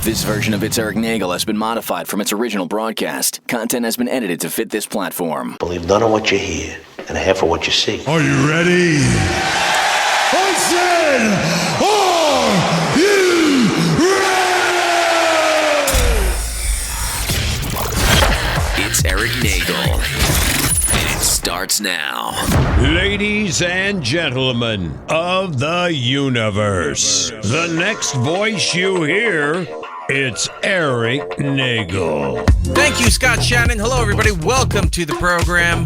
This version of It's Eric Nagel has been modified from its original broadcast. Content has been edited to fit this platform. Believe none of what you hear and half of what you see. Are you ready? I said, are you ready? It's Eric Nagel. And it starts now. Ladies and gentlemen of the universe, the next voice you hear, it's Eric Nagel. Thank you, Scott Shannon. Hello, everybody. Welcome to the program.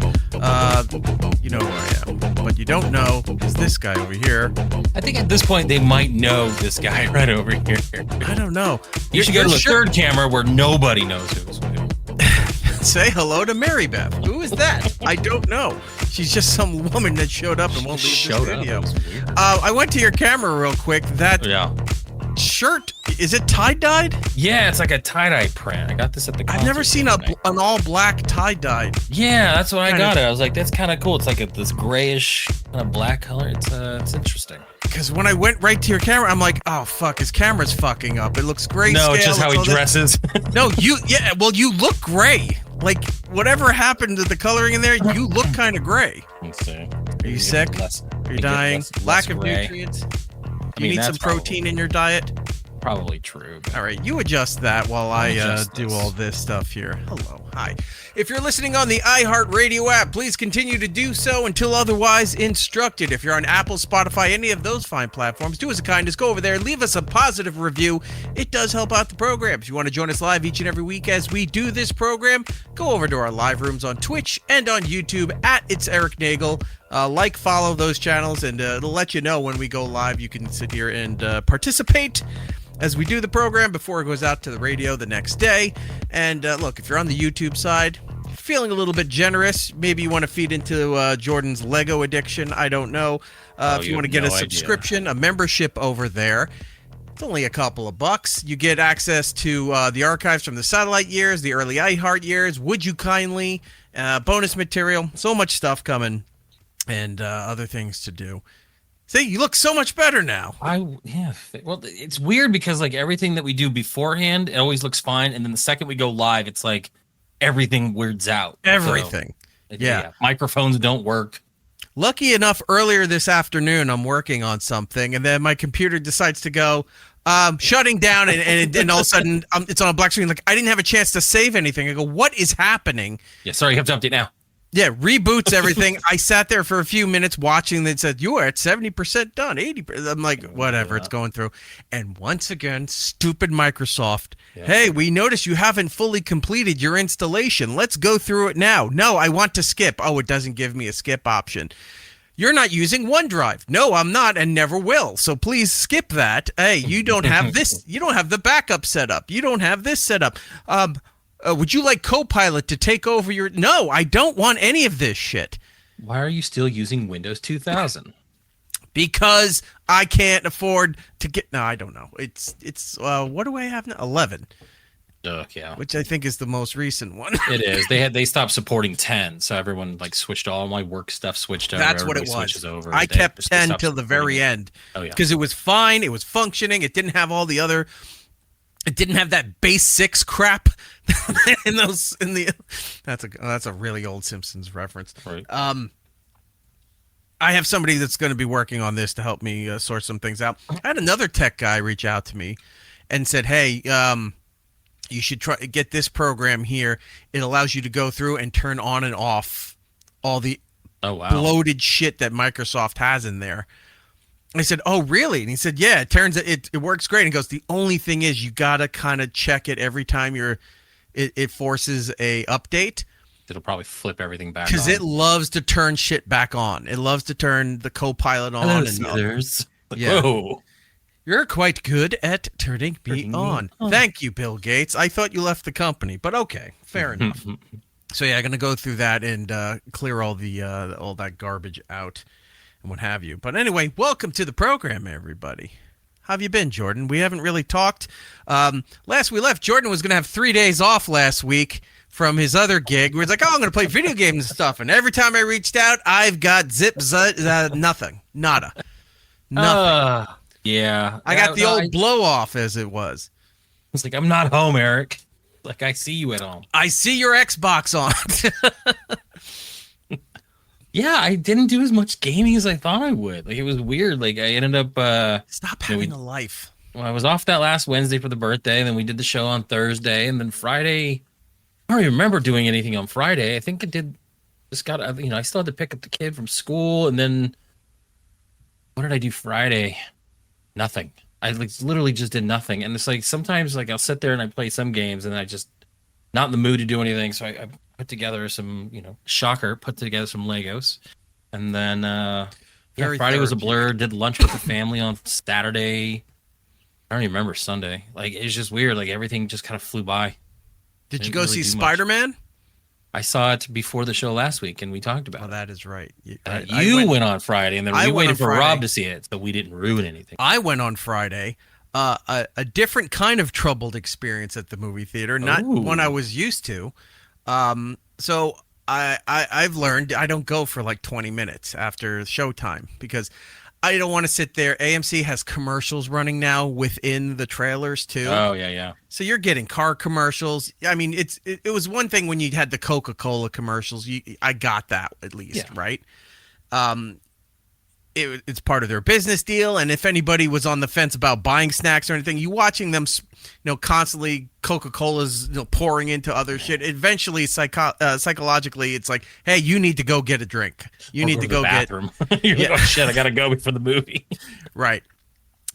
You know who I am. What you don't know is this guy over here. I think at this point they might know this guy right over here. I don't know. You should go to the third camera where nobody knows who's who. Say hello to Mary Beth. Who is that? I don't know. She's just some woman that showed up and won't leave the studio. I went to your camera real quick. That shirt, is it tie-dyed? Yeah, it's like a tie-dye print. I got this at the concert. I've never seen an all-black tie-dyed. Yeah, that's what I got it. I was like, that's kind of cool. It's like this grayish kind of black color. It's interesting. Because when I went right to your camera, I'm like, oh, fuck, his camera's fucking up. It looks grayscale. No, it's just how he dresses. No, you look gray. Like, whatever happened to the coloring in there, you look kind of gray. Let's see. Are you sick? Are you dying? Lack of nutrients? Do you need some protein in your diet? Probably true. All right, you adjust that while I do all this stuff here. Hello, hi. If you're listening on the iHeartRadio app, please continue to do so until otherwise instructed. If you're on Apple, Spotify, any of those fine platforms, do us a kindness, go over there, leave us a positive review. It does help out the program. If you want to join us live each and every week as we do this program, go over to our live rooms on Twitch and on YouTube at It's Eric Nagel. Follow those channels, and it'll let you know when we go live. You can sit here and participate as we do the program before it goes out to the radio the next day. And look, if you're on the YouTube side, feeling a little bit generous, maybe you want to feed into Jordan's Lego addiction. I don't know. If you want to get a subscription, a membership over there, it's only a couple of bucks. You get access to the archives from the satellite years, the early iHeart years, Would You Kindly, bonus material, so much stuff coming, and other things to do. See, you look so much better now. Well, it's weird because like everything that we do beforehand, it always looks fine, and then the second we go live, it's like everything weirds out. Everything. So, yeah. Microphones don't work. Lucky enough, earlier this afternoon, I'm working on something, and then my computer decides to go shutting down, and all of a sudden, it's on a black screen. Like, I didn't have a chance to save anything. I go, what is happening? Yeah, sorry, you have to update now. Yeah, reboots everything. I sat there for a few minutes watching. They said, you are at 70% done, 80%. I'm like, whatever, it's going through. And once again, stupid Microsoft. Yeah. Hey, we noticed you haven't fully completed your installation. Let's go through it now. No, I want to skip. Oh, it doesn't give me a skip option. You're not using OneDrive. No, I'm not and never will. So please skip that. Hey, you don't have this. You don't have the backup set up. You don't have this set up. Would you like Copilot to take over your... No, I don't want any of this shit. Why are you still using Windows 2000? Because I can't afford to get... No, I don't know. It's what do I have now? 11. Yeah. Which I think is the most recent one. It is. They stopped supporting 10, so everyone like switched all my work stuff switched over. That's what it was. I kept 10 till the very end. Oh, yeah. Because it was fine. It was functioning. It didn't have all the other... It didn't have that base 6 crap that's a really old Simpsons reference. Right. I have somebody that's going to be working on this to help me sort some things out. I had another tech guy reach out to me and said, "Hey, you should try get this program here. It allows you to go through and turn on and off all the bloated shit that Microsoft has in there." I said, "Oh, really?" And he said, "Yeah, it works great." And he goes, "The only thing is you got to kind of check it every time it forces a update. It'll probably flip everything back on. Because it loves to turn shit back on. It loves to turn the Copilot on. Yeah. Whoa. You're quite good at turning me on. Thank you, Bill Gates. I thought you left the company, but okay, fair enough." So yeah, I'm gonna go through that and clear all that garbage out and what have you. But anyway, welcome to the program, everybody. How have you been, Jordan? We haven't really talked. Last we left, Jordan was gonna have 3 days off last week from his other gig. Where he's like, "Oh, I'm gonna play video games and stuff." And every time I reached out, I've got nothing, nada, nothing. Yeah, I got the old blow off, as it was. It's like, I'm not home, Eric. Like, I see you at home. I see your Xbox on. Yeah, I didn't do as much gaming as I thought I would. Like, it was weird. Like, I ended up Stop having a life. Well, I was off that last Wednesday for the birthday, and then we did the show on Thursday, and then Friday, I don't even remember doing anything on Friday. I think I did, I still had to pick up the kid from school, and then what did I do Friday? Nothing. I literally just did nothing. And it's like, sometimes like I'll sit there and I play some games, and I just not in the mood to do anything. So I put together some, put together some Legos. And then Friday was a blur. Did lunch with the family on Saturday. I don't even remember Sunday. Like, it's just weird. Like, everything just kind of flew by. Did you go see Spider-Man? I saw it before the show last week, and we talked about it. That is right. You went on Friday, and then we waited for Rob to see it, so we didn't ruin anything. I went on Friday. A different kind of troubled experience at the movie theater, not one I was used to. So I've learned I don't go for like 20 minutes after showtime because I don't want to sit there. AMC has commercials running now within the trailers too. Oh yeah. So you're getting car commercials. I mean, it was one thing when you had the Coca-Cola commercials. I got that at least, right? It's part of their business deal, and if anybody was on the fence about buying snacks or anything, you watching them, constantly Coca-Cola's pouring into other shit. Eventually, psychologically, it's like, hey, you need to go get a drink. You need to go get. You're like, oh shit, I gotta go before the movie. Right.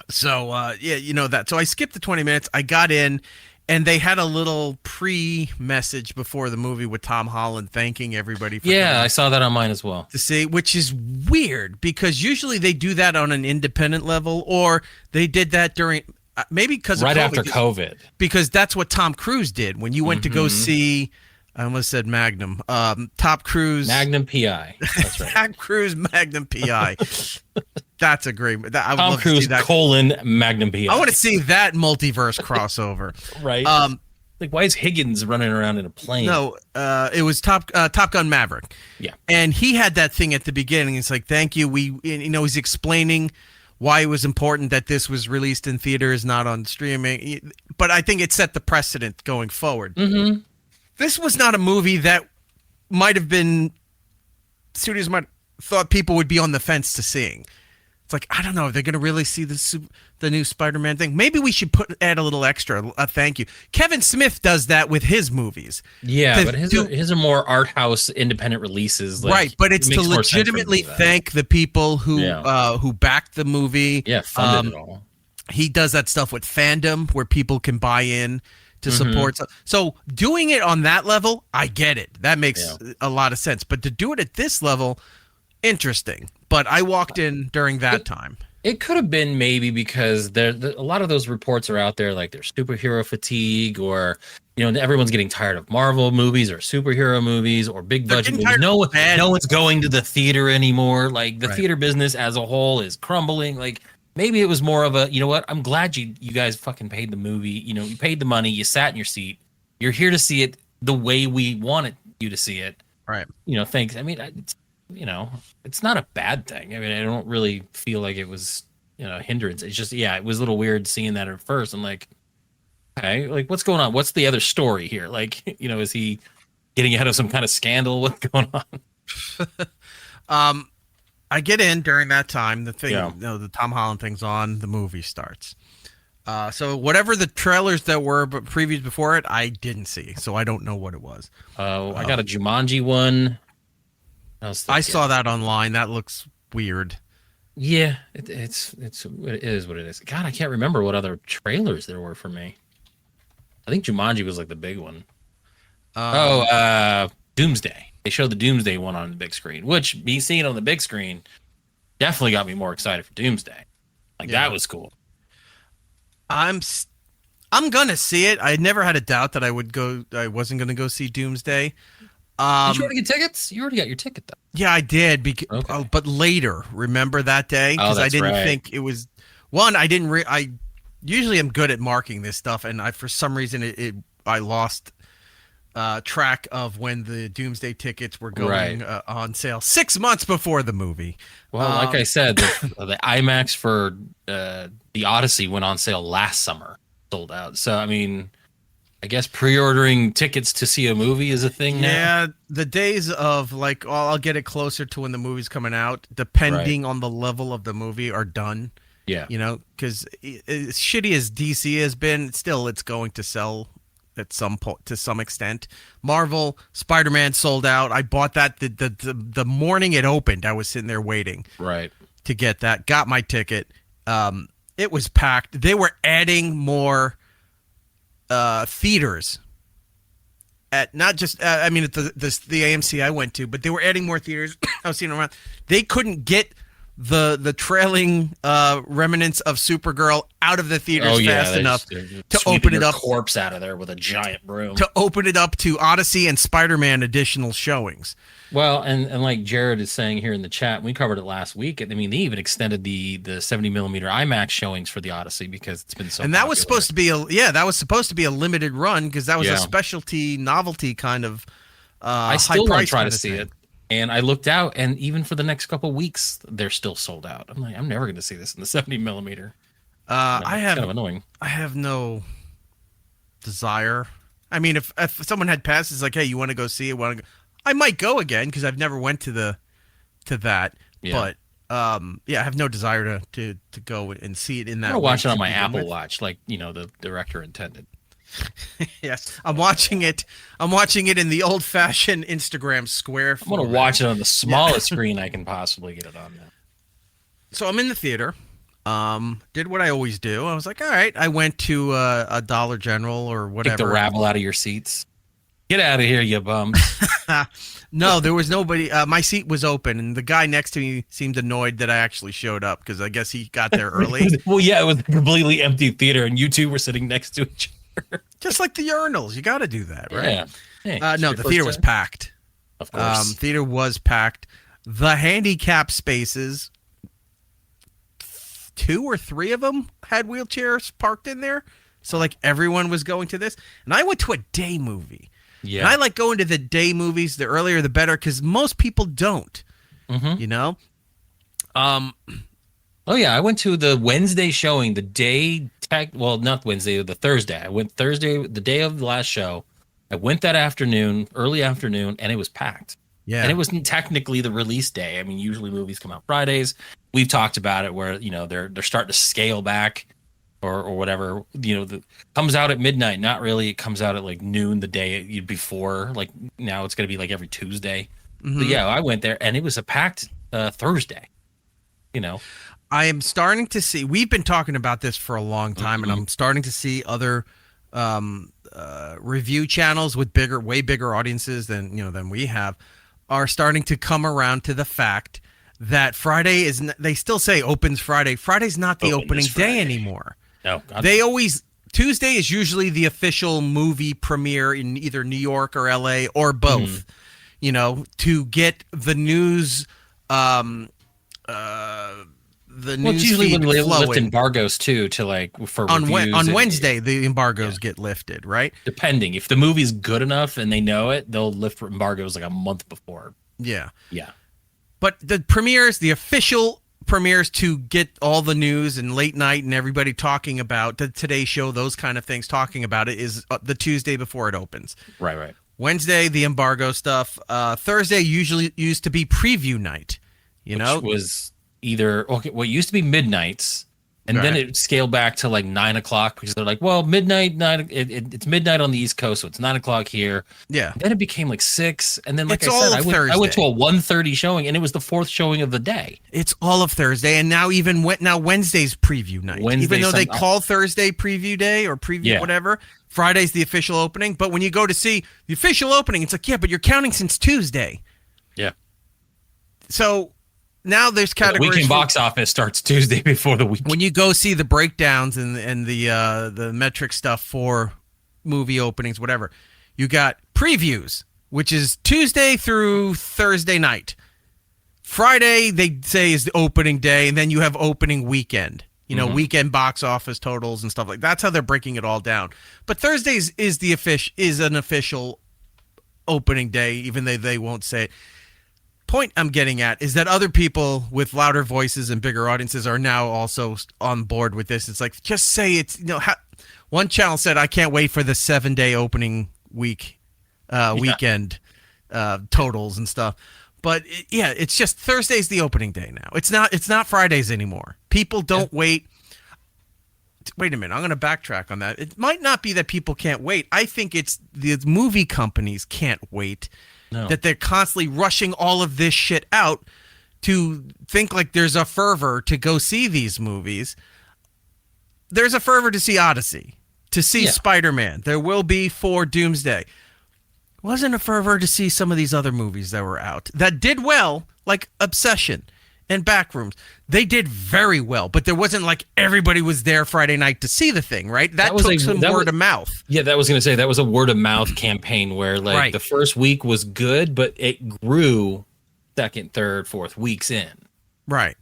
So that. So I skipped the 20 minutes. I got in. And they had a little pre-message before the movie with Tom Holland thanking everybody for coming. I saw that on mine as well. To see, which is weird because usually they do that on an independent level, or they did that during maybe because right of after COVID. Because that's what Tom Cruise did when you went to go see. I almost said Magnum. Top Cruise. Magnum PI. That's right. Tom Cruise Magnum PI. That's a great. I would Tom love Cruise to see that. Magnum PI. I want to see that multiverse crossover. Right. Like, why is Higgins running around in a plane? No, it was Top Gun Maverick. Yeah. And he had that thing at the beginning. It's like, thank you. He's explaining why it was important that this was released in theaters, not on streaming. But I think it set the precedent going forward. Mm-hmm. This was not a movie that might have been studios might thought people would be on the fence to seeing. It's like, I don't know, they're going to really see the new Spider-Man thing. Maybe we should add a little extra, a thank you. Kevin Smith does that with his movies. Yeah, but his are more art house independent releases. Like, right, but it's to legitimately thank the people who backed the movie. Yeah, funded it all. He does that stuff with fandom where people can buy in to support. So doing it on that level, I get it. That makes a lot of sense. But to do it at this level, interesting. But I walked in during that time. It could have been maybe because a lot of those reports are out there, like there's superhero fatigue, or everyone's getting tired of Marvel movies or superhero movies or big budget movies. No one's going to the theater anymore. Like the theater business as a whole is crumbling. Like maybe it was more of a, I'm glad you guys fucking paid the movie. You paid the money. You sat in your seat. You're here to see it the way we wanted you to see it. Right. Thanks. I mean, it's not a bad thing. I mean, I don't really feel like it was, a hindrance. It's just, it was a little weird seeing that at first. I'm like, okay, like what's going on? What's the other story here? Like, is he getting out of some kind of scandal? What's going on? I get in during that time. The thing, the Tom Holland thing's on. The movie starts. So whatever the trailers that were previews before it, I didn't see. So I don't know what it was. I got a Jumanji one. I saw that online. That looks weird. Yeah, it is what it is. God, I can't remember what other trailers there were for me. I think Jumanji was like the big one. Doomsday. They showed the Doomsday one on the big screen, which me seeing it on the big screen definitely got me more excited for Doomsday. Like that was cool. I'm gonna see it. I never had a doubt that I wasn't gonna go see Doomsday. Did you already get tickets? You already got your ticket, though. Yeah, I did. But later, remember that day? Because I didn't think it was one. I didn't. I usually am good at marking this stuff, and for some reason I lost track of when the Doomsday tickets were going on sale 6 months before the movie. Well, like I said, the IMAX for the Odyssey went on sale last summer. sold out. So I mean, I guess pre-ordering tickets to see a movie is a thing now. Yeah, the days of like, I'll get it closer to when the movie's coming out, depending on the level of the movie, are done. Yeah. You know, because as shitty as DC has been, still it's going to sell at some point to some extent. Marvel, Spider-Man sold out. I bought that the morning it opened. I was sitting there waiting to get that. Got my ticket. It was packed. They were adding more theaters at not just at the AMC I went to, but they were adding more theaters. I was seeing around. They couldn't get the trailing remnants of Supergirl out of the theaters fast enough to open it up. Corpse out of there with a giant broom to open it up to Odyssey and Spider-Man additional showings. Well, and like Jared is saying here in the chat, we covered it last week. I mean, they even extended the 70 millimeter IMAX showings for the Odyssey because it's been so. And that was supposed to be a limited run because that was a specialty novelty kind of. I still want to try to see it. And I looked out, and even for the next couple of weeks, they're still sold out. I'm like, I'm never going to see this in the 70 millimeter. It's kind of annoying. I have no desire. I mean, if someone had passes, like, hey, you want to go see it? I might go again because I've never went to that. Yeah. But I have no desire to go and see it in that. I'm watch it on my Apple Watch, like the director intended. Yes, I'm watching it. I'm watching it in the old-fashioned Instagram square format. I'm gonna watch it on the smallest screen I can possibly get it on now. So I'm in the theater. Did what I always do. I was like, all right. I went to a Dollar General or whatever. Take the rabble out of your seats. Get out of here, you bums. No, there was nobody. My seat was open, and the guy next to me seemed annoyed that I actually showed up because I guess he got there early. Well, yeah, it was a completely empty theater, and you two were sitting next to each other. Just like the urinals. You got to do that, right? Yeah. Hey, no, the theater was packed. Of course. Theater was packed. The handicap spaces, 2 or 3 of them had wheelchairs parked in there. So, like, everyone was going to this. And I went to a day movie. Yeah. And I like going to the day movies. The earlier, the better, because most people don't. Mm-hmm. You know? Oh, yeah. I went to the Wednesday showing, the day... Well, not Wednesday, the Thursday. I went Thursday, the day of the last show. I went that afternoon, early afternoon, and it was packed. Yeah. And it wasn't technically the release day. I mean, usually movies come out Fridays. We've talked about it where, they're starting to scale back or whatever. Comes out at midnight. Not really. It comes out at like noon the day before. Like now it's going to be like every Tuesday. Mm-hmm. But yeah, I went there and it was a packed Thursday. I am starting to see, we've been talking about this for a long time, and I'm starting to see other review channels with way bigger audiences than we have are starting to come around to the fact that Friday they still say opens Friday. Friday's not the opening day anymore. No. Tuesday is usually the official movie premiere in either New York or LA or both, to get the news, it's usually when they lift embargoes too for reviews. On Wednesday the embargoes get lifted, right? Depending if the movie's good enough and they know it, they'll lift embargoes like a month before. Yeah. But the official premieres to get all the news and late night and everybody talking about the Today Show, those kind of things, talking about it is the Tuesday before it opens. Right. Wednesday the embargo stuff. Thursday usually used to be preview night. Which was what used to be midnights, and then it scaled back to like 9 o'clock because they're like, well, it's midnight on the East Coast, so it's 9 o'clock here. Yeah. Then it became like 6, and then like I went to a 1:30 showing, and it was the 4th showing of the day. It's all of Thursday, and now Wednesday's preview night. Even though they call Thursday preview day or preview whatever, Friday's the official opening. But when you go to see the official opening, it's like, yeah, but you're counting since Tuesday. Yeah. So now there's categories. The weekend box office starts Tuesday before the weekend. When you go see the breakdowns and the metric stuff for movie openings, whatever, you got previews, which is Tuesday through Thursday night. Friday, they say, is the opening day, and then you have opening weekend. Weekend box office totals and stuff like that. That's how they're breaking it all down. But Thursdays is an official opening day, even though they won't say it. Point I'm getting at is that other people with louder voices and bigger audiences are now also on board with this. It's like, just say it's, One channel said, I can't wait for the 7-day opening weekend totals and stuff. But it's just Thursday's the opening day now. It's not Fridays anymore. People don't wait. Wait a minute. I'm going to backtrack on that. It might not be that people can't wait. I think it's the movie companies can't wait. No. That they're constantly rushing all of this shit out to think like there's a fervor to go see these movies. There's a fervor to see Odyssey, to see Spider-Man. There will be for Doomsday. Wasn't a fervor to see some of these other movies that were out that did well, like Obsession and Backrooms. They did very well, but there wasn't like everybody was there Friday night to see the thing, right? That took some word of mouth. Yeah, that was going to say that was a word of mouth campaign where like the first week was good, but it grew second, third, fourth weeks in. Right.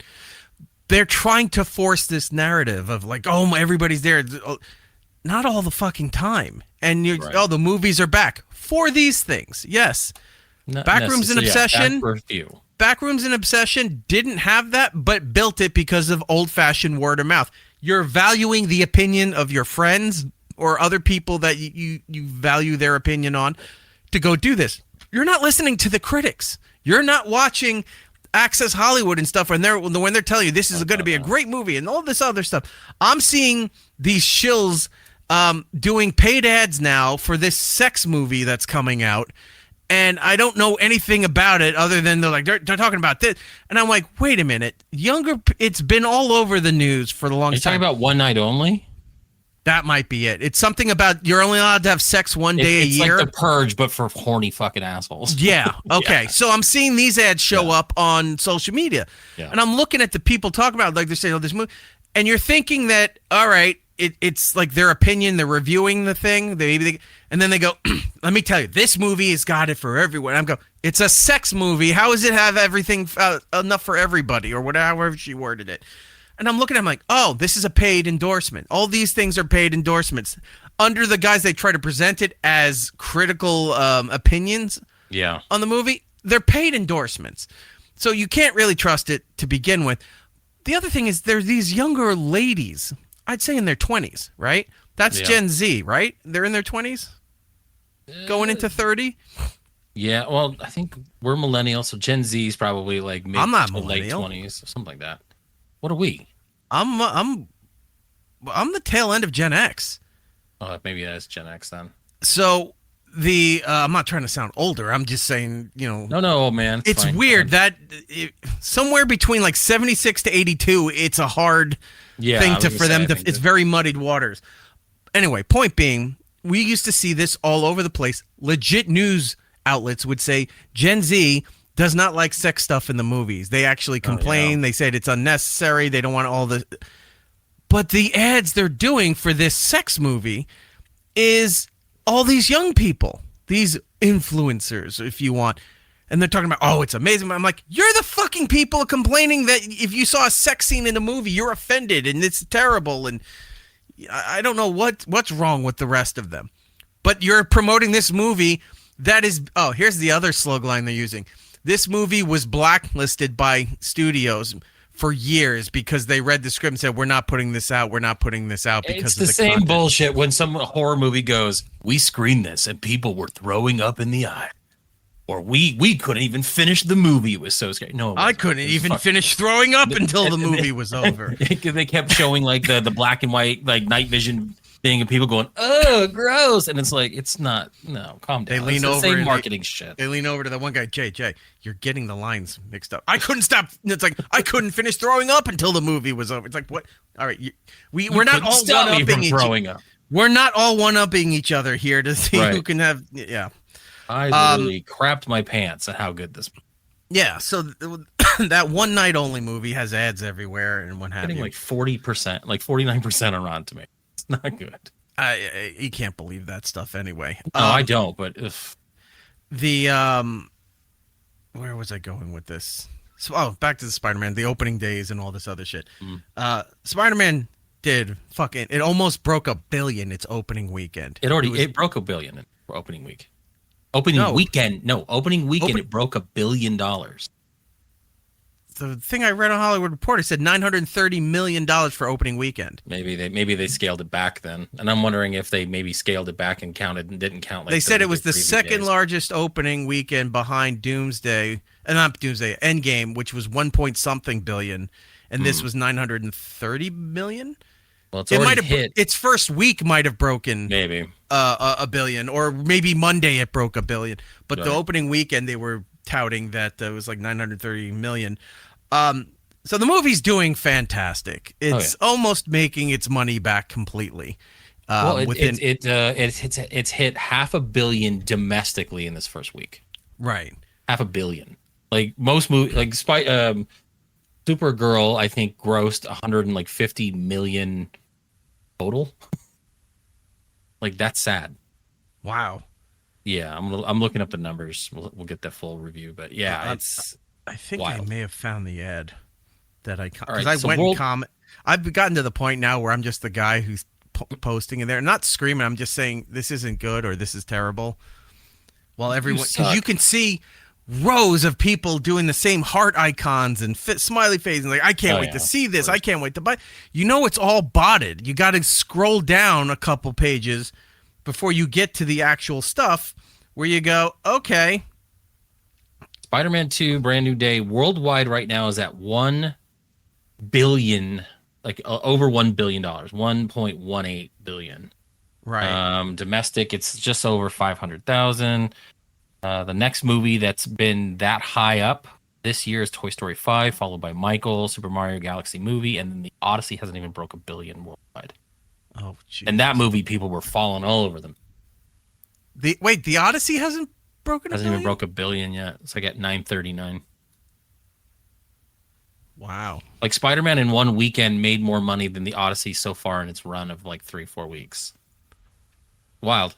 They're trying to force this narrative of like, oh, everybody's there. Not all the fucking time. And the movies are back for these things. Yes. Backrooms and Obsession. Backrooms and Obsession didn't have that, but built it because of old-fashioned word of mouth. You're valuing the opinion of your friends or other people that you value their opinion on to go do this. You're not listening to the critics. You're not watching Access Hollywood and stuff when they're telling you this is going to be a great movie and all this other stuff. I'm seeing these shills doing paid ads now for this sex movie that's coming out, and I don't know anything about it other than they're talking about this, and I'm like, wait a minute, it's been all over the news for the longest time. Talking about One Night Only? That might be it. It's something about you're only allowed to have sex one day a year. It's like The Purge, but for horny fucking assholes. Yeah. Okay. So I'm seeing these ads show up on social media, and I'm looking at the people talking about it, like they're saying, "Oh, this movie," and you're thinking that, all right, it's like their opinion. They're reviewing the thing. And then they go, "Let me tell you, this movie has got it for everyone." I'm going, "It's a sex movie. How does it have everything enough for everybody?" Or whatever she worded it. And I'm looking at them like, oh, this is a paid endorsement. All these things are paid endorsements. Under the guise they try to present it as critical opinions on the movie, they're paid endorsements. So you can't really trust it to begin with. The other thing is there's these younger ladies, I'd say in their 20s, right? That's Gen Z, right? They're in their 20s? Going into 30? Yeah, well, I think we're millennials, so Gen Z is probably like mid to late 20s, something like that. What are we? I'm the tail end of Gen X. Oh, maybe that's Gen X then. So I'm not trying to sound older. I'm just saying, No, man. It's fine, weird that somewhere between like 76 to 82, it's a hard thing for them to. It's very muddied waters. Anyway, point being, we used to see this all over the place. Legit news outlets would say Gen Z does not like sex stuff in the movies. They actually complain. They said it's unnecessary. They don't want all the... But the ads they're doing for this sex movie is all these young people, these influencers, if you want. And they're talking about, oh, it's amazing. I'm like, you're the fucking people complaining that if you saw a sex scene in a movie, you're offended and it's terrible. And I don't know what's wrong with the rest of them. But you're promoting this movie that is... Oh, here's the other slug line they're using. This movie was blacklisted by studios for years because they read the script and said, we're not putting this out. We're not putting this out because it's the same content. Bullshit when some horror movie goes, we screened this and people were throwing up in the eye. Or we couldn't even finish the movie. It was so scary. No, I couldn't even finish throwing up until the movie was over. They kept showing like the black and white, like night vision thing, and people going, oh, gross. And it's like, it's not, no, calm down. They lean over. The same marketing shit. They lean over to that one guy, Jay, you're getting the lines mixed up. I couldn't stop. It's like, I couldn't finish throwing up until the movie was over. It's like, what? All right. We're not all one-upping each other. We're not all one-upping each other here to see who can have, I literally crapped my pants at how good this. Yeah, so that One Night Only movie has ads everywhere and what have you. Getting like 40%, like 49% on Rotten Tomatoes. It's not good. You can't believe that stuff anyway. No, I don't. But if where was I going with this? So, back to the Spider-Man, the opening days and all this other shit. Spider-Man did it almost broke $1 billion its opening weekend. It broke $1 billion in opening week. Opening weekend, it broke $1 billion. the thing I read on Hollywood Reporter said $930 million for opening weekend. Maybe they scaled it back then, and I'm wondering if they maybe scaled it back and didn't count. Like they said it was the second days. largest opening weekend behind not Doomsday, Endgame, which was 1 billion, and this was 930 million. Well, it's already hit. Its first week might have broken maybe a billion, or maybe Monday it broke $1 billion. But Right. the opening weekend they were touting that it was like 930 million. So the movie's doing fantastic. It's almost making its money back completely. Well, it's hit $500 million domestically in this first week. Right. $500 million. Like most movies, like Supergirl, I think grossed 150 million total. Like that's sad. Wow. Yeah, I'm looking up the numbers. We'll get the full review, but yeah, it's. I think wild. I may have found the ad that I because right, so and comment. I've gotten to the point now where I'm just the guy who's posting in there, not screaming. I'm just saying this isn't good or this is terrible. Well, everyone, because you can see rows of people doing the same heart icons and smiley faces, and like, I can't wait to see this. I can't wait to buy. You know, it's all botted. You got to scroll down a couple pages before you get to the actual stuff where you go, okay. Spider-Man 2 Brand New Day worldwide right now is at 1 billion, like over $1 billion, 1.18 billion. Right. Domestic, it's just over 500,000. The next movie that's been that high up this year is Toy Story 5, followed by Michael, Super Mario Galaxy movie, and then the Odyssey hasn't even broke $1 billion worldwide. Oh, geez. And that movie, people were falling all over them. The Odyssey hasn't broken Hasn't even broke $1 billion yet. It's like at 939. Wow. Like Spider-Man in one weekend made more money than the Odyssey so far in its run of like 3-4 weeks. Wild.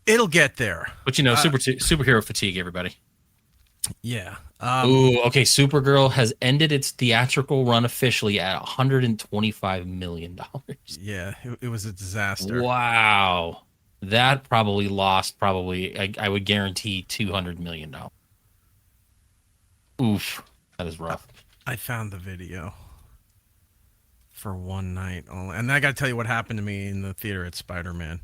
It'll get there. But you know, superhero fatigue, everybody. Yeah. Okay. Supergirl has ended its theatrical run officially at $125 million. Yeah, it was a disaster. Wow. That probably lost I would guarantee $200 million. Oof. That is rough. I found the video for one night only. And I got to tell you what happened to me in the theater at Spider-Man.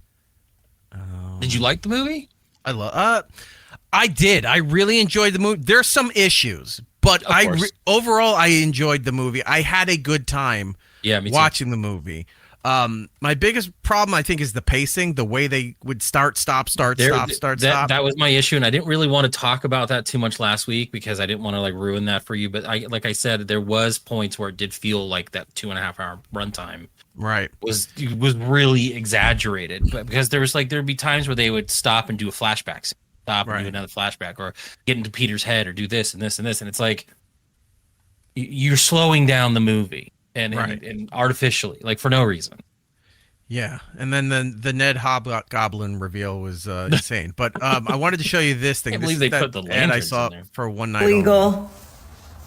Did you like the movie? I did. I really enjoyed the movie. There's some issues, but overall I enjoyed the movie. I had a good time watching the movie. My biggest problem, I think, is the pacing, the way they would start, stop. That was my issue, and I didn't really want to talk about that too much last week because I didn't want to like ruin that for you. But like I said, there was points where it did feel like that 2.5 hour runtime was really exaggerated. But because there'd be times where they would stop and do a flashback, and do another flashback, or get into Peter's head, or do this and this and this, and it's like you're slowing down the movie. And artificially, like for no reason. Yeah, and then the Ned Hobgoblin reveal was insane. But I wanted to show you this thing. I believe they put the lanterns I saw in there. for one night. Legal.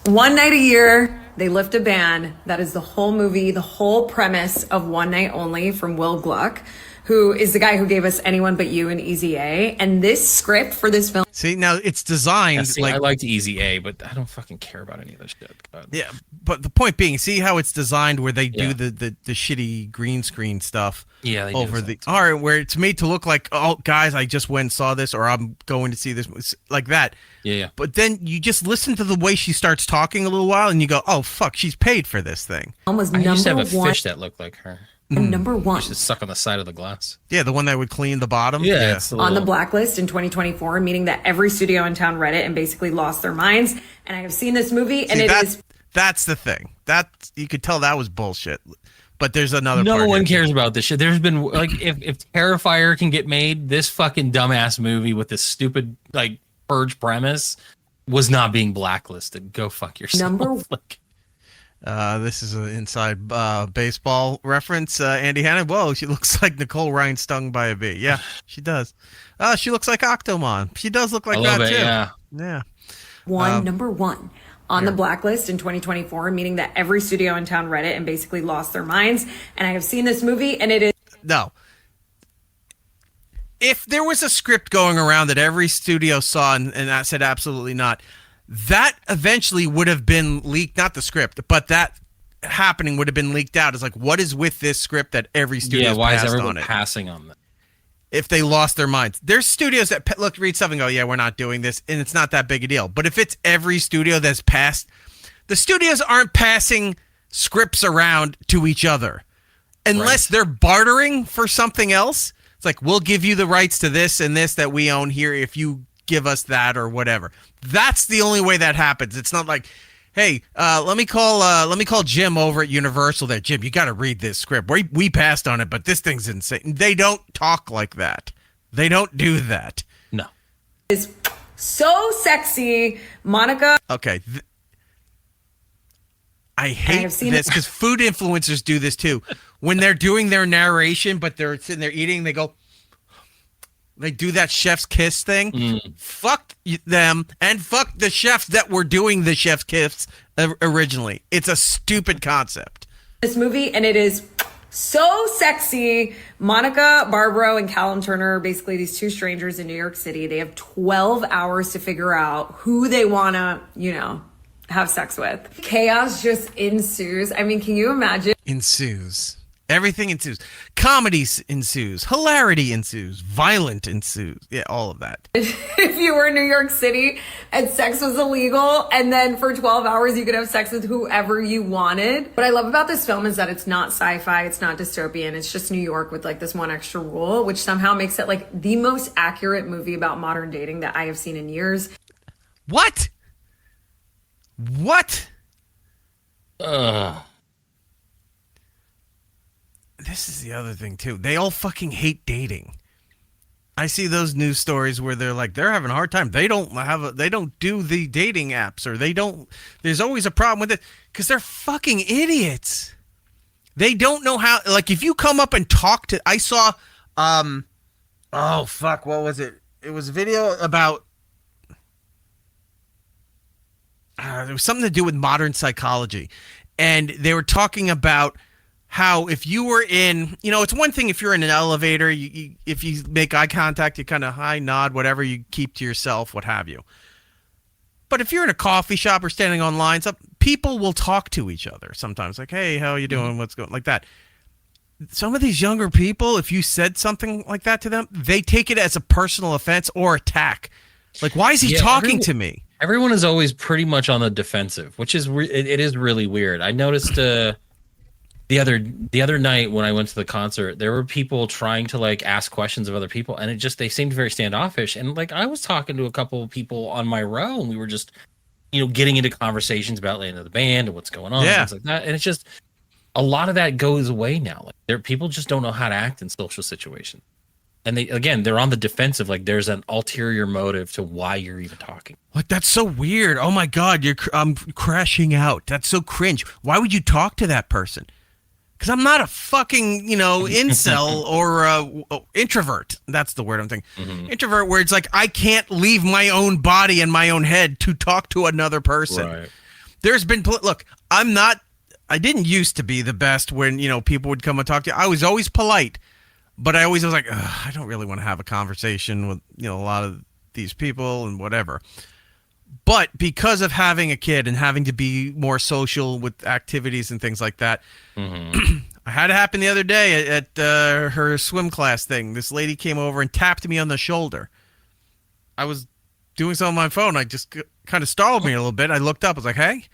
One night a year, they lift a ban. That is the whole movie, the whole premise of One Night Only from Will Gluck, who is the guy who gave us Anyone But You and Easy A. And this script for this film. See, now it's designed I liked Easy A, but I don't fucking care about any of this shit. God. Yeah, but the point being, see how it's designed where they do the shitty green screen stuff. Yeah, they over the where it's made to look like, oh, guys, I just went and saw this, or I'm going to see this, it's like that. Yeah. But then you just listen to the way she starts talking a little while, and you go, oh fuck, she's paid for this thing. I used to have a fish that looked like her. And number one. Used to suck on the side of the glass. Yeah, the one that would clean the bottom. Yeah. On the blacklist in 2024, meaning that every studio in town read it and basically lost their minds. And I have seen this movie, and that's the thing. That you could tell that was bullshit. But there's another. No part one here. cares about this shit. There's been like if Terrifier can get made, this fucking dumbass movie with this stupid like purge premise was not being blacklisted. Go fuck yourself. This is an inside baseball reference. Andy Hanna. Whoa, she looks like Nicole Ryan stung by a bee. Yeah, she does. She looks like Octomon. She does look like that too. Yeah. Number one. On the blacklist in 2024, meaning that every studio in town read it and basically lost their minds. And I have seen this movie, and it is... No. If there was a script going around that every studio saw and that said absolutely not, that eventually would have been leaked, not the script, but that happening would have been leaked out. It's like, what is with this script that every studio why is passed everyone on it? passing on that? If they lost their minds. There's studios that read something and go, yeah, we're not doing this, and it's not that big a deal. But if it's every studio that's passed, the studios aren't passing scripts around to each other. Unless they're bartering for something else. It's like, we'll give you the rights to this and this that we own here if you give us that or whatever. That's the only way that happens. It's not like, hey, let me call Jim over at Universal there. Jim, you got to read this script. We passed on it, but this thing's insane. They don't talk like that. They don't do that. No. Is so sexy, Monica. Okay. I hate this because food influencers do this too. When they're doing their narration, but they're sitting there eating, they do that chef's kiss thing. Fuck them and fuck the chefs that were doing the chef's kiss originally. It's a stupid concept. This movie, and it is so sexy. Monica Barbaro and Callum Turner are basically these two strangers in New York City. They have 12 hours to figure out who they want to, have sex with. Chaos just ensues. I mean, can you imagine? Ensues. Everything ensues. Comedy ensues. Hilarity ensues. Violent ensues. Yeah, all of that. If you were in New York City and sex was illegal, and then for 12 hours you could have sex with whoever you wanted. What I love about this film is that it's not sci-fi, it's not dystopian, it's just New York with like this one extra rule, which somehow makes it like the most accurate movie about modern dating that I have seen in years. What? This is the other thing too. They all fucking hate dating. I see those news stories where they're like, they're having a hard time. They don't do the dating apps, or there's always a problem with it because they're fucking idiots. They don't know how, like, if you come up and talk to, I saw, oh fuck, what was it? It was a video about, there was something to do with modern psychology. And they were talking about how if you were in, it's one thing if you're in an elevator, if you make eye contact, you kind of hi, nod, whatever, you keep to yourself, what have you. But if you're in a coffee shop or standing on lines, people will talk to each other sometimes. Like, hey, how are you doing? What's going, like that. Some of these younger people, if you said something like that to them, they take it as a personal offense or attack. Like, why is he talking to me? Everyone is always pretty much on the defensive, which is it is really weird. I noticed the other night when I went to the concert, there were people trying to like ask questions of other people, and they seemed very standoffish. And like I was talking to a couple of people on my row, and we were just getting into conversations about the band and what's going on, things like that. And it's just a lot of that goes away now. Like people just don't know how to act in social situations. And they're on the defensive. Like there's an ulterior motive to why you're even talking. Like, that's so weird. Oh my God, I'm crashing out. That's so cringe. Why would you talk to that person? Because I'm not a fucking, incel or introvert. That's the word I'm thinking. Mm-hmm. Introvert, where it's like, I can't leave my own body and my own head to talk to another person. Right. There's been, look, I didn't used to be the best when, people would come and talk to you. I was always polite. But I always was like, I don't really want to have a conversation with, a lot of these people and whatever. But because of having a kid and having to be more social with activities and things like that, I had it happen the other day at her swim class thing. This lady came over and tapped me on the shoulder. I was doing something on my phone. I just kind of startled me a little bit. I looked up. I was like, hey.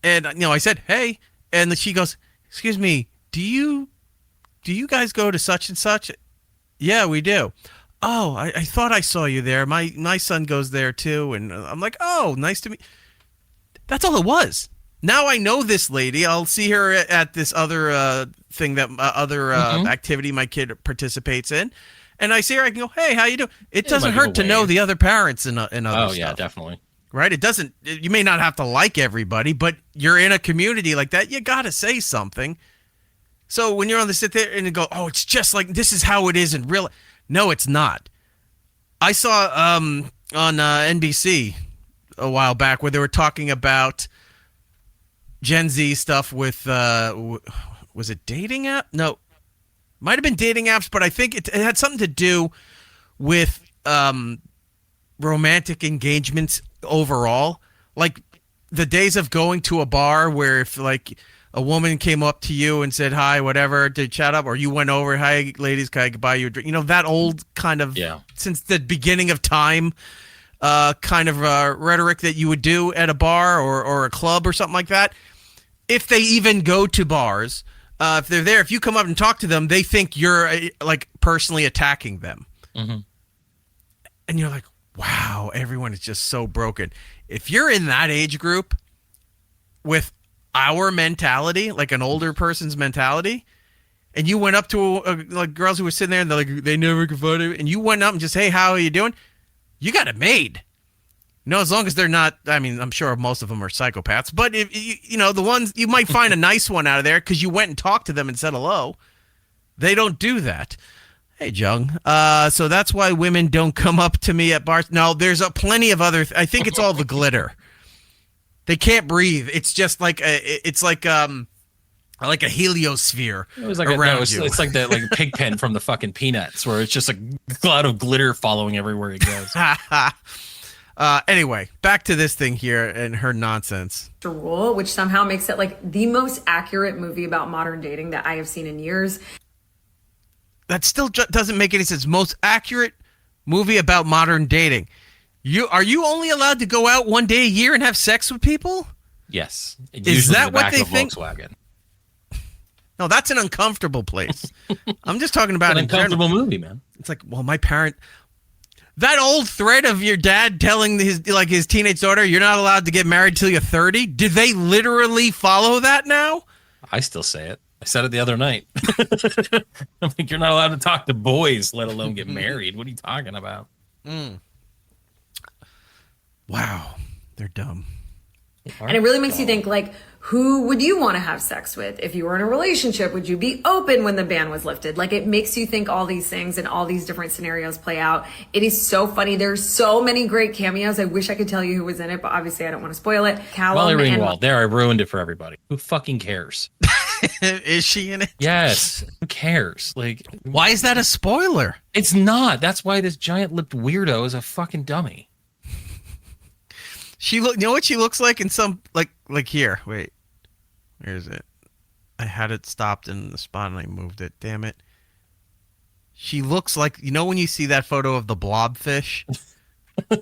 And, I said, hey. And she goes, excuse me, do you guys go to such and such? Yeah, we do. Oh, I thought I saw you there. My son goes there too. And I'm like, oh, nice to meet. That's all it was. Now I know this lady. I'll see her at this other thing that activity my kid participates in. And I see her, I can go, hey, how you doing? It doesn't hurt to know the other parents and other stuff. Oh, yeah, definitely. Right? It doesn't, you may not have to like everybody, but you're in a community like that. You got to say something. So when you're on the sit there and you go, oh, it's just like, this is how it is in real. No, it's not. I saw on NBC a while back where they were talking about Gen Z stuff with, was it dating app? No, might have been dating apps, but I think it had something to do with romantic engagements overall. like the days of going to a bar where if like a woman came up to you and said hi, whatever, to chat up, or you went over, hi ladies, can I buy you a drink? You know, that old kind of since the beginning of time kind of rhetoric that you would do at a bar or a club or something like that. If they even go to bars, if they're there, if you come up and talk to them, they think you're like personally attacking them. Mm-hmm. And you're like, wow, everyone is just so broken. If you're in that age group with our mentality, like an older person's mentality, and you went up to like girls who were sitting there and they're like, they never confronted, and you went up and just, hey, how are you doing? You got it made. You know, as long as they're not, I mean, I'm sure most of them are psychopaths, but if you know, the ones, you might find a nice one out of there because you went and talked to them and said hello. They don't do that. Hey, Jung. So that's why women don't come up to me at bars. No, there's plenty of other. I think it's all the glitter. They can't breathe. It's just like it's like a heliosphere. It was like around you. It's like the like pig pen from the fucking Peanuts, where it's just a cloud of glitter following everywhere it goes. Anyway, back to this thing here and her nonsense. Rule, which somehow makes it like the most accurate movie about modern dating that I have seen in years. That still doesn't make any sense. Most accurate movie about modern dating. Are you only allowed to go out one day a year and have sex with people? Yes. Is that what they think? Volkswagen. No, that's an uncomfortable place. I'm just talking about an uncomfortable movie, man. It's like, well, my parent. That old thread of your dad telling his teenage daughter, you're not allowed to get married till you're 30. Did they literally follow that now? I still say it. I said it the other night. I'm like, you're not allowed to talk to boys, let alone get married. What are you talking about? Wow. They're dumb. And it really makes you think, like, who would you want to have sex with? If you were in a relationship, would you be open when the ban was lifted? Like, it makes you think all these things and all these different scenarios play out. It is so funny. There's so many great cameos. I wish I could tell you who was in it, but obviously I don't want to spoil it. Molly Ringwald. There, I ruined it for everybody. Who fucking cares? Is she in it? Yes. Who cares? Like, why is that a spoiler? It's not. That's why this giant-lipped weirdo is a fucking dummy. You know what she looks like in some like here. Wait, where is it? I had it stopped in the spot and I moved it. Damn it. She looks like, you know when you see that photo of the blobfish?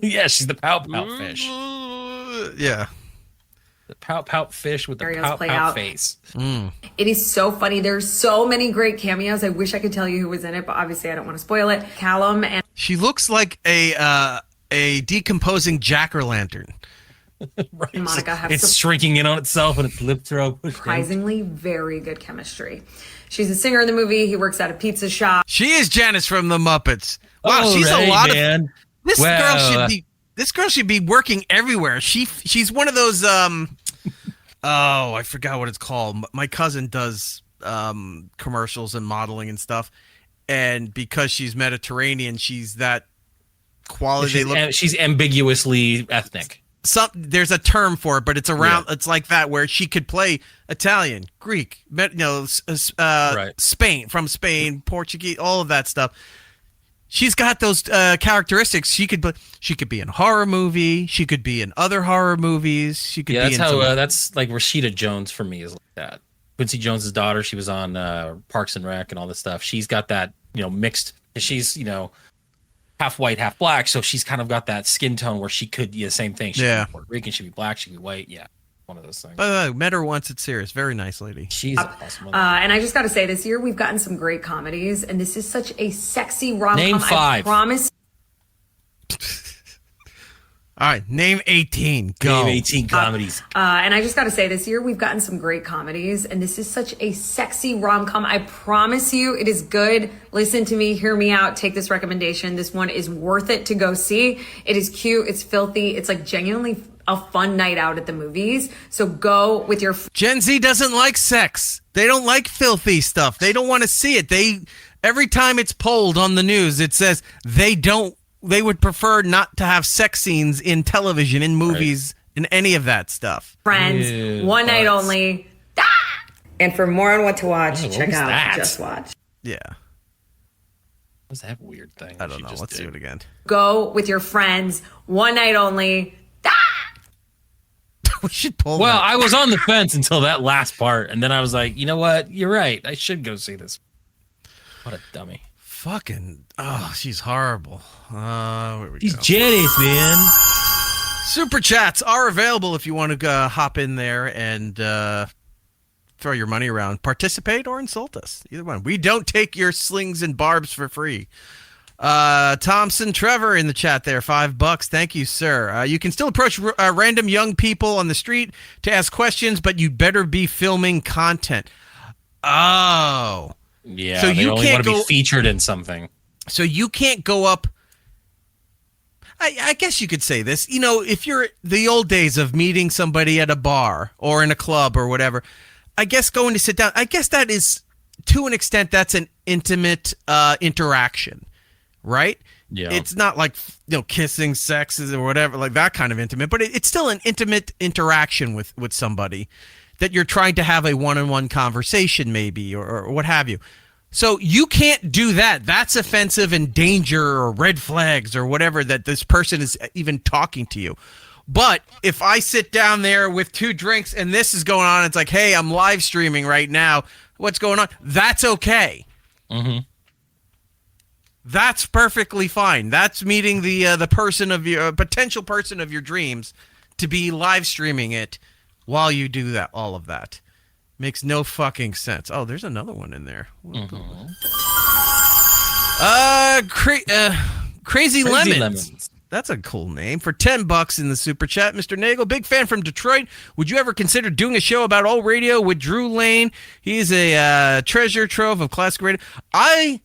Yeah, she's the pout fish. Yeah. The pout fish with the pout face. It is so funny. There's so many great cameos. I wish I could tell you who was in it, but obviously I don't want to spoil it. Callum and she looks like a decomposing jack-o'-lantern. Right. Monica have it's shrinking in on itself and its lips are all surprisingly very good chemistry. She's a singer in the movie. He works at a pizza shop. She is Janice from the Muppets. Wow, she's a lot of. This girl should be working everywhere. She's one of those. I forgot what it's called. My cousin does commercials and modeling and stuff, and because she's Mediterranean, she's that quality. She's ambiguously ethnic. There's a term for it, but it's around. Yeah. It's like that where she could play Italian, Greek, Spain, Portuguese, all of that stuff. She's got those characteristics. She could be in a horror movie. She could be in other horror movies. She could be that's like Rashida Jones for me is like that. Quincy Jones's daughter. She was on Parks and Rec and all this stuff. She's got that mixed. She's half white, half black, so she's kind of got that skin tone where she could be the same thing. She could be Puerto Rican, she'd be black, she'd be white. Yeah, one of those things. By the way, met her once at Sirius. Very nice lady. She's awesome. And I just got to say, this year we've gotten some great comedies, and this is such a sexy rom-com. Name 5. I promise. All right, name 18. Go. Name 18 comedies. And I just got to say, this year we've gotten some great comedies, and this is such a sexy rom-com. I promise you, it is good. Listen to me, hear me out, take this recommendation. This one is worth it to go see. It is cute, it's filthy, it's like genuinely a fun night out at the movies. So go with your... Gen Z doesn't like sex. They don't like filthy stuff. They don't want to see it. Every time it's polled on the news, it says they would prefer not to have sex scenes in television, in movies, in any of that stuff. Friends, one night only. And for more on what to watch, check out that? Just Watch. Yeah. What's that weird thing? I don't know. Let's do it again. Go with your friends, one night only. We should pull Well, that. I was on the fence until that last part, and then I was like, you know what? You're right. I should go see this. What a dummy. Fucking, she's horrible. Where we He's go. jealous, man. Super chats are available if you want to hop in there and throw your money around. Participate or insult us. Either one. We don't take your slings and barbs for free. Thompson Trevor in the chat there, $5. Thank you, sir. You can still approach random young people on the street to ask questions, but you better be filming content. Oh. Yeah, So they you only can't want to go- be featured in something. So you can't go up. I guess you could say this. You know, if you're the old days of meeting somebody at a bar or in a club or whatever, I guess going to sit down, I guess that is, to an extent, that's an intimate interaction, right? Yeah. It's not like, kissing, sexes or whatever, like that kind of intimate, but it's still an intimate interaction with somebody that you're trying to have a one-on-one conversation maybe or what have you. So you can't do that. That's offensive and danger or red flags or whatever that this person is even talking to you. But if I sit down there with 2 drinks and this is going on, it's like, hey, I'm live streaming right now. What's going on? That's okay. Mm-hmm. That's perfectly fine. That's meeting the person of your potential person of your dreams to be live streaming it while you do that. All of that makes no fucking sense. Oh, there's another one in there. Crazy Lemons. That's a cool name. For $10 in the super chat, Mr. Nagel, big fan from Detroit. Would you ever consider doing a show about old radio with Drew Lane? He's a treasure trove of classic radio. I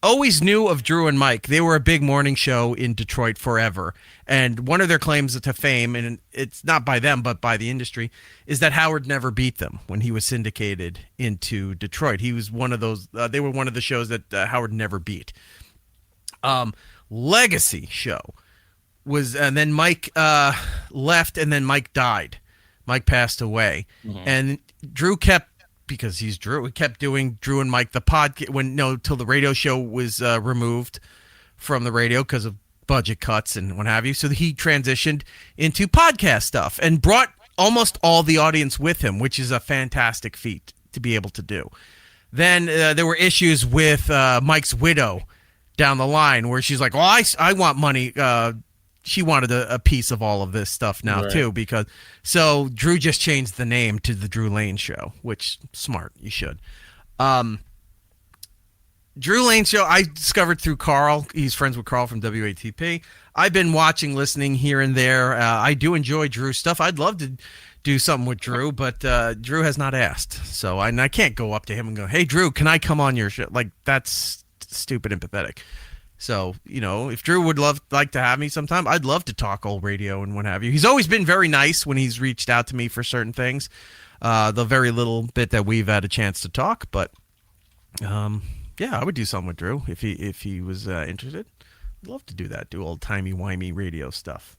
always knew of Drew and Mike. They were a big morning show in Detroit forever. And one of their claims to fame, and it's not by them, but by the industry, is that Howard never beat them when he was syndicated into Detroit. He was one of those, they were one of the shows that Howard never beat. Legacy show was, and then Mike left, and then Mike died. Mike passed away. Mm-hmm. And Drew kept, because he's Drew, he kept doing Drew and Mike the podcast till the radio show was removed from the radio because of budget cuts and what have you. So he transitioned into podcast stuff and brought almost all the audience with him, which is a fantastic feat to be able to do. Then there were issues with Mike's widow down the line where she's like, well, I want money. She wanted a piece of all of this stuff now, too, because so Drew just changed the name to the Drew Lane Show, which smart. You should. Drew Lane Show, I discovered through Carl. He's friends with Carl from WATP. I've been watching, listening here and there. I do enjoy Drew's stuff. I'd love to do something with Drew, but Drew has not asked. So I can't go up to him and go, hey, Drew, can I come on your show? Like, that's stupid and pathetic. So, if Drew would like to have me sometime, I'd love to talk old radio and what have you. He's always been very nice when he's reached out to me for certain things. The very little bit that we've had a chance to talk, but yeah, I would do something with Drew if he was interested. I'd love to do that, do old timey-wimey radio stuff.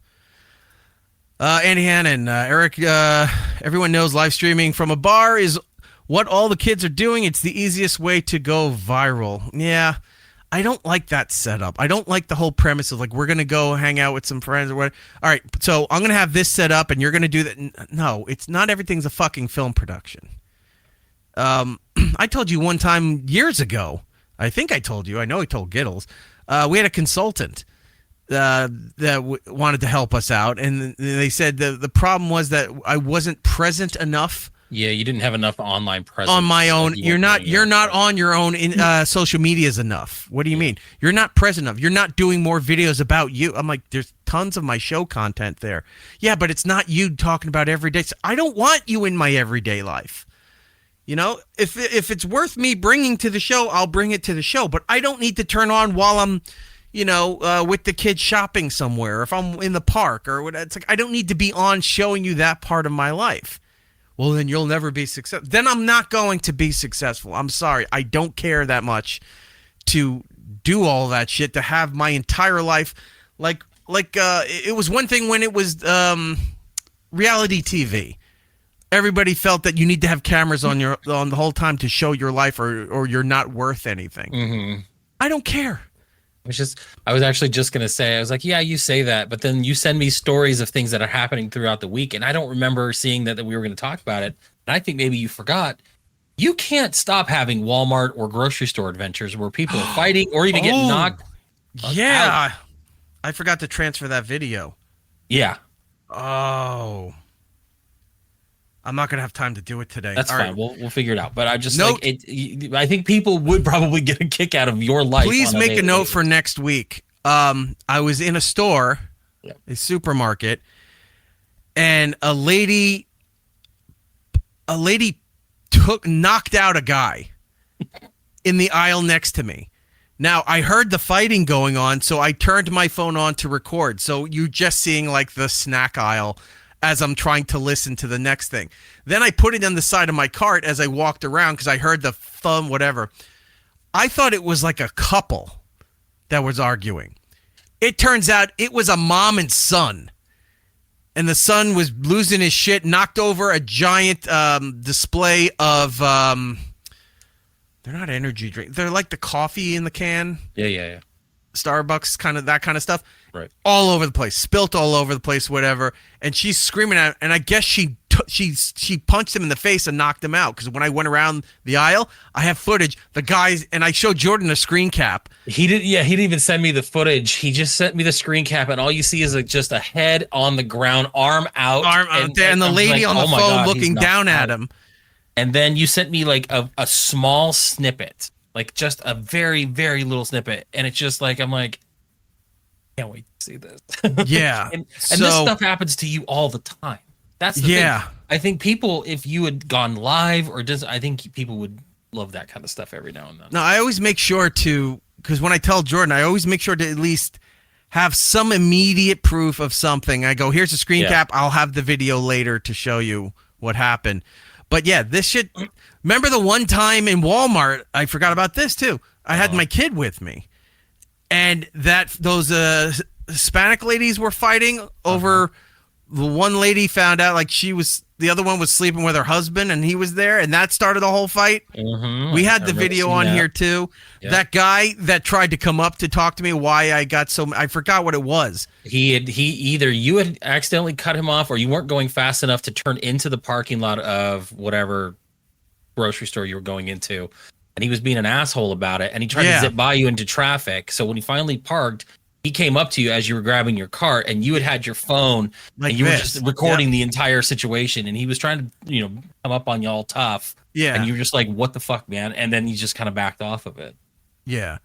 Andy Hannon, Eric, everyone knows live streaming from a bar is what all the kids are doing. It's the easiest way to go viral. Yeah, I don't like that setup. I don't like the whole premise of like, we're going to go hang out with some friends or whatever. All right, so I'm going to have this set up and you're going to do that. No, it's not everything's a fucking film production. I told you one time years ago, I think I told you, I know I told Giddles, we had a consultant that wanted to help us out, and they said the problem was that I wasn't present enough. Yeah, you didn't have enough online presence on my own. You're not on your own in social medias enough. What do you mean? You're not present enough. You're not doing more videos about you. I'm like, there's tons of my show content there. Yeah, but it's not you talking about every day. So I don't want you in my everyday life. If it's worth me bringing to the show, I'll bring it to the show. But I don't need to turn on while I'm, with the kids shopping somewhere. If I'm in the park or whatever, it's like I don't need to be on showing you that part of my life. Well, then you'll never be successful. Then I'm not going to be successful. I'm sorry. I don't care that much to do all that shit, to have my entire life. Like it was one thing when it was reality TV. Everybody felt that you need to have cameras on the whole time to show your life or you're not worth anything. Mm-hmm. I don't care. I was actually just going to say, I was like, yeah, you say that, but then you send me stories of things that are happening throughout the week. And I don't remember seeing that we were going to talk about it. And I think maybe you forgot. You can't stop having Walmart or grocery store adventures where people are fighting or even get knocked out. I forgot to transfer that video. Yeah. Oh. I'm not going to have time to do it today. That's fine. Right. We'll figure it out. But I just I think people would probably get a kick out of your life. Please make a note for next week. I was in a store, a supermarket, and a lady knocked out a guy in the aisle next to me. Now, I heard the fighting going on, so I turned my phone on to record. So you're just seeing like the snack aisle as I'm trying to listen to the next thing. Then I put it on the side of my cart as I walked around because I heard the thumb, whatever. I thought it was like a couple that was arguing. It turns out it was a mom and son. And the son was losing his shit, knocked over a giant display of... they're not energy drink. They're like the coffee in the can. Yeah. Starbucks, kind of that kind of stuff. Right. All over the place, spilt all over the place, whatever. And she's screaming at him, and I guess she punched him in the face and knocked him out. Because when I went around the aisle, I have footage. The guys, and I showed Jordan a screen cap. He didn't even send me the footage. He just sent me the screen cap, and all you see is just a head on the ground, arm out, and the lady on the phone looking down at him. And then you sent me like a small snippet, like just a very, very little snippet. And it's just like, I'm like, can't wait to see this. Yeah. and this stuff happens to you all the time. That's the thing. I think people, if you had gone live I think people would love that kind of stuff every now and then. No, I always make sure to, because when I tell Jordan, I always make sure to at least have some immediate proof of something. I go, here's a screen cap. I'll have the video later to show you what happened. But yeah, this shit. Remember the one time in Walmart? I forgot about this too. I had my kid with me, and those Hispanic ladies were fighting over. The one lady found out the other one was sleeping with her husband, and he was there, and that started the whole fight. Mm-hmm. We had the video on here too. Yep. That guy that tried to come up to talk to me, why I got I forgot what it was. Either you had accidentally cut him off, or you weren't going fast enough to turn into the parking lot of whatever grocery store you were going into, and he was being an asshole about it, and he tried to zip by you into traffic. So when he finally parked, he came up to you as you were grabbing your cart, and you had your phone, and you were just recording the entire situation, and he was trying to, come up on you all tough. Yeah. And you were just like, what the fuck, man? And then he just kind of backed off of it. Yeah.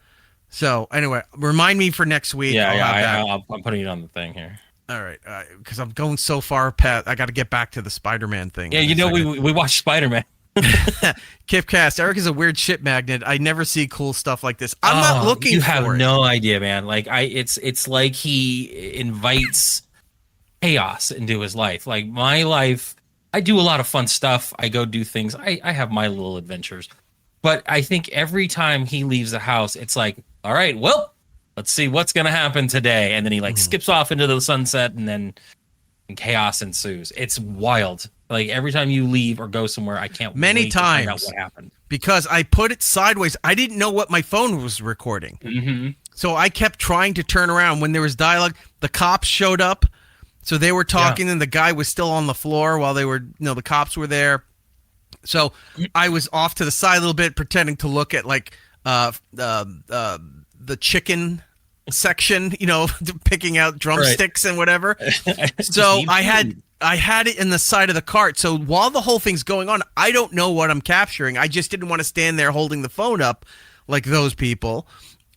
So anyway, remind me for next week. I'm putting it on the thing here. All right. Because I'm going so far past, I got to get back to the Spider-Man thing. Yeah, we watched Spider-Man. Kipcast, Eric is a weird shit magnet. I never see cool stuff like this. I'm not looking for it. You have no idea, man. Like it's like he invites chaos into his life. Like my life, I do a lot of fun stuff. I go do things. I have my little adventures. But I think every time he leaves the house, it's like, all right, well, let's see what's going to happen today. And then he skips off into the sunset, and then chaos ensues. It's wild. Like every time you leave or go somewhere, I can't wait to find out what happened. Because I put it sideways. I didn't know what my phone was recording. Mm-hmm. So I kept trying to turn around. When there was dialogue, the cops showed up. So they were talking, and the guy was still on the floor while they were, the cops were there. So I was off to the side a little bit, pretending to look at the chicken section, picking out drumsticks and whatever. So I had it in the side of the cart. So while the whole thing's going on, I don't know what I'm capturing. I just didn't want to stand there holding the phone up like those people.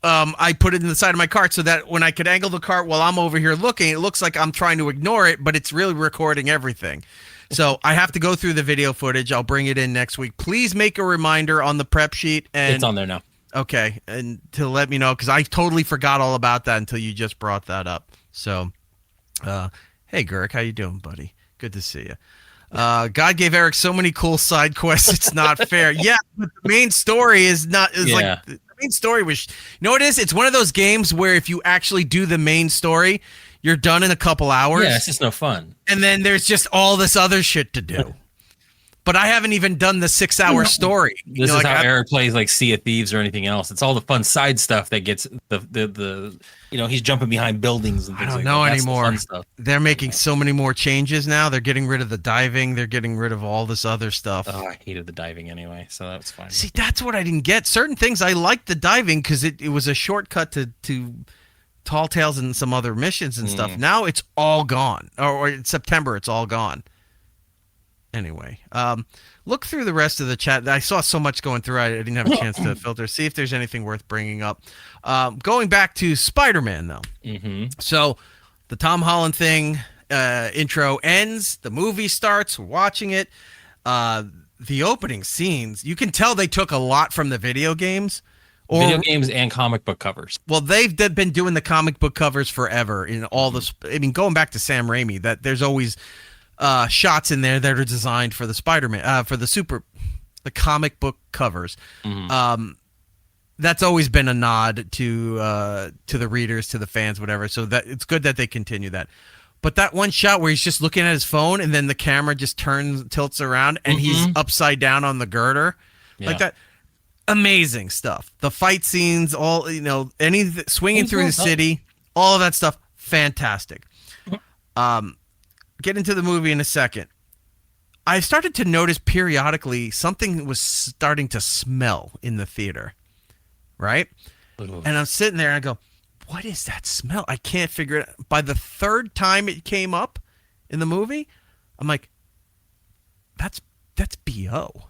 I put it in the side of my cart so that when I could angle the cart while I'm over here looking, it looks like I'm trying to ignore it, but it's really recording everything. So I have to go through the video footage. I'll bring it in next week. Please make a reminder on the prep sheet. And it's on there now. Okay, and to let me know, because I totally forgot all about that until you just brought that up. So, hey, Gurk, how you doing, buddy? Good to see you. God gave Eric so many cool side quests. It's not fair. Yeah, but the main story like the main story was. You know what it is? It's one of those games where if you actually do the main story, you're done in a couple hours. Yeah, it's just no fun. And then there's just all this other shit to do. but I haven't even done the 6-hour story. This is how Eric plays like Sea of Thieves or anything else. It's all the fun side stuff that gets the he's jumping behind buildings and things I don't like know that. That's anymore. the fun stuff. They're making so many more changes now. They're getting rid of the diving. They're getting rid of all this other stuff. Oh, I hated the diving anyway, so that's fine. See, that's what I didn't get. Certain things I liked the diving because it was a shortcut to Tall Tales and some other missions and stuff. Now it's all gone. Or in September, it's all gone. Anyway, look through the rest of the chat. I saw so much going through. I didn't have a chance to filter. See if there's anything worth bringing up. Going back to Spider-Man, though. Mm-hmm. So the Tom Holland thing intro ends. The movie starts. We're watching it. The opening scenes, you can tell they took a lot from the video games. Video games and comic book covers. Well, they've been doing the comic book covers forever. In all this, I mean, going back to Sam Raimi, that there's always shots in there that are designed for the Spider-Man, for the comic book covers. Mm-hmm. That's always been a nod to the readers, to the fans, whatever. So that it's good that they continue that. But that one shot where he's just looking at his phone and then the camera just tilts around and he's upside down on the girder, like that. Amazing stuff. The fight scenes, all swinging through the city, all of that stuff, fantastic. Get into the movie in a second. I started to notice periodically something was starting to smell in the theater, right? And I'm sitting there and I go, what is that smell? I can't figure it out. By the third time it came up in the movie, I'm like, that's BO.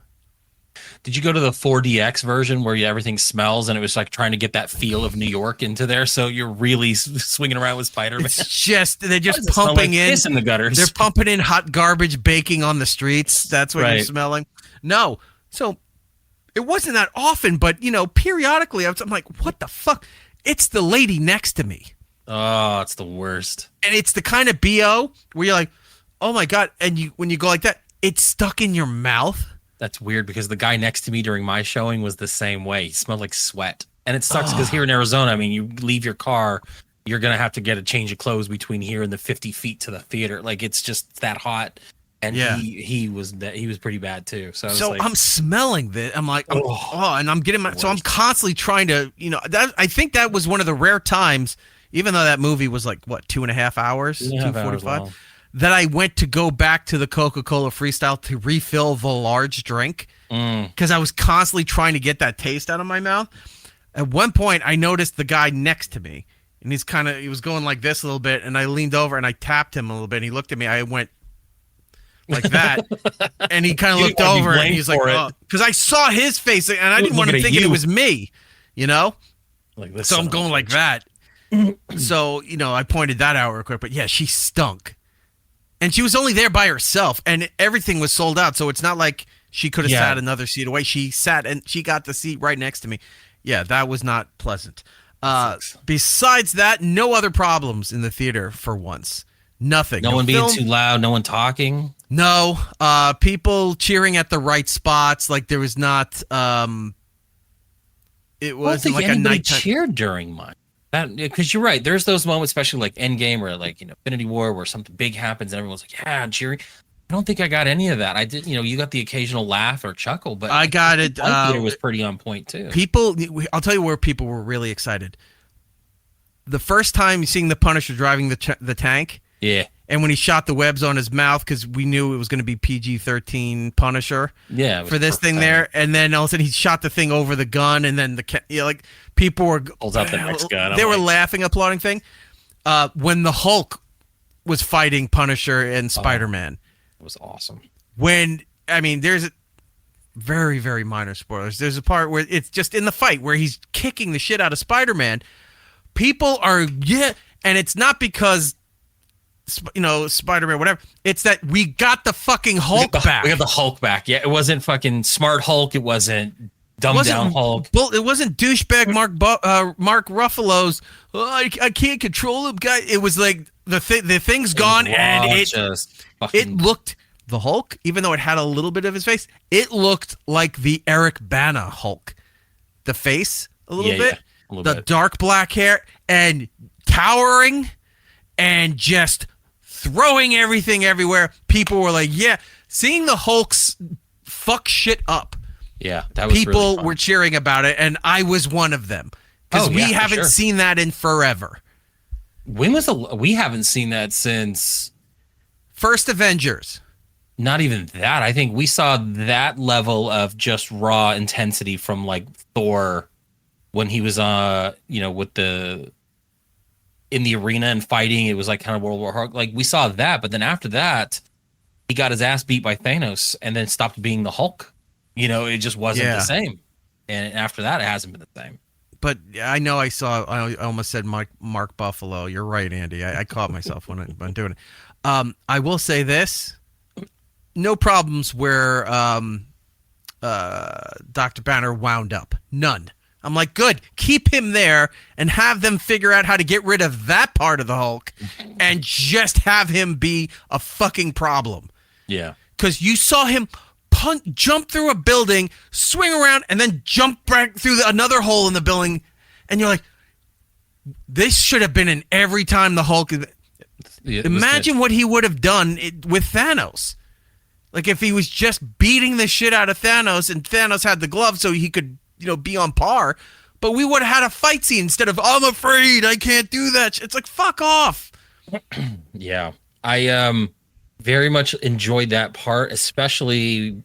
Did you go to the 4DX version where everything smells and it was like trying to get that feel of New York into there? So you're really swinging around with Spider-Man. It's just, they're just pumping in the gutters. They're pumping in hot garbage baking on the streets. That's what you're smelling. No. So it wasn't that often, but periodically I'm like, what the fuck? It's the lady next to me. Oh, it's the worst. And it's the kind of BO where you're like, oh my God. And when you go like that, it's stuck in your mouth. That's weird because the guy next to me during my showing was the same way. He smelled like sweat. And it sucks because here in Arizona, I mean, you leave your car, you're going to have to get a change of clothes between here and the 50 feet to the theater. Like, it's just that hot. And he was pretty bad too. So I'm smelling this. I'm like, and I'm getting so I'm constantly trying to, I think that was one of the rare times, even though that movie was like, what, 2.5 hours, 2:45, that I went to go back to the Coca-Cola Freestyle to refill the large drink because I was constantly trying to get that taste out of my mouth. At one point, I noticed the guy next to me, and he was going like this a little bit, and I leaned over and I tapped him a little bit, and he looked at me. I went like that, and he kind of looked over, and he's like, oh, because I saw his face, and I didn't want him thinking it was me, Like this. So I'm going like that. So, I pointed that out real quick, but yeah, she stunk. And she was only there by herself, and everything was sold out, so it's not like she could have sat another seat away. She sat, and she got the seat right next to me. Yeah, that was not pleasant. Besides that, no other problems in the theater for once. Nothing. No one being too loud, no one talking. No. People cheering at the right spots. Like there was not. It wasn't like a nighttime. Cheered during mine. Because you're right. There's those moments, especially like Endgame or like Infinity War, where something big happens and everyone's like, "Yeah, cheering." I don't think I got any of that. I did. You got the occasional laugh or chuckle, but I got it. It was pretty on point too. I'll tell you where people were really excited. The first time seeing the Punisher driving the tank. Yeah. And when he shot the webs on his mouth, because we knew it was going to be PG-13 Punisher for this thing there. And then all of a sudden he shot the thing over the gun, and then people were pulls out the next gun. They were laughing, applauding thing. When the Hulk was fighting Punisher and Spider-Man. It was awesome. There's very, very minor spoilers. There's a part where it's just in the fight where he's kicking the shit out of Spider-Man. People are, and it's not because Spider-Man, whatever. It's that we got the fucking Hulk back. We got the Hulk back. Yeah, it wasn't fucking smart Hulk. It wasn't dumbed down Hulk. It wasn't douchebag Mark Ruffalo's. Oh, I can't control him, guy. It was like the thing's gone, and it looked the Hulk, even though it had a little bit of his face. It looked like the Eric Bana Hulk, the face a little bit, dark black hair, and towering, and just throwing everything everywhere. People were like, seeing the Hulk's fuck shit up. Yeah, that was people really fun. were cheering about it, and I was one of them because we haven't seen that in forever. When was we haven't seen that since first Avengers. Not even that. I think we saw that level of just raw intensity from like Thor when he was with the in the arena and fighting. It was like kind of World War Hulk. Like we saw that, but then after that, he got his ass beat by Thanos and then stopped being the Hulk. It just wasn't the same. And after that, it hasn't been the same. But I know I almost said Mark Buffalo. You're right, Andy. I caught myself when I'm doing it. I will say this. No problems where Dr. Banner wound up. None. I'm like, good. Keep him there and have them figure out how to get rid of that part of the Hulk and just have him be a fucking problem. Yeah. Because you saw him jump through a building, swing around, and then jump back through another hole in the building. And you're like, this should have been in every time the Hulk... Imagine what he would have done with Thanos. Like if he was just beating the shit out of Thanos and Thanos had the glove so he could, be on par. But we would have had a fight scene instead of, I'm afraid I can't do that. It's like, fuck off. Yeah. I very much enjoyed that part, especially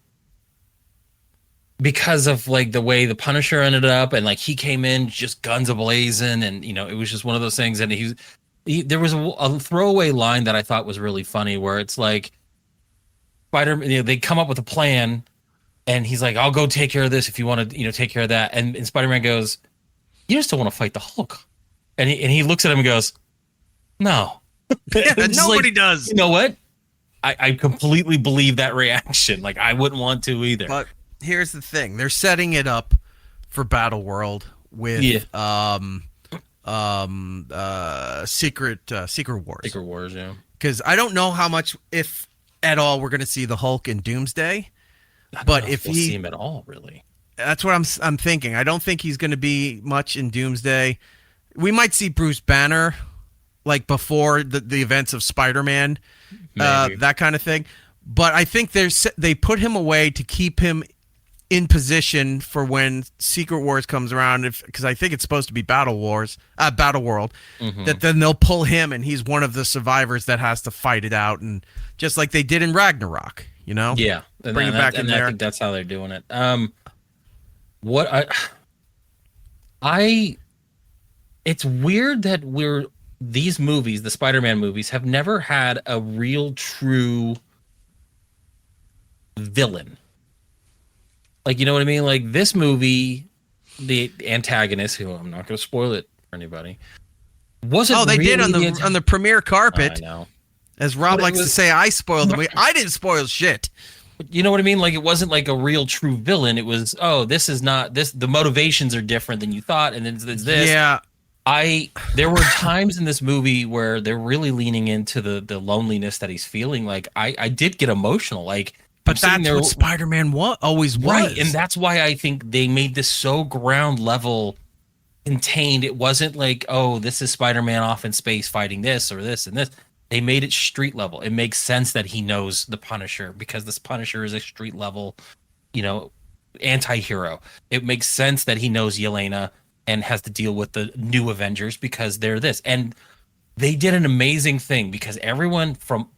because of like the way the Punisher ended up and like he came in just guns a-blazing and, it was just one of those things. And there was a throwaway line that I thought was really funny where it's like, Spider-Man, they come up with a plan, and he's like, "I'll go take care of this if you want to, take care of that." And Spider-Man goes, "You just don't want to fight the Hulk," and he looks at him and goes, "No." Yeah, nobody does. You know what? I completely believe that reaction. Like I wouldn't want to either. But here's the thing: they're setting it up for Battle World with Secret Wars. Secret Wars, yeah. Because I don't know how much, if at all, we're going to see the Hulk in Doomsday. But if we'll see him at all, really, that's what I'm thinking. I don't think he's going to be much in Doomsday. We might see Bruce Banner, like before the events of Spider-Man, that kind of thing. But I think they put him away to keep him in position for when Secret Wars comes around, because I think it's supposed to be Battle World, that then they'll pull him and he's one of the survivors that has to fight it out, and just like they did in Ragnarok, Yeah, bring him back in there. I think that's how they're doing it. It's weird that these movies, the Spider-Man movies, have never had a real true villain. Like, you know what I mean? Like this movie, the antagonist, who I'm not going to spoil it for anybody, wasn't. Oh, they really did on the premiere carpet. I know. As Rob likes to say, I spoiled the movie. I didn't spoil shit. You know what I mean? Like it wasn't like a real true villain. It was, this is not this. The motivations are different than you thought, and then there's this. Yeah. There were times in this movie where they're really leaning into the loneliness that he's feeling. Like I did get emotional. Like. But that's what Spider-Man always was. Right, and that's why I think they made this so ground level contained. It wasn't like, this is Spider-Man off in space fighting this or this and this. They made it street level. It makes sense that he knows the Punisher because this Punisher is a street level, anti-hero. It makes sense that he knows Yelena and has to deal with the new Avengers because they're this. And they did an amazing thing because everyone from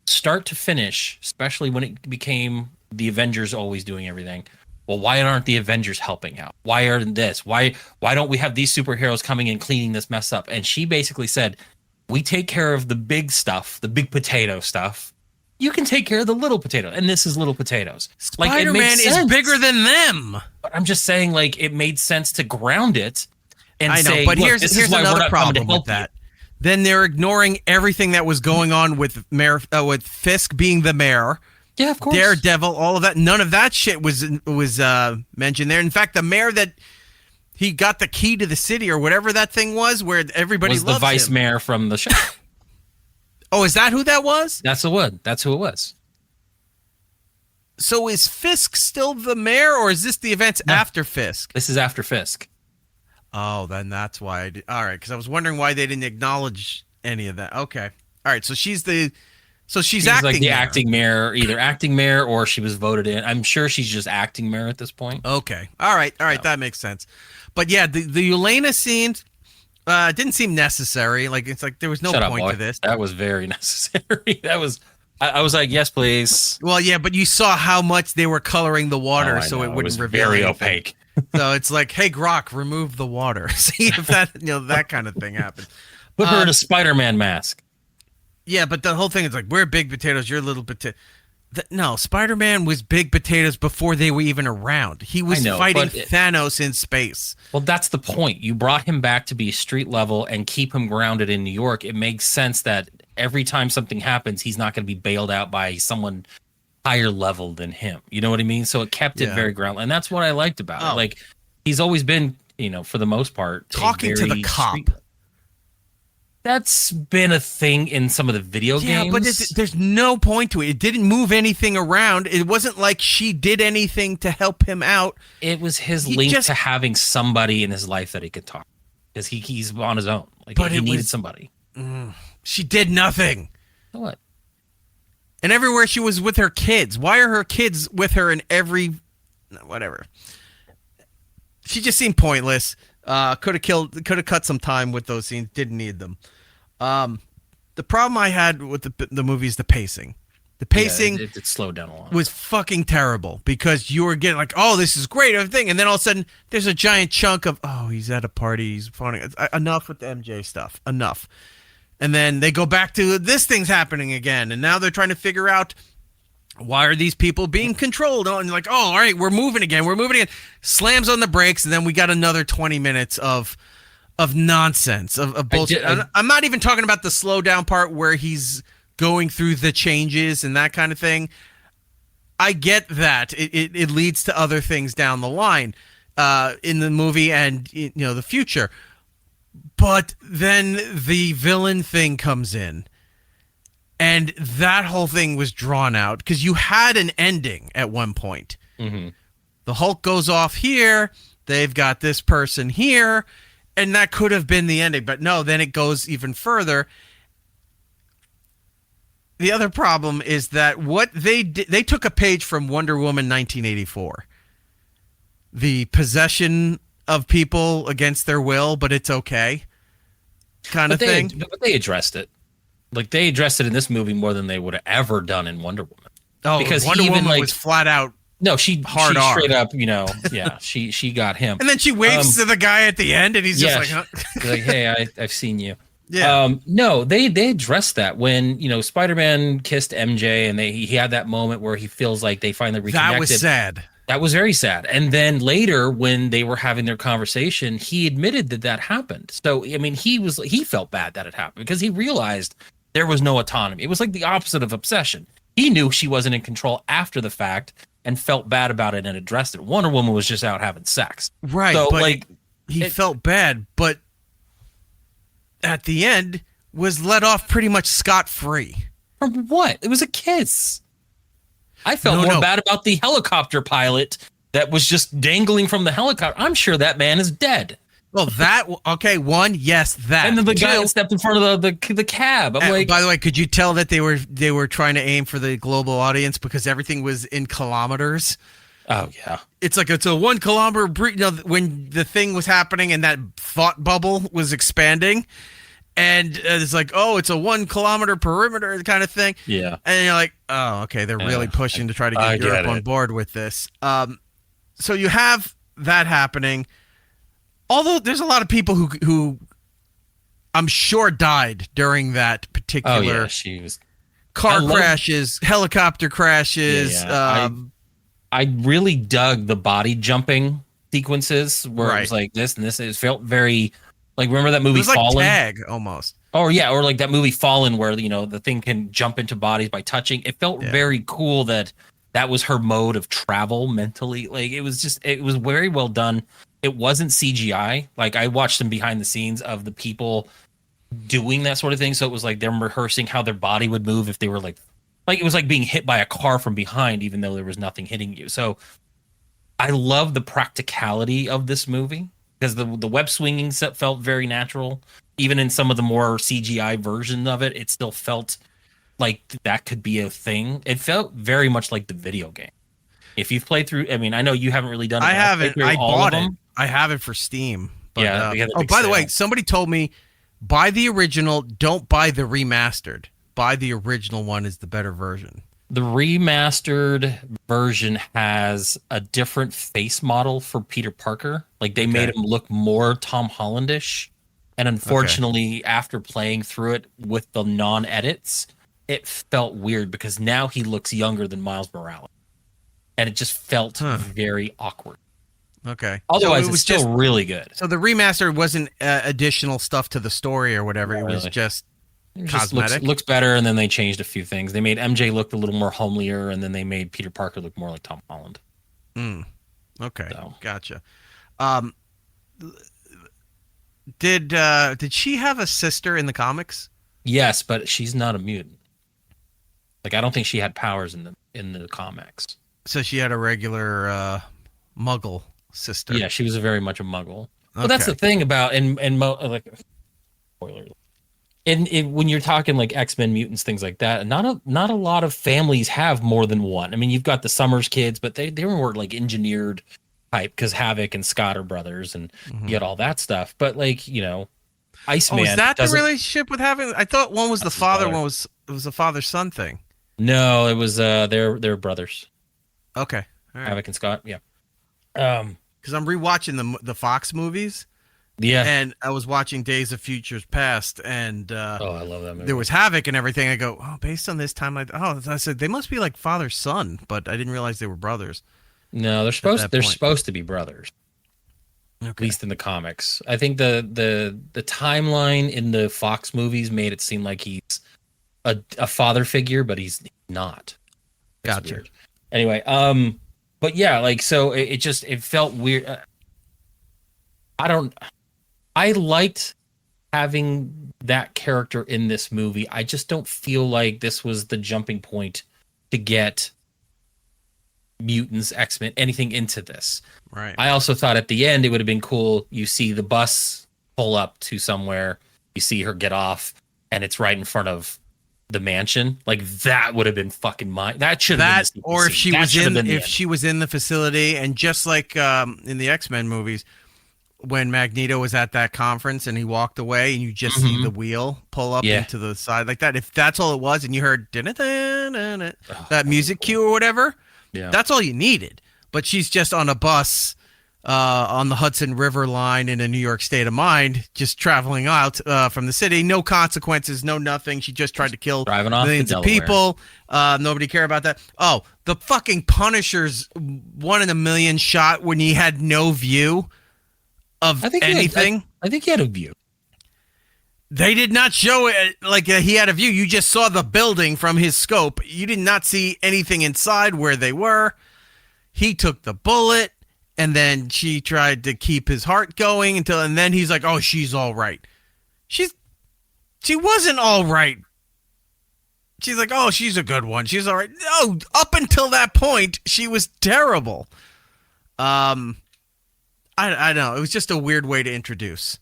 start to finish, especially when it became the Avengers always doing everything. Well, why aren't the Avengers helping out? Why aren't this? Why don't we have these superheroes coming and cleaning this mess up? And she basically said, we take care of the big stuff, the big potato stuff. You can take care of the little potato. And this is little potatoes. Spider-Man is bigger than them. But I'm just saying, like, it made sense to ground it and I know, say, but here's another problem with that. Then they're ignoring everything that was going on with with Fisk being the mayor. Yeah, of course. Daredevil, all of that. None of that shit was mentioned there. In fact, the mayor that he got the key to the city or whatever that thing was, where everybody was loves the vice him. mayor from the show. Oh, is that who that was? That's who it was. So is Fisk still the mayor, or is this the events after Fisk? This is after Fisk. Oh, then that's why I did. All right, because I was wondering why they didn't acknowledge any of that. Okay. All right, so she's the So she's She's acting like the mayor. acting mayor, either acting mayor or she was voted in. I'm sure she's just acting mayor at this point. Okay. All right. That makes sense. But yeah, the Elena scenes didn't seem necessary. Like, it's like there was no Shut up, point boy. to this. That was very necessary. I was like, yes, please. Well, yeah, but you saw how much they were coloring the water, so it wouldn't reveal very anything. opaque. So it's like, hey, Grok, remove the water. See if that that kind of thing happens. Put her in a Spider-Man mask. Yeah, but the whole thing is like, we're big potatoes, you're little potato. No, Spider-Man was big potatoes before they were even around. He was fighting Thanos in space. Well, that's the point. You brought him back to be street level and keep him grounded in New York. It makes sense that every time something happens, he's not going to be bailed out by someone higher level than him. You know what I mean? So it kept it very grounded. And that's what I liked about it. Like, he's always been, for the most part, talking to the cop. That's been a thing in some of the video games. Yeah, but there's no point to it. It didn't move anything around. It wasn't like she did anything to help him out. It was his link to having somebody in his life that he could talk to. Because he's on his own. Like, he needed somebody. She did nothing. So what? And everywhere she was with her kids. Why are her kids with her in every... Whatever. She just seemed pointless. Could have cut some time with those scenes. Didn't need them. The problem I had with the movie is the pacing. The pacing it slowed down a lot. Was fucking terrible because you were getting like, oh, this is great, everything, and then all of a sudden there's a giant chunk of, oh, he's at a party, he's funny. Enough with the MJ stuff. Enough. And then they go back to this thing's happening again, and now they're trying to figure out why are these people being controlled? And like, oh, all right, we're moving again. Slams on the brakes, and then we got another 20 minutes of nonsense, of bullshit. I'm not even talking about the slow down part where he's going through the changes and that kind of thing. I get that. It leads to other things down the line in the movie and the future. But then the villain thing comes in. And that whole thing was drawn out because you had an ending at one point. Mm-hmm. The Hulk goes off here. They've got this person here. And that could have been the ending. But no, then it goes even further. The other problem is that what they did, they took a page from Wonder Woman 1984. The possession of people against their will, but it's okay kind of thing. But they addressed it. Like, they addressed it in this movie more than they would have ever done in Wonder Woman. Oh, because Wonder Woman was flat out. No, she straight up, she got him. And then she waves to the guy at the end, and he's just like, huh? Like, hey, I've seen you. Yeah. No, they addressed that when, Spider-Man kissed MJ and he had that moment where he feels like they finally reconnected. That was sad. That was very sad. And then later when they were having their conversation, he admitted that happened. So, I mean, he felt bad that it happened because he realized there was no autonomy. It was like the opposite of obsession. He knew she wasn't in control after the fact and felt bad about it and addressed it. Wonder Woman was just out having sex. Right. So, but he felt bad, but at the end was let off pretty much scot-free. From what? It was a kiss. I felt more bad about the helicopter pilot that was just dangling from the helicopter. I'm sure that man is dead. Well, yes, that. And then the guy that stepped in front of the cab. I'm like, by the way, could you tell that they were trying to aim for the global audience because everything was in kilometers? Oh yeah, it's like it's a 1 kilometer. When the thing was happening and that thought bubble was expanding, and it's like, oh, it's a 1 kilometer perimeter kind of thing. Yeah, and you're like, oh, okay, they're really pushing to try to get Europe on board with this. So you have that happening. Although there's a lot of people who I'm sure died during that particular car crashes, helicopter crashes. Yeah. I really dug the body jumping sequences where it was like this and this. It felt very like, remember that movie Fallen? Like Tag almost. Oh yeah, or like that movie Fallen where the thing can jump into bodies by touching. It felt very cool that was her mode of travel mentally. Like it was very well done. It wasn't CGI. Like I watched them behind the scenes of the people doing that sort of thing. So it was like them rehearsing how their body would move if they were like it was like being hit by a car from behind, even though there was nothing hitting you. So I love the practicality of this movie because the web swinging felt very natural. Even in some of the more CGI version of it, it still felt like that could be a thing. It felt very much like the video game. If you've played through, I mean, I know you haven't really done it. I haven't. I bought it. Them. I have it for Steam. But, yeah. By the way, somebody told me buy the original. Don't buy the remastered. Buy the original one is the better version. The remastered version has a different face model for Peter Parker. Like they made him look more Tom Hollandish. And unfortunately, after playing through it with the non-edits, it felt weird because now he looks younger than Miles Morales. And it just felt very awkward. Okay. Otherwise, so it was still just really good. So the remaster wasn't additional stuff to the story or whatever. It was just cosmetic. Looks better, and then they changed a few things. They made MJ look a little more homelier, and then they made Peter Parker look more like Tom Holland. Okay, so. Gotcha. Did she have a sister in the comics? Yes, but she's not a mutant. Like I don't think she had powers in the comics. So she had a regular Muggle sister. Yeah, she was very much a Muggle. But that's the thing about like spoiler. When you're talking like X-Men mutants, things like that, not a lot of families have more than one. I mean, you've got the Summers kids, but they were like engineered type because Havoc and Scott are brothers, and you get all that stuff. But like Iceman. Oh, is that the relationship with having? I thought one was the father, one was a father-son thing. No, it was they're brothers. Okay, all right. Havoc and Scott. Yeah. Because I'm rewatching the Fox movies. Yeah, and I was watching Days of Futures Past, and I love that movie. There was Havoc and everything. I go, based on this time, I said they must be like father son, but I didn't realize they were brothers. No, they're supposed to be brothers. Okay. At least in the comics. I think the timeline in the Fox movies made it seem like he's a father figure, but he's not. Gotcha. Weird. Anyway, but yeah, like so it felt weird. I liked having that character in this movie. I just don't feel like this was the jumping point to get mutants, X-Men, anything into this. Right. I also thought at the end it would have been cool. You see the bus pull up to somewhere, you see her get off, and it's right in front of the mansion. Like that would have been fucking mine. That should have been. Or if she was in the facility, and just like in the X-Men movies. When Magneto was at that conference and he walked away and you just see the wheel pull up into the side like that. If that's all it was and you heard that music cue or whatever, that's all you needed. But she's just on a bus on the Hudson River line in a New York state of mind, just traveling out from the city. No consequences, no nothing. She just tried to kill millions of people. Nobody cared about that. Oh, the fucking Punisher's 1 in a million shot when he had no view of anything. I think he had a view. They did not show it like he had a view. You just saw the building from his scope. You did not see anything inside where they were. He took the bullet, and then she tried to keep his heart going and then he's like, "Oh, she's all right." She wasn't all right. She's like, "Oh, she's a good one. She's all right." No, up until that point, she was terrible. I don't know. It was just a weird way to introduce.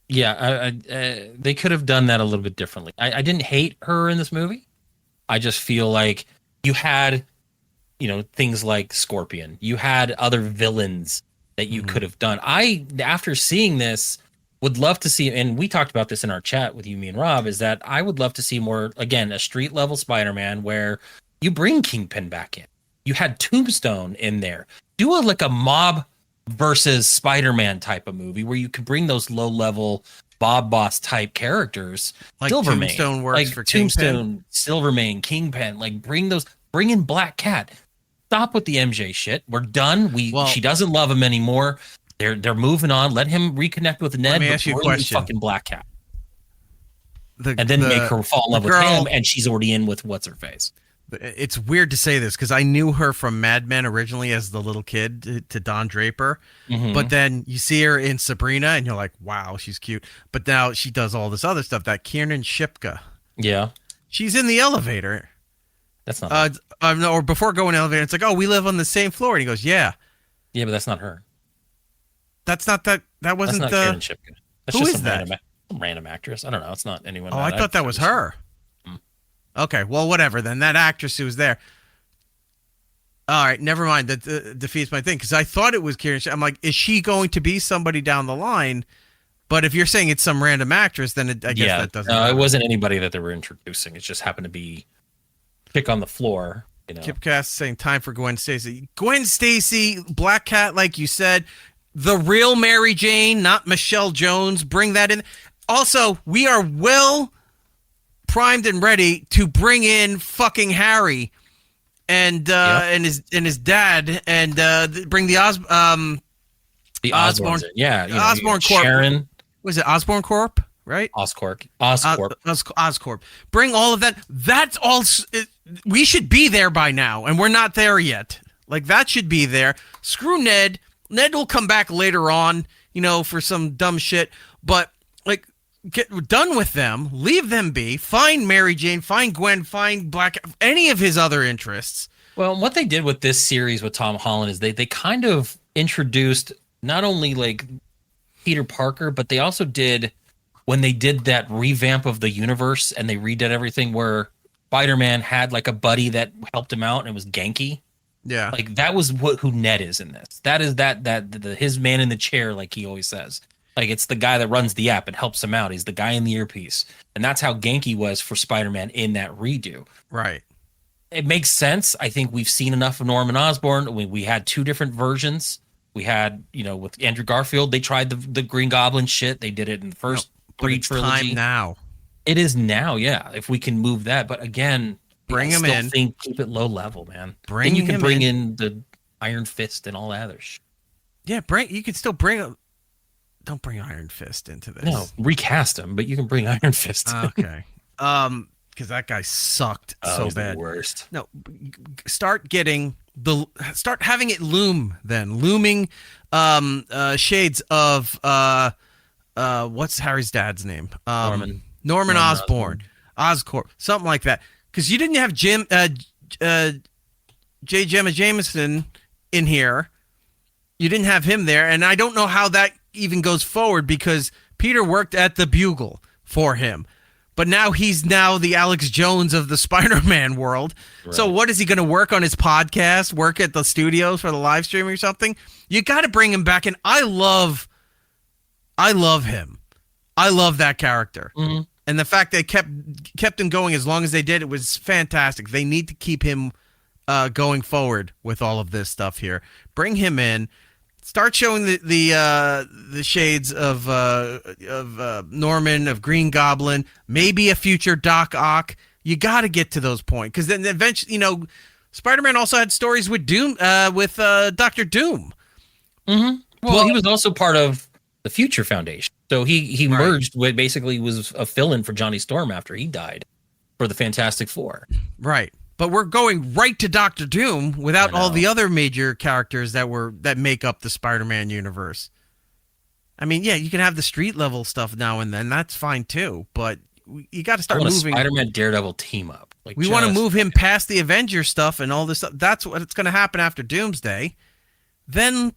Yeah, they could have done that a little bit differently. I didn't hate her in this movie. I just feel like you had, things like Scorpion. You had other villains that you could have done. After seeing this, would love to see, and we talked about this in our chat with you, me, and Rob, is that I would love to see more, again, a street-level Spider-Man where you bring Kingpin back in. You had Tombstone in there. Do a mob versus Spider-Man type of movie where you could bring those low-level Bob Boss type characters. Like Silvermane, Tombstone works for Tombstone, Kingpin. Silvermane, Kingpin. Bring in Black Cat. Stop with the MJ shit. We're done. She doesn't love him anymore. They're moving on. Let him reconnect with Ned. Let me ask you a question. Fucking Black Cat. And then make her fall in love with him, and she's already in with what's her face. It's weird to say this because I knew her from Mad Men originally as the little kid to Don Draper. But then you see her in Sabrina and you're like, wow, she's cute. But now she does all this other stuff. That Kiernan Shipka. Yeah. She's in the elevator. That's not or before going in the elevator, it's like, oh, we live on the same floor. And he goes, yeah. Yeah, but that's not her. That's not that. That wasn't that's not Kiernan Shipka. That's Who just is that? Random actress. I don't know. It's not anyone. Oh, I thought that was her. Okay, well, whatever then. That actress who was there. All right, never mind. That defeats my thing because I thought it was Kieran. I'm like, is she going to be somebody down the line? But if you're saying it's some random actress, then I guess that doesn't matter. It wasn't anybody that they were introducing. It just happened to be pick on the floor. You know. Kipcast saying time for Gwen Stacy. Gwen Stacy, Black Cat, like you said, the real Mary Jane, not Michelle Jones. Bring that in. Also, we are well primed and ready to bring in fucking Harry and his dad and bring the Osborne. Yeah, Osborne Corp. Sharon. Was it Osborne Corp? Right? Oscorp. Oscorp. Bring all of that. That's all. We should be there by now, and we're not there yet. Like, that should be there. Screw Ned. Ned will come back later on, for some dumb shit. But, like, get done with them. Leave them be. Find Mary Jane. Find Gwen. Find Black. Any of his other interests. Well, what they did with this series with Tom Holland is they kind of introduced not only, like, Peter Parker, but they also did when they did that revamp of the universe and they redid everything where Spider-Man had like a buddy that helped him out and it was Genki. Yeah. Like that was who Ned is in this. That is his man in the chair, like he always says. Like it's the guy that runs the app and helps him out. He's the guy in the earpiece. And that's how Genki was for Spider-Man in that redo. Right. It makes sense. I think we've seen enough of Norman Osborn. We had two different versions. We had, with Andrew Garfield, they tried the Green Goblin shit. They did it in the first three trilogy. Time now. It is now, yeah. If we can move that, but again, bring him in. Keep it low level, man. Then you can bring in the Iron Fist and all that other shit. Yeah, you can still bring. Don't bring Iron Fist into this. No, recast him, but you can bring Iron Fist. Okay. Because that guy sucked so he's bad. The worst. No, start having it looming shades of what's Harry's dad's name? Norman Osborn. Oscorp, something like that. Because you didn't have J. Gemma Jameson in here. You didn't have him there, and I don't know how that even goes forward because Peter worked at the Bugle for him. But now he's the Alex Jones of the Spider-Man world. Right. So what is he going to work on his podcast, work at the studios for the live streaming or something? You got to bring him back in. I love him. I love that character. Mm-hmm. And the fact they kept him going as long as they did, it was fantastic. They need to keep him going forward with all of this stuff here. Bring him in. Start showing the shades of Norman, of Green Goblin, maybe a future Doc Ock. You got to get to those points because then eventually, Spider-Man also had stories with Dr. Doom. Mm-hmm. Well, he was also part of the Future Foundation, so he merged with basically was a fill-in for Johnny Storm after he died for the Fantastic Four. Right. But we're going right to Dr. Doom without all the other major characters that make up the Spider-Man universe. I mean, yeah, you can have the street level stuff now and then. That's fine too. But you got to start moving. Spider-Man Daredevil team up. We want to move him past the Avengers stuff and all this stuff. That's what's going to happen after Doomsday. Then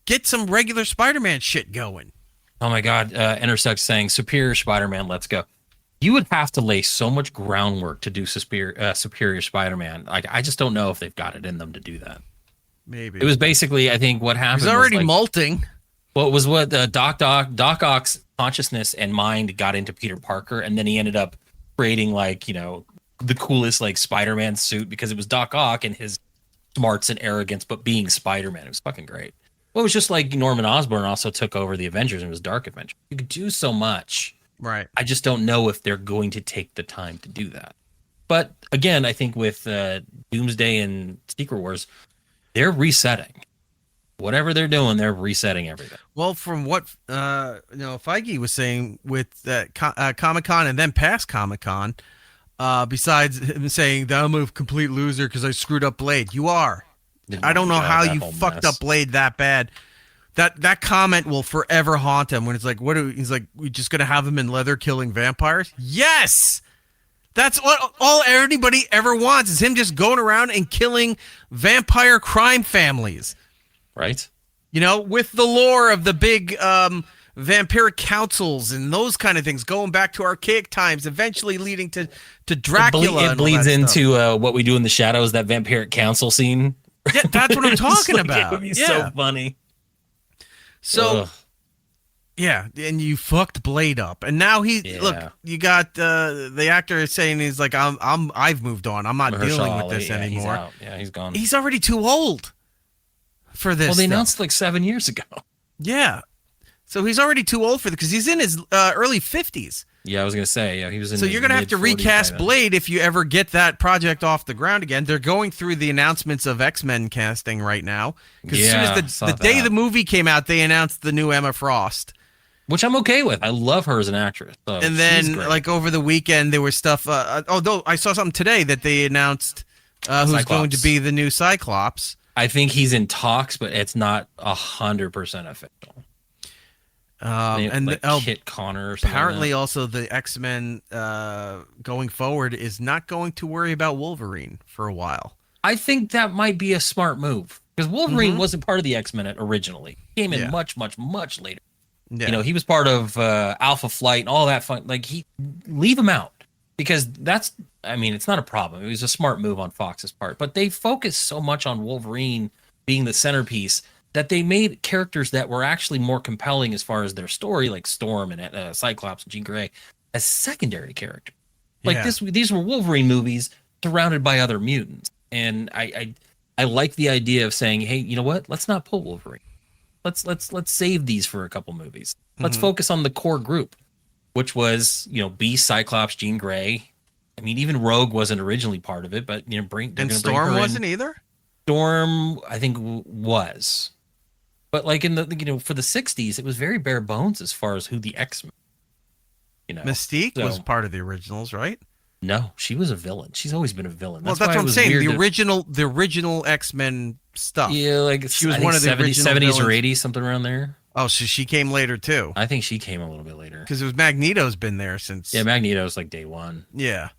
get some regular Spider-Man shit going. Oh my God! Intersect saying Superior Spider-Man. Let's go. You would have to lay so much groundwork to do Superior Spider-Man. Like, I just don't know if they've got it in them to do that. Maybe. It was basically, I think, what happened. He's already molting. Well, it was what Doc Ock's consciousness and mind got into Peter Parker, and then he ended up creating, the coolest, Spider-Man suit because it was Doc Ock and his smarts and arrogance, but being Spider-Man. It was fucking great. Well, it was just like Norman Osborn also took over the Avengers and it was Dark Avengers. You could do so much. Right. I just don't know if they're going to take the time to do that. But again, I think with Doomsday and Secret Wars, they're resetting. Whatever they're doing, they're resetting everything. Well, from what Feige was saying with Comic-Con and then past Comic-Con, besides him saying that I'm a complete loser because I screwed up Blade, you are. I don't know how you fucked up Blade that bad. That comment will forever haunt him when it's like, he's like, we just gonna have him in leather killing vampires? Yes! That's what all anybody ever wants is him just going around and killing vampire crime families. Right. With the lore of the big vampiric councils and those kind of things, going back to archaic times, eventually leading to Dracula. It bleeds into What We Do in the Shadows, that vampiric council scene. Yeah, that's what I'm talking about. It would be so funny. So, yeah, and you fucked Blade up, and now look. You got the actor is saying he's like, I've moved on. I'm not dealing with this anymore. He's out. Yeah, he's gone. He's already too old for this. Well, they announced like 7 years ago. Yeah, so he's already too old for this because he's in his early 50s. Yeah, I was gonna say, he was in. So you're gonna have to recast Blade if you ever get that project off the ground again. They're going through the announcements of X-Men casting right now because as soon as the day the movie came out, they announced the new Emma Frost. Which I'm okay with. I love her as an actress. So and then, like, over the weekend, there was stuff. Although I saw something today that they announced who's going to be the new Cyclops. I think he's in talks, but it's not 100% official. And Kit Connor or something. Apparently, also the X-Men going forward is not going to worry about Wolverine for a while. I think that might be a smart move because Wolverine wasn't part of the X-Men originally. He came in much, much, much later. Yeah. You know, he was part of Alpha Flight and all that fun. Like, leave him out because it's not a problem. It was a smart move on Fox's part, but they focused so much on Wolverine being the centerpiece that they made characters that were actually more compelling as far as their story, like Storm and Cyclops and Jean Grey, as secondary characters. Like these were Wolverine movies surrounded by other mutants, and I like the idea of saying, hey, you know what? Let's not pull Wolverine. Let's save these for a couple movies. Let's focus on the core group, which was, Beast, Cyclops, Jean Grey. I mean, even Rogue wasn't originally part of it, but and Storm wasn't either. Storm, I think, was, but like in the for the '60s, it was very bare bones as far as who the X-Men. Mystique was part of the originals, right? No, she was a villain. She's always been a villain. That's what I'm saying. The original X-Men stuff. Yeah, like she was one of the 70s or 80s, something around there. Oh, so she came later too. I think she came a little bit later because it was Magneto's been there since. Yeah, Magneto's like day one. Yeah.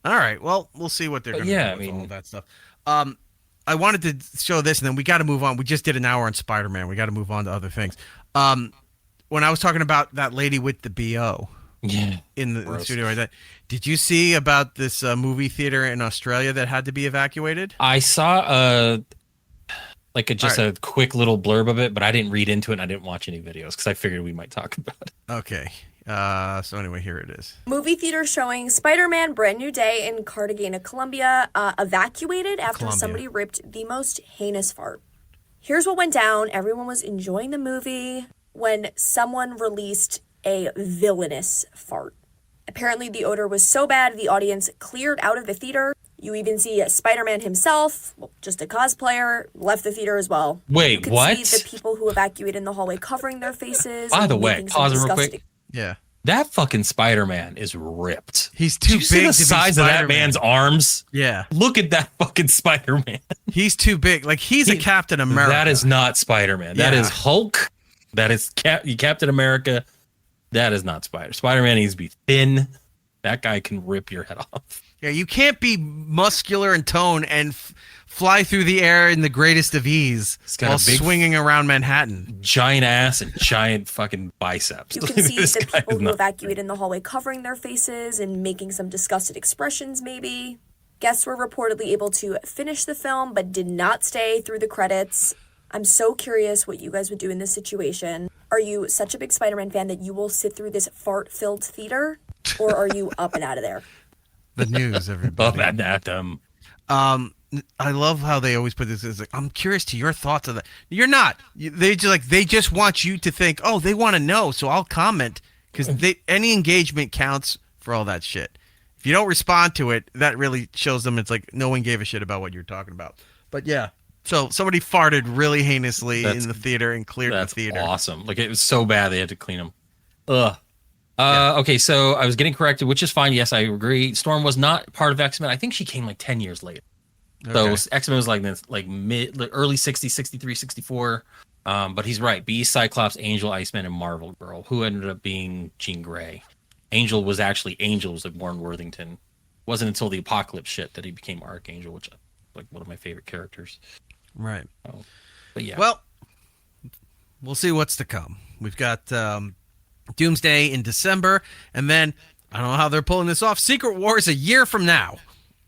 All right. Well, we'll see what they're going to do with all that stuff. I wanted to show this, and then we got to move on. We just did an hour on Spider-Man. We got to move on to other things. When I was talking about that lady with the BO. Yeah, in the studio right there. Did you see about this movie theater in Australia that had to be evacuated? I saw a quick little blurb of it, but I didn't read into it and I didn't watch any videos because I figured we might talk about it. Okay. So anyway, here it is. Movie theater showing Spider-Man Brand New Day in Cartagena, Colombia, evacuated after somebody ripped the most heinous fart. Here's what went down. Everyone was enjoying the movie when someone released a villainous fart. Apparently, the odor was so bad, the audience cleared out of the theater. You even see Spider-Man himself, just a cosplayer, left the theater as well. Wait, you could what? See the people who evacuated in the hallway covering their faces. By the way, pause it real quick. Yeah. That fucking Spider-Man is ripped. He's too big to be Spider-Man. The size of that man's arms? Yeah. Look at that fucking Spider-Man. He's too big. Like, he's a Captain America. That is not Spider-Man. That is Hulk. That is Captain America. That is not Spider-Man needs to be thin. That guy can rip your head off. Yeah, you can't be muscular in tone and fly through the air in the greatest of ease while swinging around Manhattan. Giant ass and giant fucking biceps. You can see the people who evacuated in the hallway covering their faces and making some disgusted expressions, maybe. Guests were reportedly able to finish the film, but did not stay through the credits. I'm so curious what you guys would do in this situation. Are you such a big Spider-Man fan that you will sit through this fart-filled theater? Or are you up and out of there? The news, everybody. Up and at them. I love how they always put this as like, I'm curious to your thoughts of that. You're not. They just want you to think, oh, they want to know, so I'll comment. Because any engagement counts for all that shit. If you don't respond to it, that really shows them it's like no one gave a shit about what you're talking about. But yeah. So somebody farted really heinously in the theater and cleared the theater. That's awesome. Like, it was so bad they had to clean them. Ugh. Okay, so I was getting corrected, which is fine. Yes, I agree. Storm was not part of X-Men. I think she came like 10 years later. Okay. So X-Men was like early 60s, 63, 64. But he's right. Beast, Cyclops, Angel, Iceman, and Marvel Girl, who ended up being Jean Grey. Angel was of Warren Worthington. It wasn't until the Apocalypse shit that he became Archangel, which is like one of my favorite characters. Right. But yeah. Well, we'll see what's to come. We've got Doomsday in December, and then I don't know how they're pulling this off. Secret Wars a year from now.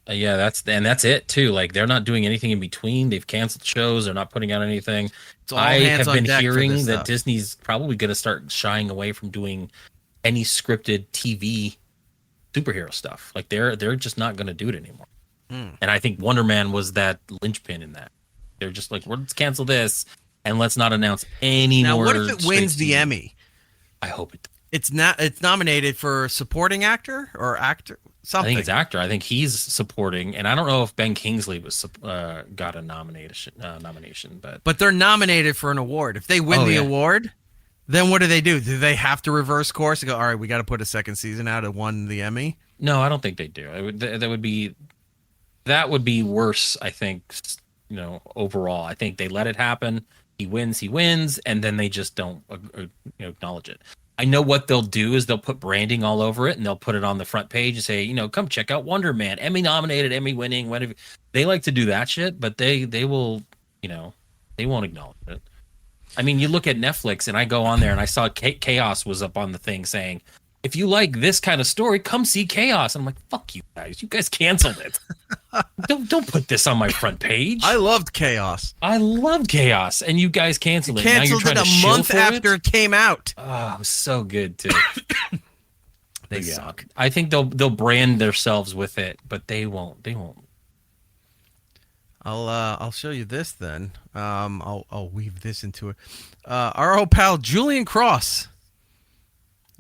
Yeah, that's it too. Like they're not doing anything in between. They've canceled shows. They're not putting out anything. I have been hearing that Disney's probably going to start shying away from doing any scripted TV superhero stuff. Like they're just not going to do it anymore. And I think Wonder Man was that linchpin in that. They're just like, let's cancel this and let's not announce any more. Now, what if it wins the Emmy? I hope it. It's not. It's nominated for supporting actor or actor. Something. I think it's actor. I think he's supporting, and I don't know if Ben Kingsley was got a nomination. But they're nominated for an award. If they win the award, then what do? Do they have to reverse course and go? All right, we got to put a second season out. It won the Emmy. No, I don't think they do. That would be worse. I think overall. I think they let it happen. He wins, and then they just don't acknowledge it. I know what they'll do is they'll put branding all over it and they'll put it on the front page and say, come check out Wonder Man, Emmy nominated, Emmy winning, whatever. They like to do that shit, but they will, they won't acknowledge it. I mean, you look at Netflix and I go on there and I saw Chaos was up on the thing saying, if you like this kind of story, come see Chaos. I'm like, fuck you guys. You guys canceled it. Don't put this on my front page. I loved Chaos. And you guys canceled it. Now you're trying a month after it came out. Oh, it was so good too. They suck. I think they'll brand themselves with it, but they won't. I'll show you this then. I'll weave this into it. Our old pal Julian Cross.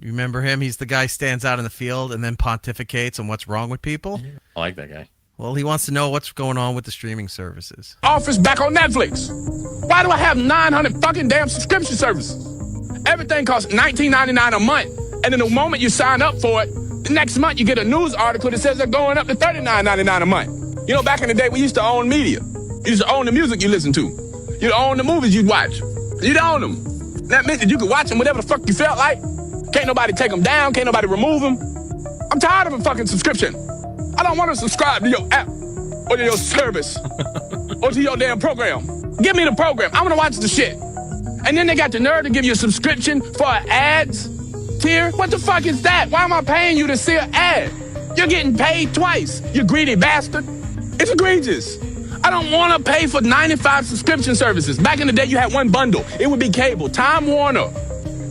You remember him? He's the guy who stands out in the field and then pontificates on what's wrong with people. I like that guy. Well, he wants to know what's going on with the streaming services. Office back on Netflix. Why do I have 900 fucking damn subscription services? Everything costs $19.99 a month, and then the moment you sign up for it, the next month you get a news article that says they're going up to $39.99 a month. Back in the day we used to own media. You used to own the music you listen to. You'd own the movies you'd watch. You'd own them. That meant that you could watch them whatever the fuck you felt like. Can't nobody take them down. Can't nobody remove them. I'm tired of a fucking subscription. I don't want to subscribe to your app or to your service or to your damn program. Give me the program. I want to watch the shit. And then they got the nerve to give you a subscription for an ads tier. What the fuck is that? Why am I paying you to see an ad? You're getting paid twice, you greedy bastard. It's egregious. I don't want to pay for 95 subscription services. Back in the day, you had one bundle. It would be cable, Time Warner,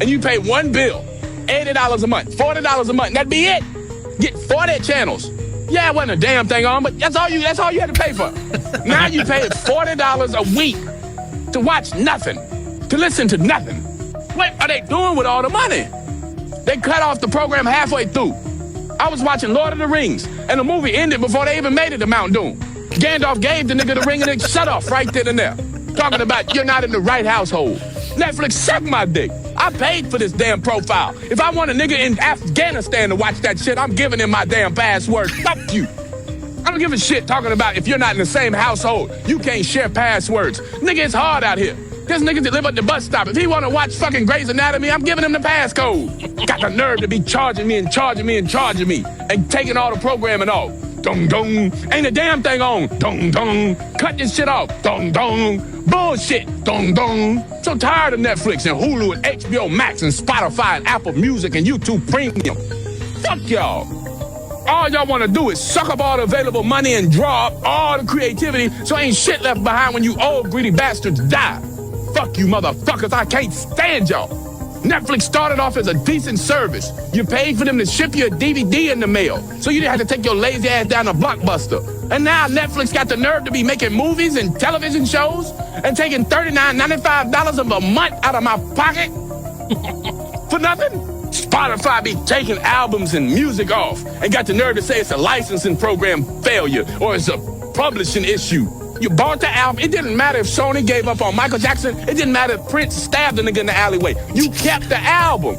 and you pay one bill. $80 a month, $40 a month, that'd be it. Get 40 channels. Yeah, it wasn't a damn thing on, but that's all you had to pay for. Now you pay $40 a week to watch nothing, to listen to nothing. What are they doing with all the money? They cut off the program halfway through. I was watching Lord of the Rings, and the movie ended before they even made it to Mount Doom. Gandalf gave the nigga the ring and it shut off right then and there. Talking about you're not in the right household. Netflix, suck my dick. I paid for this damn profile. If I want a nigga in Afghanistan to watch that shit, I'm giving him my damn password. Fuck you. I don't give a shit talking about if you're not in the same household, you can't share passwords. Nigga, it's hard out here. There's niggas that live at the bus stop. If he want to watch fucking Grey's Anatomy, I'm giving him the passcode. Got the nerve to be charging me and taking all the programming off. Dong dong. Ain't a damn thing on. Dong dong. Cut this shit off. Dong dong. Bullshit. Dong dong. So tired of Netflix and Hulu and HBO Max and Spotify and Apple Music and YouTube Premium. Fuck y'all. All y'all want to do is suck up all the available money and draw up all the creativity so ain't shit left behind when you old greedy bastards die. Fuck you motherfuckers. I can't stand y'all. Netflix started off as a decent service. You paid for them to ship you a DVD in the mail, so you didn't have to take your lazy ass down to Blockbuster. And now Netflix got the nerve to be making movies and television shows and taking $39.95 of a month out of my pocket for nothing. Spotify be taking albums and music off and got the nerve to say it's a licensing program failure or it's a publishing issue. You bought the album. It didn't matter if Sony gave up on Michael Jackson. It didn't matter if Prince stabbed a nigga in the alleyway. You kept the album.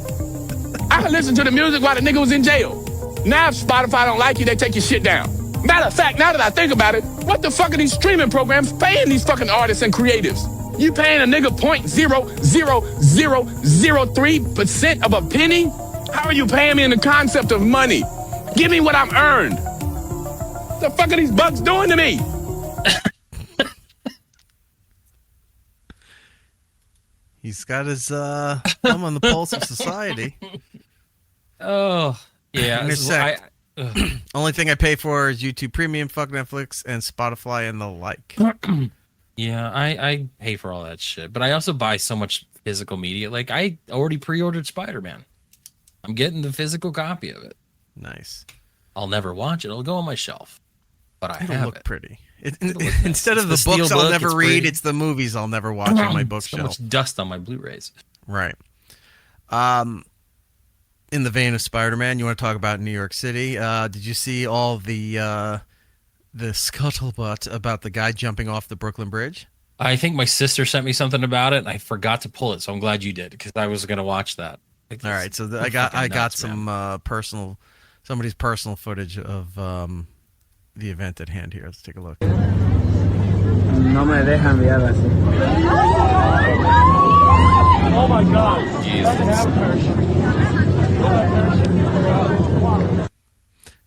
I could listen to the music while the nigga was in jail. Now if Spotify don't like you, they take your shit down. Matter of fact, now that I think about it, what the fuck are these streaming programs paying these fucking artists and creatives? You paying a nigga 0.00003% of a penny? How are you paying me in the concept of money? Give me what I'm earned. What the fuck are these bugs doing to me? He's got his thumb on the pulse of society. Oh, yeah. Only thing I pay for is YouTube Premium, fuck Netflix, and Spotify and the like. Yeah, I pay for all that shit, but I also buy so much physical media. Like, I already pre-ordered Spider-Man. I'm getting the physical copy of it. Nice. I'll never watch it. It'll go on my shelf, but It'll have look it. Pretty. Instead of the books I'll never read, it's the movies I'll never watch on my bookshelf. So much dust on my Blu-rays. Right. In the vein of Spider-Man, you want to talk about New York City? Did you see all the scuttlebutt about the guy jumping off the Brooklyn Bridge? I think my sister sent me something about it, and I forgot to pull it, so I'm glad you did, because I was going to watch that. All right, so I got some somebody's personal footage of the event at hand here. Let's take a look. No me dejan enviar así. Oh my God!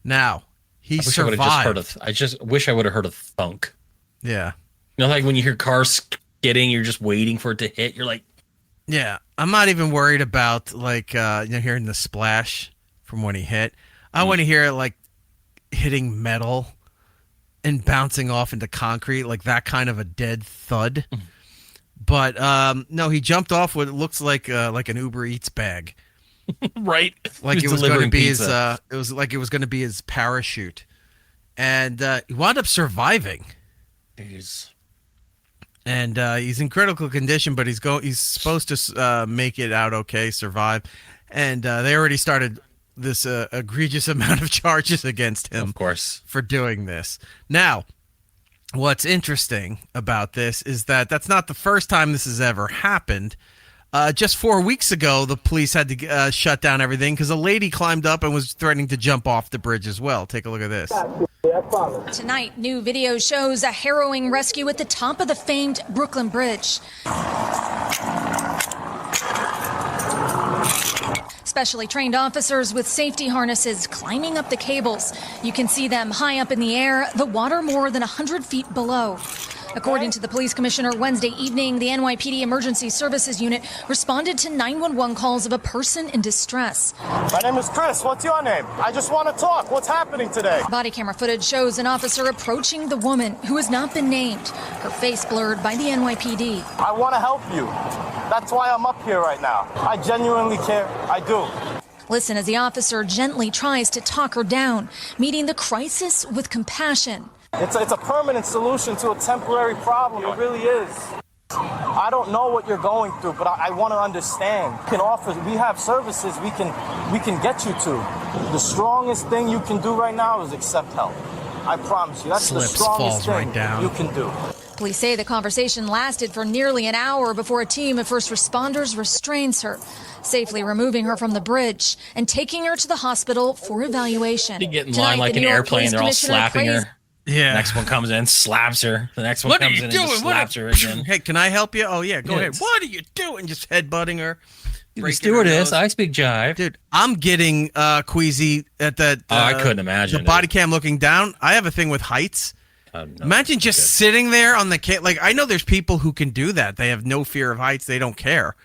Now he survived. I just wish I would have heard a thunk. Yeah. You know, like when you hear cars skidding, you're just waiting for it to hit. You're like, yeah. I'm not even worried about hearing the splash from when he hit. I want to hear it like hitting metal and bouncing off into concrete, like that kind of a dead thud. But no, he jumped off what looks like an Uber Eats bag. Right. Like it was going to be pizza. It was going to be his parachute. And he wound up surviving. Jeez. And he's in critical condition, but he's supposed to make it out okay, survive. And they already started this egregious amount of charges against him, of course, for doing this. Now, what's interesting about this is that that's not the first time this has ever happened. Just 4 weeks ago, the police had to shut down everything because a lady climbed up and was threatening to jump off the bridge as well. Take a look at this. Tonight, new video shows a harrowing rescue at the top of the famed Brooklyn Bridge. Specially trained officers with safety harnesses climbing up the cables. You can see them high up in the air, the water more than 100 feet below. According to the police commissioner, Wednesday evening, the NYPD Emergency Services Unit responded to 911 calls of a person in distress. My name is Chris. What's your name? I just want to talk. What's happening today? Body camera footage shows an officer approaching the woman, who has not been named, her face blurred by the NYPD. I want to help you. That's why I'm up here right now. I genuinely care. I do. Listen as the officer gently tries to talk her down, meeting the crisis with compassion. It's a permanent solution to a temporary problem. It really is. I don't know what you're going through, but I want to understand. We have services we can get you to. The strongest thing you can do right now is accept help. I promise you, that's the strongest thing you can do. Police say the conversation lasted for nearly an hour before a team of first responders restrains her, safely removing her from the bridge and taking her to the hospital for evaluation. You get in line like an airplane, they're all slapping her. Yeah. Next one comes in, slaps her. The next one comes in and just slaps her again. Hey, can I help you? Oh, yeah, go ahead. What are you doing? Just headbutting her. The stewardess, I speak jive. Dude, I'm getting queasy at that. I couldn't imagine. The body cam looking down. I have a thing with heights. No, imagine just sitting there on the like, I know there's people who can do that. They have no fear of heights. They don't care.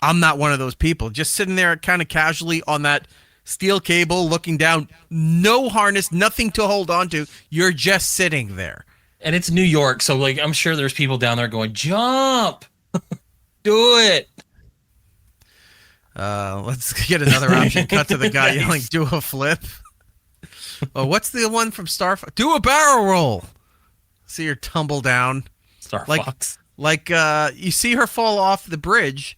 I'm not one of those people. Just sitting there kind of casually on that steel cable looking down, no harness, nothing to hold on to. You're just sitting there. And it's New York, so like I'm sure there's people down there going, jump, do it. Let's get another option. Cut to the guy yelling, do a flip. Oh, what's the one from Star Fox? Do a barrel roll. See her tumble down. Star Fox. Like you see her fall off the bridge.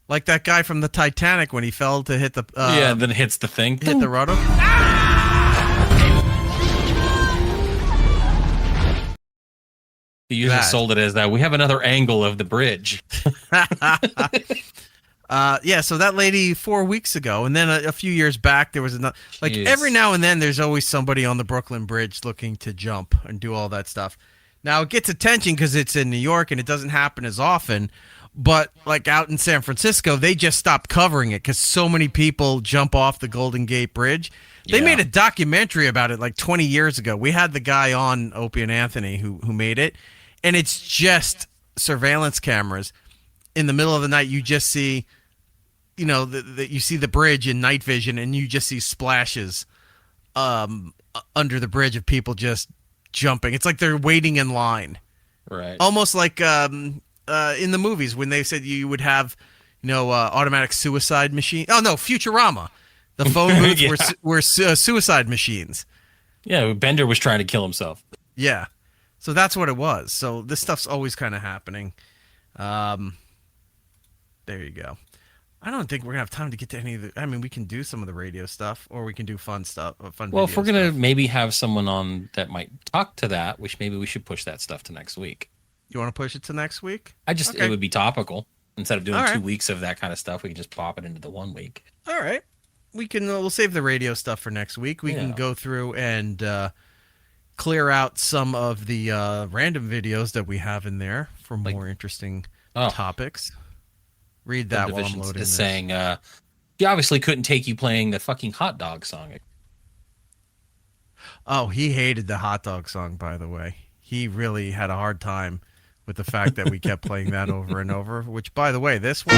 Like that guy from the Titanic when he fell to hit the... then hits the thing. Hit the rudder. You usually sold it as that. We have another angle of the bridge. Yeah, so that lady 4 weeks ago, and then a few years back, there was another... Like, every now and then, there's always somebody on the Brooklyn Bridge looking to jump and do all that stuff. Now, it gets attention because it's in New York, and it doesn't happen as often... But like out in San Francisco, they just stopped covering it because so many people jump off the Golden Gate Bridge. They made a documentary about it like 20 years ago. We had the guy on, Opie and Anthony, who made it. And it's just surveillance cameras. in the middle of the night, you just see, you see the bridge in night vision, and you just see splashes under the bridge of people just jumping. It's like they're waiting in line. Right. Almost like in the movies when they said you would have, automatic suicide machine. Oh, no, Futurama. The phone booths were suicide machines. Yeah, Bender was trying to kill himself. Yeah. So that's what it was. So this stuff's always kind of happening. There you go. I don't think we're going to have time to get to any of the... I mean, we can do some of the radio stuff, or we can do fun stuff. Well, if we're going to maybe have someone on that might talk to that, which maybe we should push that stuff to next week. You want to push it to next week? It would be topical. Instead of doing 2 weeks of that kind of stuff, we can just pop it into the 1 week. All right. We'll save the radio stuff for next week. We can go through and clear out some of the random videos that we have in there for more interesting topics. Read that while I'm loading is this. Saying he obviously couldn't take you playing the fucking hot dog song. Oh, he hated the hot dog song, by the way. He really had a hard time with the fact that we kept playing that over and over, which, by the way, this one...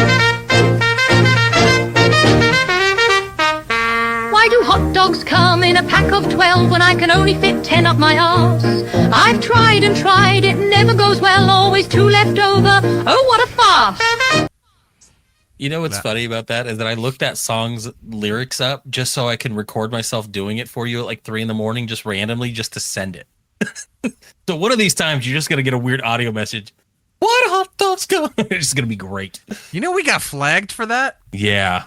Why do hot dogs come in a pack of 12 when I can only fit 10 up my arse? I've tried and tried, it never goes well, always 2 left over. Oh, what a farce! You know what's funny about that is that I looked that song's lyrics up just so I can record myself doing it for you at like 3 a.m, just randomly, just to send it. So one of these times you're just gonna get a weird audio message. What hot dogs come? It's gonna be great. You know we got flagged for that? Yeah.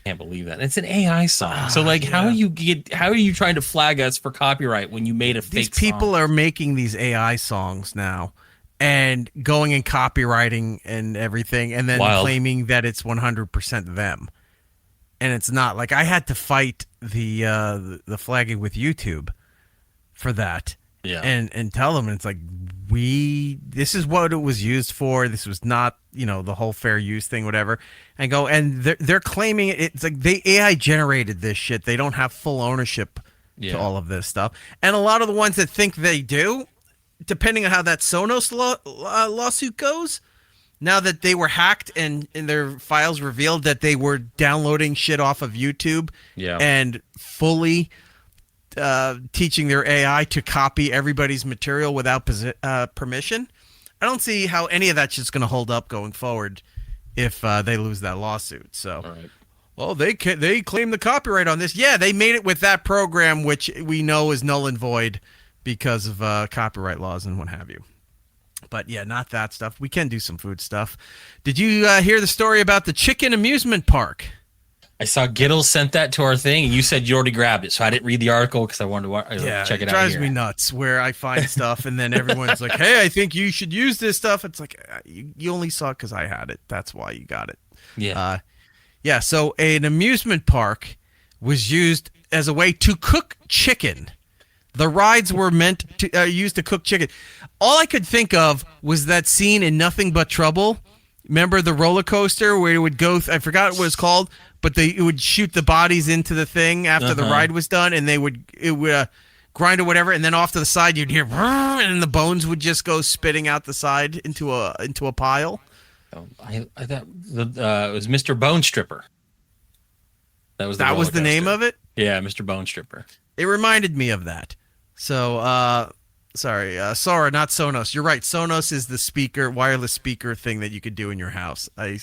Can't believe that. It's an AI song. So like how are you trying to flag us for copyright when you made a fake These people are making these AI songs now and going and copywriting and everything and then claiming that it's 100% them. And it's not. Like I had to fight the flagging with YouTube for that. Yeah. And tell them it's like this is what it was used for. This was not, the whole fair use thing, whatever. And they're claiming it's like they AI generated this shit. They don't have full ownership to all of this stuff. And a lot of the ones that think they do, depending on how that Sonos lawsuit goes, now that they were hacked and their files revealed that they were downloading shit off of YouTube and fully teaching their AI to copy everybody's material without permission. I don't see how any of that shit's going to hold up going forward if they lose that lawsuit. So, well, they claim the copyright on this. Yeah, they made it with that program, which we know is null and void because of copyright laws and what have you. But yeah, not that stuff. We can do some food stuff. Did you hear the story about the chicken amusement park? I saw Giddles sent that to our thing, and you said you already grabbed it, so I didn't read the article because I wanted to check it out. It drives me nuts where I find stuff, and then everyone's like, hey, I think you should use this stuff. It's like, you only saw it because I had it. That's why you got it. Yeah. So an amusement park was used as a way to cook chicken. The rides were meant to used to cook chicken. All I could think of was that scene in Nothing But Trouble. Remember the roller coaster where it would go? I forgot what it was called. But it would shoot the bodies into the thing after the ride was done, and it would grind or whatever, and then off to the side you'd hear, and the bones would just go spitting out the side into a pile. I thought it was Mr. Bone Stripper. That was the name of it. Yeah, Mr. Bone Stripper. It reminded me of that. So sorry, Sora, not Sonos. You're right. Sonos is the wireless speaker thing that you could do in your house. I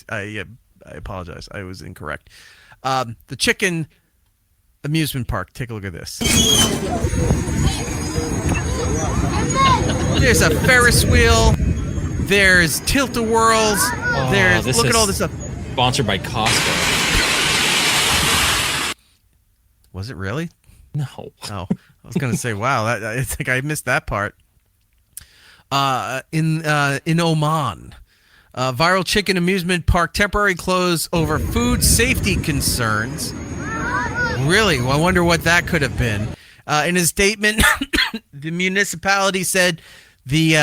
apologize. I was incorrect. The chicken amusement park. Take a look at this. There's a Ferris wheel. There's tilt-a-whirls. Look at all this stuff. Sponsored by Costco. Was it really? No. Oh, I was going to say, wow. I think I missed that part. In Oman. Viral chicken amusement park temporarily closed over food safety concerns. Really? Well, I wonder what that could have been. In his statement, the municipality said the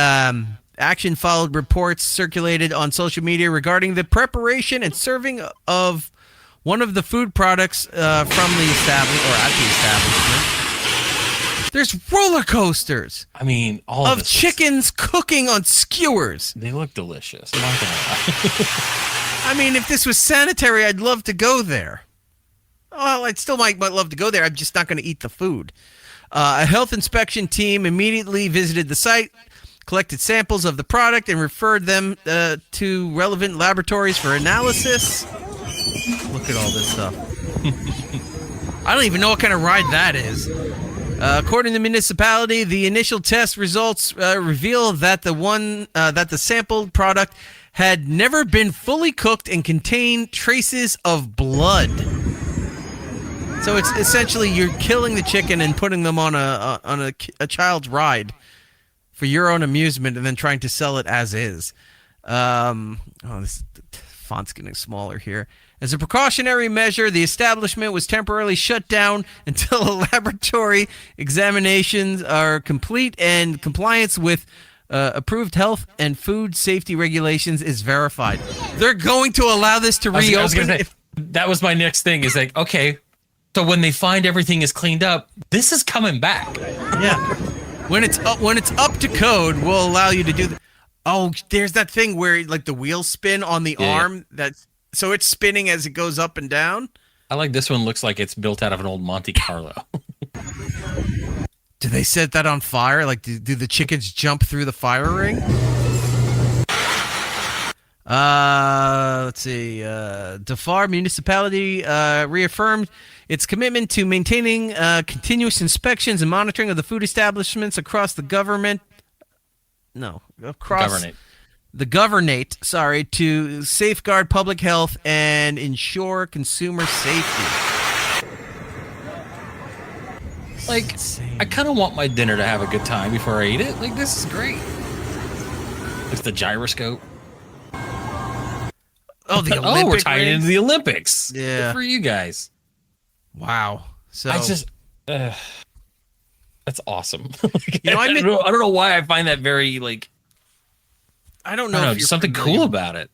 action followed reports circulated on social media regarding the preparation and serving of one of the food products from the establishment or at the establishment. There's roller coasters. I mean, all of this chickens cooking on skewers. They look delicious. I'm not gonna lie. I mean, if this was sanitary, I'd love to go there. Well, I'd still might love to go there. I'm just not going to eat the food. A health inspection team immediately visited the site, collected samples of the product, and referred them to relevant laboratories for analysis. Look at all this stuff. I don't even know what kind of ride that is. According to the municipality, the initial test results reveal that the sampled product had never been fully cooked and contained traces of blood. So it's essentially you're killing the chicken and putting them on a child's ride for your own amusement, and then trying to sell it as is. This font's getting smaller here. As a precautionary measure, the establishment was temporarily shut down until laboratory examinations are complete and compliance with approved health and food safety regulations is verified. They're going to allow this to reopen. That was my next thing. Is like, okay, so when they find everything is cleaned up, this is coming back. Yeah. When it's up to code, we'll allow you to do that. Oh, there's that thing where like the wheels spin on the arm. So it's spinning as it goes up and down. I like this one. Looks like it's built out of an old Monte Carlo. Do they set that on fire? Like, do the chickens jump through the fire ring? Let's see. Dhofar Municipality reaffirmed its commitment to maintaining continuous inspections and monitoring of the food establishments across the government. No, across the governorate, to safeguard public health and ensure consumer safety. Like, I kind of want my dinner to have a good time before I eat it. Like, this is great. It's the gyroscope. Oh, the Olympic we're tying rings? into the Olympics. Yeah. Good for you guys. Wow. So I just, that's awesome. You know, I don't know why I find that very like. I don't know if you're something cool about it.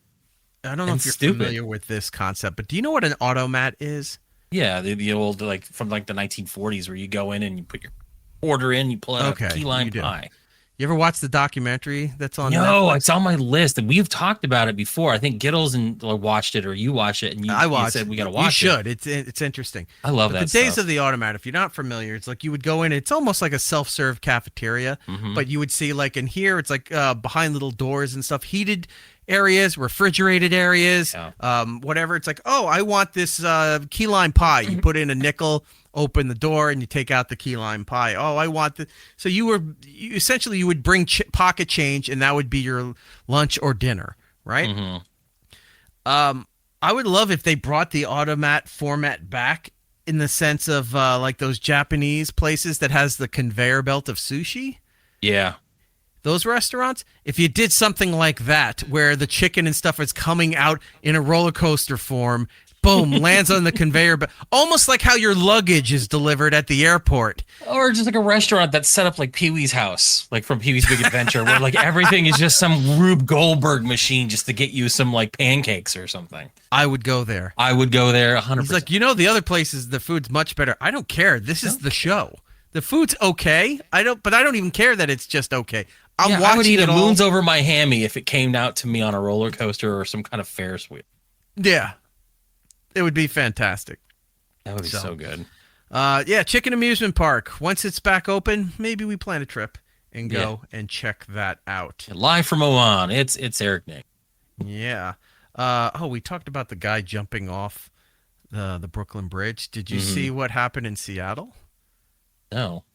I don't know if you're familiar with this concept, but do you know what an automat is? Yeah, the old like from like the 1940s where you go in and you put your order in, you pull out a key lime pie. You ever watch the documentary that's on? No, Netflix? it's on my list, and we've talked about it before. I think Giddles watched it, or you watched it, and you said we got to watch it. You should. It's interesting. I love that. The days of the automat. If you're not familiar, it's like you would go in. It's almost like a self-serve cafeteria, but you would see like in here, it's like behind little doors and stuff, heated areas, refrigerated areas, whatever. It's like, oh, I want this key lime pie. You put in a nickel, open the door, and you take out the key lime pie. Oh, I want the. So you would bring pocket change, and that would be your lunch or dinner, right? I would love if they brought the automat format back in the sense of like those Japanese places that has the conveyor belt of sushi. Yeah. Those restaurants, if you did something like that, where the chicken and stuff is coming out in a roller coaster form, boom, lands on the conveyor belt, almost like how your luggage is delivered at the airport. Or just like a restaurant that's set up like Pee-wee's house, like from Pee-wee's Big Adventure, where like everything is just some Rube Goldberg machine just to get you some like pancakes or something. I would go there. I would go there 100%. He's like, the other places, the food's much better. I don't care. This is the show. The food's okay. I don't even care that it's just okay. I would eat a moons over my hammy if it came out to me on a roller coaster or some kind of Ferris wheel. Yeah. It would be fantastic. That would be so good. Chicken Amusement Park. Once it's back open, maybe we plan a trip and go and check that out. Live from Oman. It's Eric Nick. Yeah. We talked about the guy jumping off the Brooklyn Bridge. Did you see what happened in Seattle? No.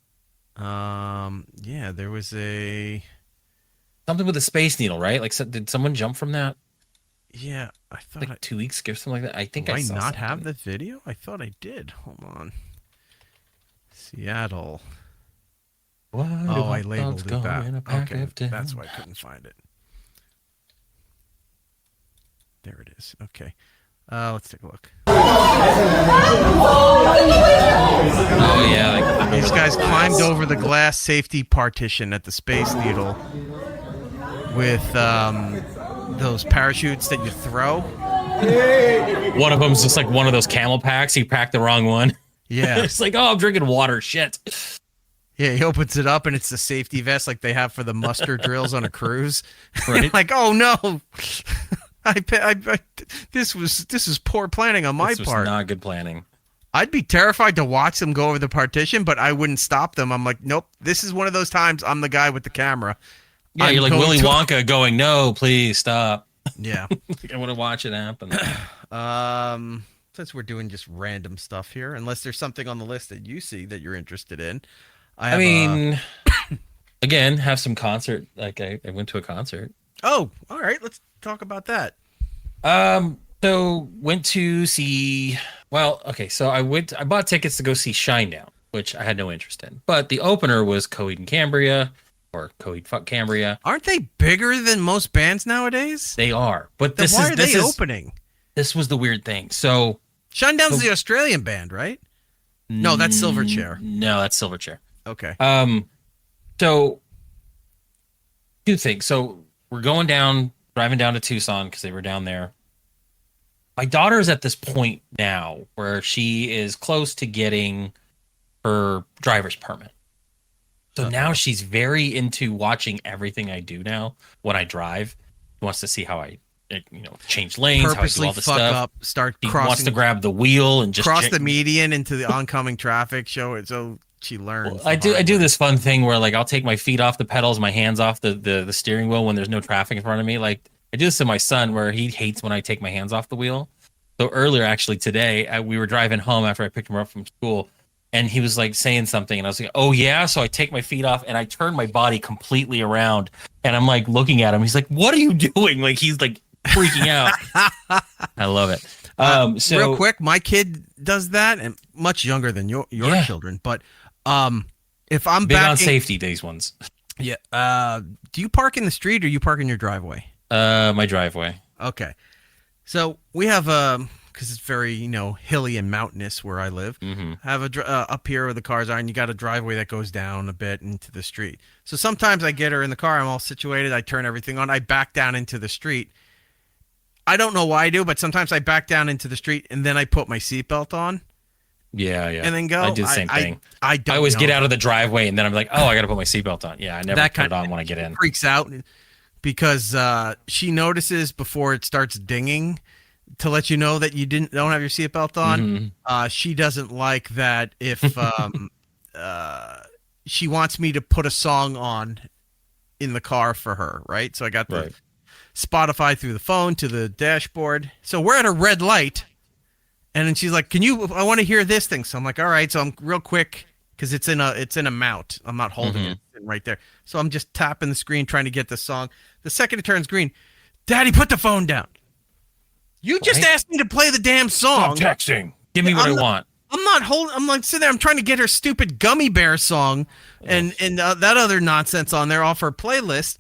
There was something with a Space Needle, right? Like, did someone jump from that? Yeah, I thought like 2 weeks ago, something like that. I think I saw not something. have the video. I thought I did. Hold on. Seattle. I labeled it that. Okay, that's why I couldn't find it. There it is. Okay. Let's take a look. Oh yeah, these guys climbed over the glass safety partition at the Space Needle with those parachutes that you throw. One of them's just like one of those camel packs. He packed the wrong one. Yeah, it's like, oh, I'm drinking water. Shit. Yeah, he opens it up and it's the safety vest like they have for the muster drills on a cruise. Right. Like, oh no, this is poor planning on my This was part. not good planning. I'd be terrified to watch them go over the partition, but I wouldn't stop them. I'm like, nope, this is one of those times I'm the guy with the camera. Yeah, I'm you're like going Willy to- Wonka going, no, please stop. Yeah. I want to watch it happen. Since we're doing just random stuff here, unless there's something on the list that you see that you're interested in. I mean, again, have some concert. Like I went to a concert. Oh, all right. Let's talk about that. So went to see. Well, okay. So I bought tickets to go see Shinedown, which I had no interest in. But the opener was Coheed and Cambria, or Coheed Fuck Cambria. Aren't they bigger than most bands nowadays? They are. But Then this why is are this they is opening? This was the weird thing. So Shinedown's the Australian band, right? No, that's Silverchair. No, that's Silverchair. Okay. So two things. So we're driving down to Tucson because they were down there. My daughter is at this point now where she is close to getting her driver's permit. So now she's very into watching everything I do now when I drive. She wants to see how I, change lanes, Purposely how I do all the fuck stuff. up, start She crossing. wants to grab the wheel and just cross the median into the oncoming traffic. Show it so she learns. I do this fun thing where like I'll take my feet off the pedals, my hands off the steering wheel when there's no traffic in front of me. Like I do this to my son where he hates when I take my hands off the wheel. So earlier, actually today, we were driving home after I picked him up from school, and he was like saying something, and I was like, "Oh yeah." So I take my feet off and I turn my body completely around, and I'm like looking at him. He's like, "What are you doing?" Like he's like freaking out. I love it. So real quick, my kid does that, and much younger than your children. But if I'm big backing, on safety, these ones. Yeah. Do you park in the street or you park in your driveway? My driveway. Okay. So we have because it's very hilly and mountainous where I live. Mm-hmm. Have a up here where the cars are, and you got a driveway that goes down a bit into the street. So sometimes I get her in the car. I'm all situated. I turn everything on. I back down into the street. I don't know why I do, but sometimes I back down into the street and then I put my seatbelt on. Yeah. And then go. I do the same thing. I always know. get out of the driveway and then I'm like, oh, I got to put my seatbelt on. Yeah, I never put it on when I get in. Freaks out because she notices before it starts dinging to let you know that you don't have your seatbelt on. Mm-hmm. She doesn't like that if she wants me to put a song on in the car for her, right? So I got the Spotify through the phone to the dashboard. So we're at a red light, and then she's like, I want to hear this thing. So I'm like, all right. So I'm real quick because it's in a mount. I'm not holding it right there. So I'm just tapping the screen trying to get the song. The second it turns green, Daddy, put the phone down. You just asked me to play the damn song. Stop texting. Give me what I want. I'm not holding. I'm like sitting there. I'm trying to get her stupid Gummy Bear song and that other nonsense on there off her playlist.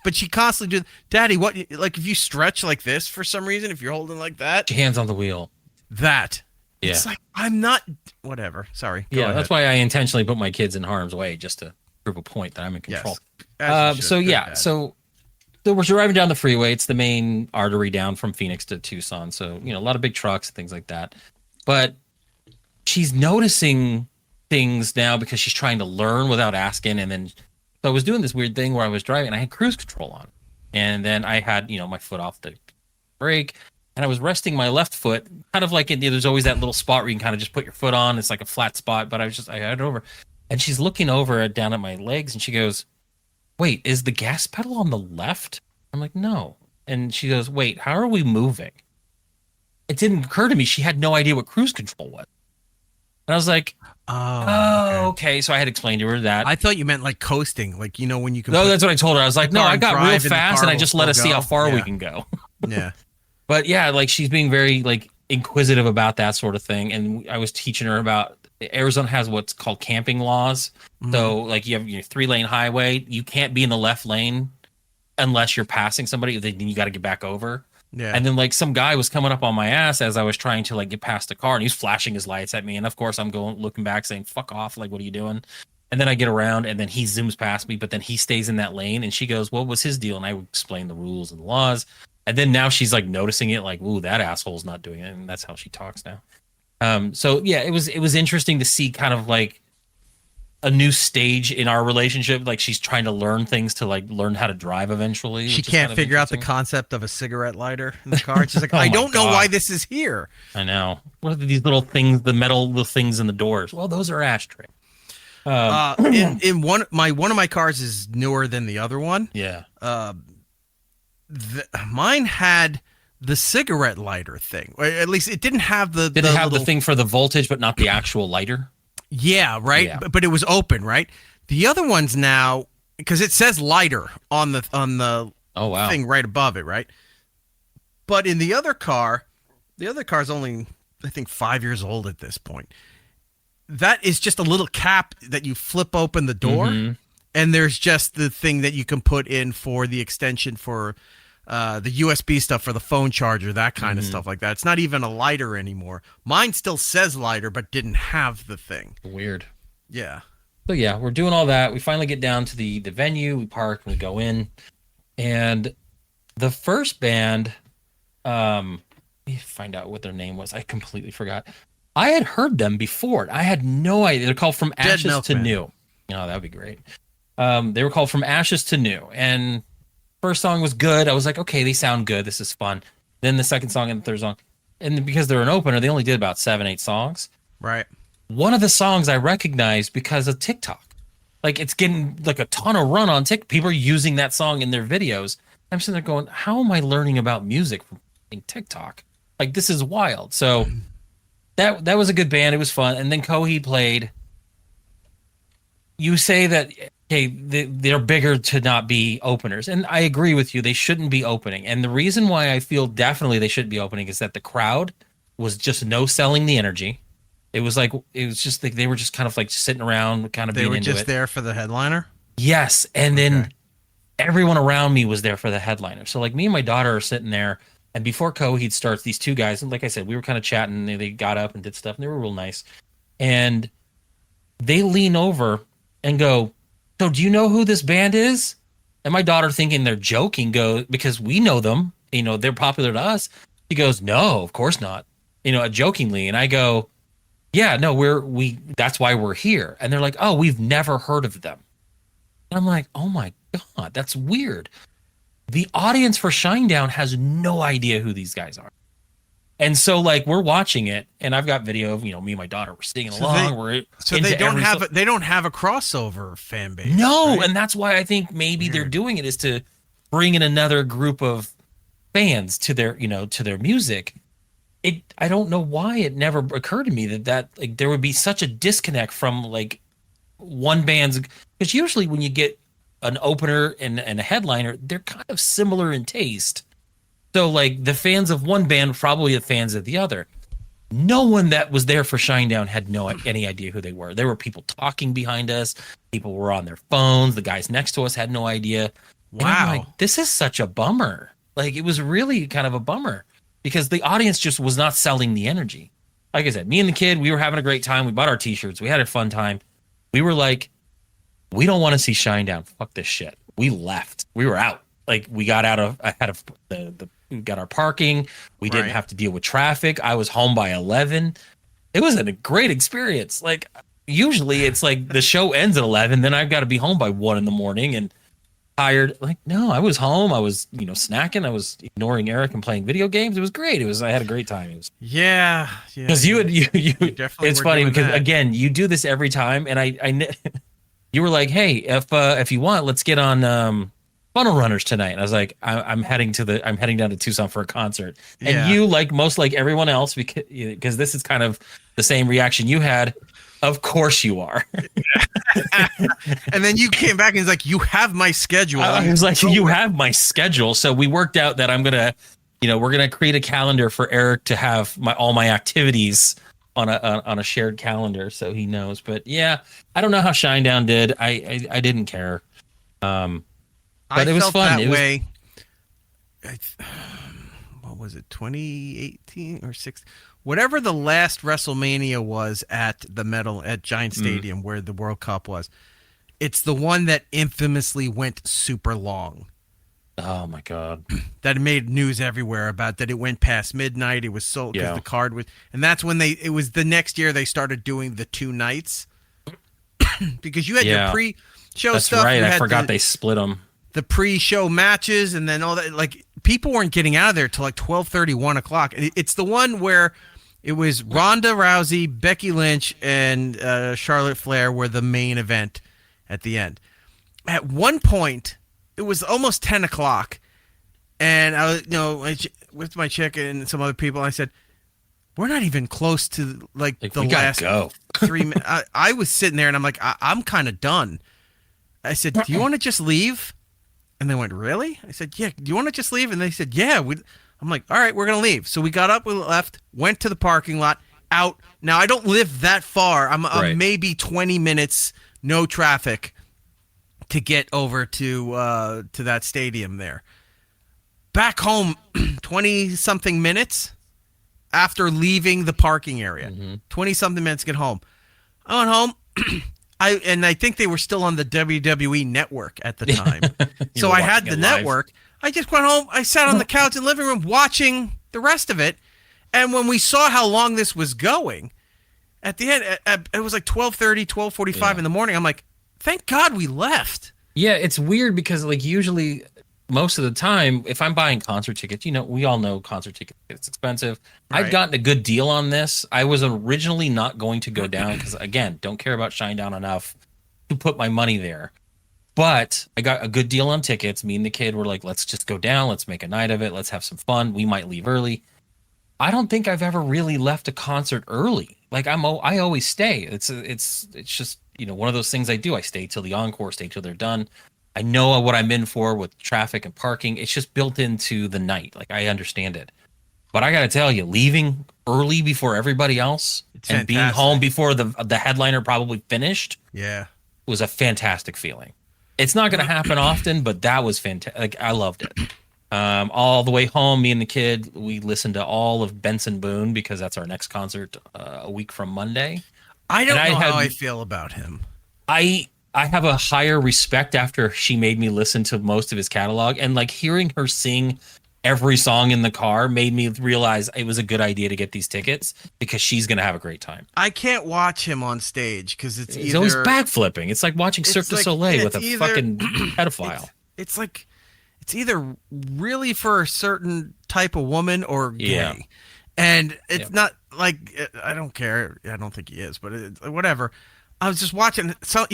But she constantly do. Daddy, what? Like if you stretch like this for some reason, if you're holding like that, your hands on the wheel. That. Yeah. It's like I'm not. Whatever. Sorry. Go ahead. That's why I intentionally put my kids in harm's way just to prove a point that I'm in control. Yes. So we're driving down the freeway. It's the main artery down from Phoenix to Tucson. So, a lot of big trucks and things like that. But she's noticing things now because she's trying to learn without asking. And then so I was doing this weird thing where I was driving and I had cruise control on. And then I had, my foot off the brake and I was resting my left foot kind of like there's always that little spot where you can kind of just put your foot on. It's like a flat spot, but I had it over and she's looking over down at my legs and she goes, wait, is the gas pedal on the left? I'm like, no. And she goes, wait, how are we moving? It didn't occur to me. She had no idea what cruise control was. And I was like, okay. So I had explained to her that. I thought you meant like coasting. Like, when you can. No, that's what I told her. I was like, no, I got real fast and I just let us see how far we Yeah. can go. Yeah. But yeah, like she's being very like inquisitive about that sort of thing. And I was teaching her about Arizona has what's called camping laws. So like you have your 3-lane highway. You can't be in the left lane unless you're passing somebody. Then you got to get back over. Yeah. And then like some guy was coming up on my ass as I was trying to like get past the car and he's flashing his lights at me. And of course I'm looking back saying, fuck off. Like, what are you doing? And then I get around and then he zooms past me, but then he stays in that lane and she goes, what was his deal? And I would explain the rules and the laws. And then now she's like noticing it like, ooh, that asshole's not doing it. And that's how she talks now. So yeah, it was interesting to see kind of like a new stage in our relationship. Like she's trying to learn things to like learn how to drive eventually. She can't figure out the concept of a cigarette lighter in the car. She's like, I don't know why this is here. I know. What are these little things, the metal little things in the doors? Well, those are ashtray. In one of my cars is newer than the other one. Yeah. Mine had the cigarette lighter thing. Or at least it didn't have the. Did it have the thing for the voltage, but not the actual lighter? Yeah, right. Yeah. But it was open, right? The other ones now, because it says lighter on the thing right above it, right? But in the other car's only, I think, 5 years old at this point. That is just a little cap that you flip open the door, and there's just the thing that you can put in for the extension for the USB stuff for the phone charger, that kind of stuff like that. It's not even a lighter anymore. Mine still says lighter, but didn't have the thing. Weird. Yeah. So yeah, we're doing all that. We finally get down to the venue. We park and we go in, and the first band, let me find out what their name was. I completely forgot. I had heard them before. I had no idea. They're called From Ashes to New. Oh, that would be great. They were called From Ashes to New, and first song was good. I was like, okay, they sound good. This is fun. Then the second song and the third song. And because they're an opener, they only did about 7-8 songs. Right. One of the songs I recognized because of TikTok. Like, it's getting like a ton of run on TikTok. People are using that song in their videos. I'm sitting there going, how am I learning about music from TikTok? Like, this is wild. So that was a good band. It was fun. And then Coheed played. You say that, okay, they're bigger to not be openers. And I agree with you. They shouldn't be opening. And the reason why I feel definitely they shouldn't be opening is that the crowd was just no selling the energy. It was just like they were just kind of like sitting around, kind of being into it. They were just there for the headliner? Yes. And then everyone around me was there for the headliner. So like me and my daughter are sitting there, and before Coheed starts, these two guys, and like I said, we were kind of chatting, and they got up and did stuff, and they were real nice. And they lean over and go, so do you know who this band is? And my daughter, thinking they're joking, because we know them, they're popular to us. She goes, no, of course not, jokingly. And I go, yeah, no, that's why we're here. And they're like, oh, we've never heard of them. And I'm like, oh my God, that's weird. The audience for Shinedown has no idea who these guys are. And so like we're watching it, and I've got video of, me and my daughter, we're singing along. They don't have a crossover fan base. No, right? And that's why I think maybe they're doing it is to bring in another group of fans to their, to their music. I don't know why it never occurred to me that like there would be such a disconnect from like one band's, because usually when you get an opener and a headliner, they're kind of similar in taste. So like the fans of one band probably the fans of the other. No one that was there for Shinedown had any idea who they were. There were people talking behind us. People were on their phones. The guys next to us had no idea. Wow. And I'm like, this is such a bummer. Like it was really kind of a bummer because the audience just was not selling the energy. Like I said, me and the kid, we were having a great time. We bought our t-shirts. We had a fun time. We were like, we don't want to see Shinedown. Fuck this shit. We left. We were out. Like we got ahead of we got our parking. We didn't have to deal with traffic. I was home by 11. It was a great experience. Like usually it's like the show ends at 11, then I've got to be home by 1 a.m. and tired. Like, no, I was home. I was, snacking. I was ignoring Eric and playing video games. It was great. I had a great time. It was because you it's funny because again, you do this every time, and I you were like, hey, if you want, let's get on Funnel Runners tonight. And I was like, I'm heading down to Tucson for a concert. And you, like everyone else, because this is kind of the same reaction you had. Of course you are. And then you came back and he's like, you have my schedule. I was like, you have my schedule. So we worked out that I'm gonna, we're gonna create a calendar for Eric to have all my activities on a shared calendar, so he knows. But yeah, I don't know how Shinedown did. I didn't care. But it was fun. That way. What was it? 2018 or 6? Whatever the last WrestleMania was at Giant Stadium where the World Cup was. It's the one that infamously went super long. Oh my God. That made news everywhere about that. It went past midnight. It was so because the card was, and that's when it was the next year they started doing the 2 nights. because you had your pre-show That's stuff. right. I forgot they split them. The pre-show matches and then all that. Like, people weren't getting out of there till like 12:30, 1 o'clock. It's the one where it was Ronda Rousey, Becky Lynch, and Charlotte Flair were the main event at the end. At one point, it was almost 10 o'clock, and I was, with my chick and some other people, I said, we're not even close to like the last 3 minutes. I was sitting there and I'm like, I'm kind of done. I said, do you want to just leave? And they went, really? I said, yeah. Do you want to just leave? And they said, yeah. I'm like, all right, we're going to leave. So we got up, we left, went to the parking lot, out. Now, I don't live that far. I'm maybe 20 minutes, no traffic to get over to that stadium there. Back home, 20-something minutes after leaving the parking area. 20-something minutes to get home. I went home. I think they were still on the WWE network at the time. So I had the network. I just went home. I sat on the couch in the living room watching the rest of it. And when we saw how long this was going, at the end, it was like 12:30, 12:45 in the morning. I'm like, thank God we left. Yeah, it's weird because like usually most of the time, if I'm buying concert tickets, we all know concert tickets, it's expensive. Right. I'd gotten a good deal on this. I was originally not going to go down because, again, don't care about Shinedown enough to put my money there. But I got a good deal on tickets. Me and the kid were like, let's just go down. Let's make a night of it. Let's have some fun. We might leave early. I don't think I've ever really left a concert early. Like I always stay. It's just, one of those things I do. I stay till the encore, stay till they're done. I know what I'm in for with traffic and parking. It's just built into the night. Like, I understand it. But I got to tell you, leaving early before everybody else and being home before the headliner probably finished was a fantastic feeling. It's not going to happen often, but that was fantastic. Like, I loved it. All the way home, me and the kid, we listened to all of Benson Boone because that's our next concert a week from Monday. I don't know how I feel about him. I have a higher respect after she made me listen to most of his catalog, and like hearing her sing every song in the car made me realize it was a good idea to get these tickets because she's going to have a great time. I can't watch him on stage because he's always backflipping. It's like watching Cirque du Soleil with a fucking pedophile. It's like, it's either really for a certain type of woman or gay. Yeah. And it's not like, I don't care. I don't think he is, but whatever. I was just watching. So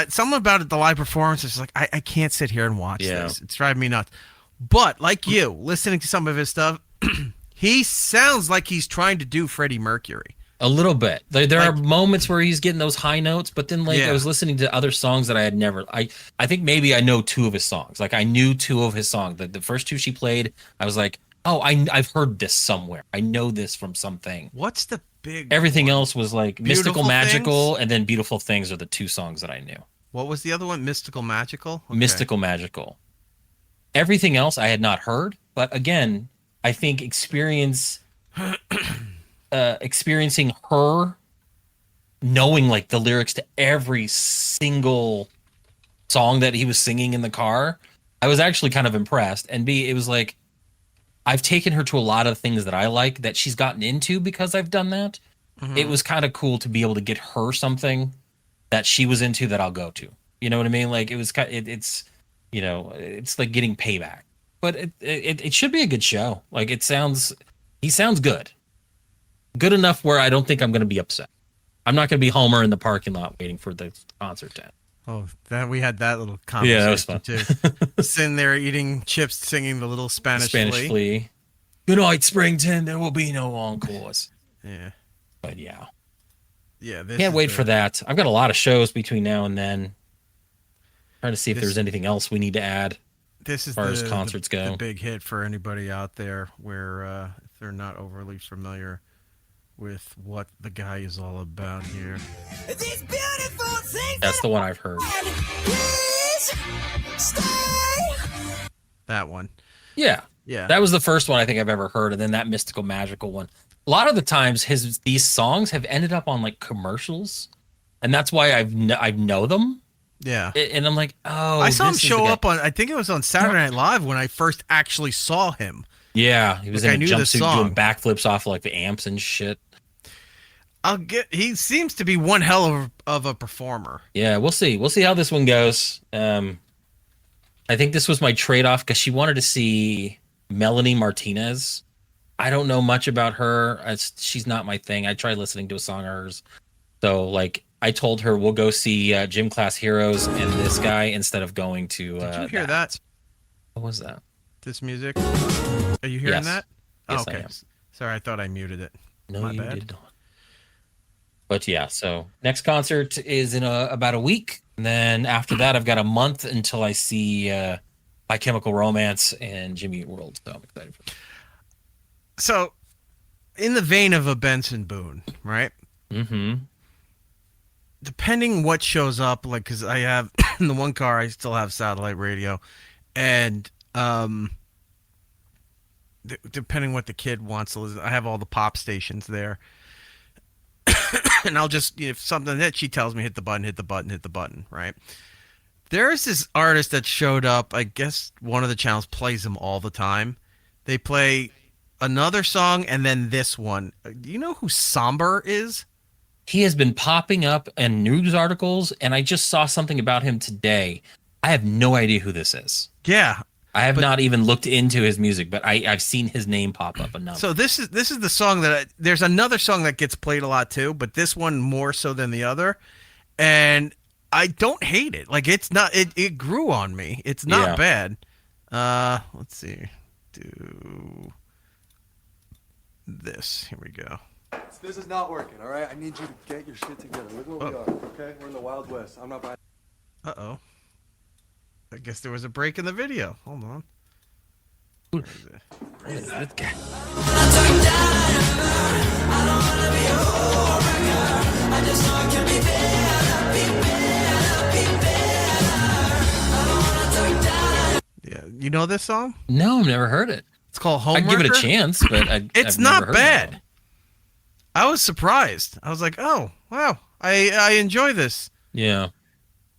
something about it, the live performance is like, I can't sit here and watch this. It's driving me nuts. But like you, listening to some of his stuff, he sounds like he's trying to do Freddie Mercury. A little bit. There are moments where he's getting those high notes, but then I was listening to other songs that I had never. I think maybe I know two of his songs. Like I knew two of his songs. The first two she played, I was like, oh, I've heard this somewhere. I know this from something. What's the big? Everything else was like Mystical Magical, and then Beautiful Things are the two songs that I knew. What was the other one? Mystical Magical. Okay. Mystical Magical. Everything else I had not heard, but again, I think experiencing her, knowing like the lyrics to every single song that he was singing in the car, I was actually kind of impressed. And it was like, I've taken her to a lot of things that I like that she's gotten into because I've done that. Mm-hmm. It was kind of cool to be able to get her something that she was into that I'll go to. You know what I mean? Like it was it's like getting payback. But it should be a good show. Like he sounds good. Good enough where I don't think I'm going to be upset. I'm not going to be Homer in the parking lot waiting for the concert to end. Oh, we had that little conversation. Yeah, that was fun. Too. Sitting there eating chips, singing the little Spanish flea. Good night, Springton. There will be no encores. Yeah. But yeah. Yeah. Can't wait for that. I've got a lot of shows between now and then. Trying to see if there's anything else we need to add. This is as far as concerts go. The big hit for anybody out there where if they're not overly familiar with what the guy is all about here. That's the one I've heard. That one. Yeah. That was the first one I think I've ever heard, and then that Mystical Magical one. A lot of the times these songs have ended up on like commercials, and that's why I know them. Yeah. And I'm like, oh, I saw him show up on, I think it was on Saturday Night Live when I first actually saw him. Yeah, he was in a jumpsuit doing backflips off like the amps and shit. He seems to be one hell of a performer. Yeah, we'll see. We'll see how this one goes. I think this was my trade-off because she wanted to see Melanie Martinez. I don't know much about her. She's not my thing. I tried listening to a song of hers. So, like, I told her we'll go see Gym Class Heroes and this guy instead of going to... Did you hear that? What was that? This music? Are you hearing that? Yes, okay. I am. Sorry, I thought I muted it. No, My you bad. did not. But yeah, so next concert is in about a week. And then after that, I've got a month until I see My Chemical Romance and Jimmy Eat World. So I'm excited for that. So, in the vein of a Benson Boone, right? Mm-hmm. Depending what shows up, like, because I have, in the one car, I still have satellite radio. And depending what the kid wants to listen, I have all the pop stations there. And I'll just, if something that she tells me, hit the button, hit the button, hit the button, right? There is this artist that showed up. I guess one of the channels plays them all the time. They play another song and then this one. Do you know who Somber is? He has been popping up in news articles, and I just saw something about him today. I have no idea who this is. Yeah. I have not even looked into his music, but I've seen his name pop up enough. So this is the song that there's another song that gets played a lot too, but this one more so than the other. And I don't hate it. Like, it's not, it grew on me. It's not bad. Let's see. Do this. Here we go. This is not working, all right? I need you to get your shit together. Look where we are, okay? We're in the Wild West. I'm not buying... Uh-oh. I guess there was a break in the video. Hold on. What is that guy? Yeah, you know this song? No, I've never heard it. It's called Homewrecker. I'd give it a chance, but it's I've not never heard bad. it. I was surprised. I was like, oh, wow. I enjoy this. Yeah.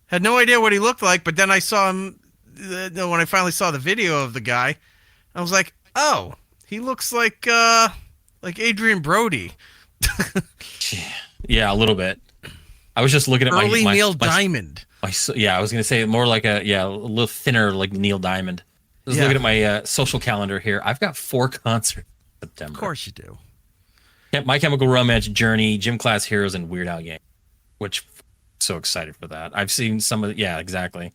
Had no idea what he looked like, but then I saw him when I finally saw the video of the guy. I was like, oh, he looks like Adrian Brody. Yeah, a little bit. I was just looking at early Neil Diamond. I was going to say more like a little thinner like Neil Diamond. I was looking at my social calendar here. I've got 4 concerts in September. Of course you do. My Chemical Romance, Journey, Gym Class Heroes, and Weird Al Yankovic. Which, so excited for that. I've seen some of exactly.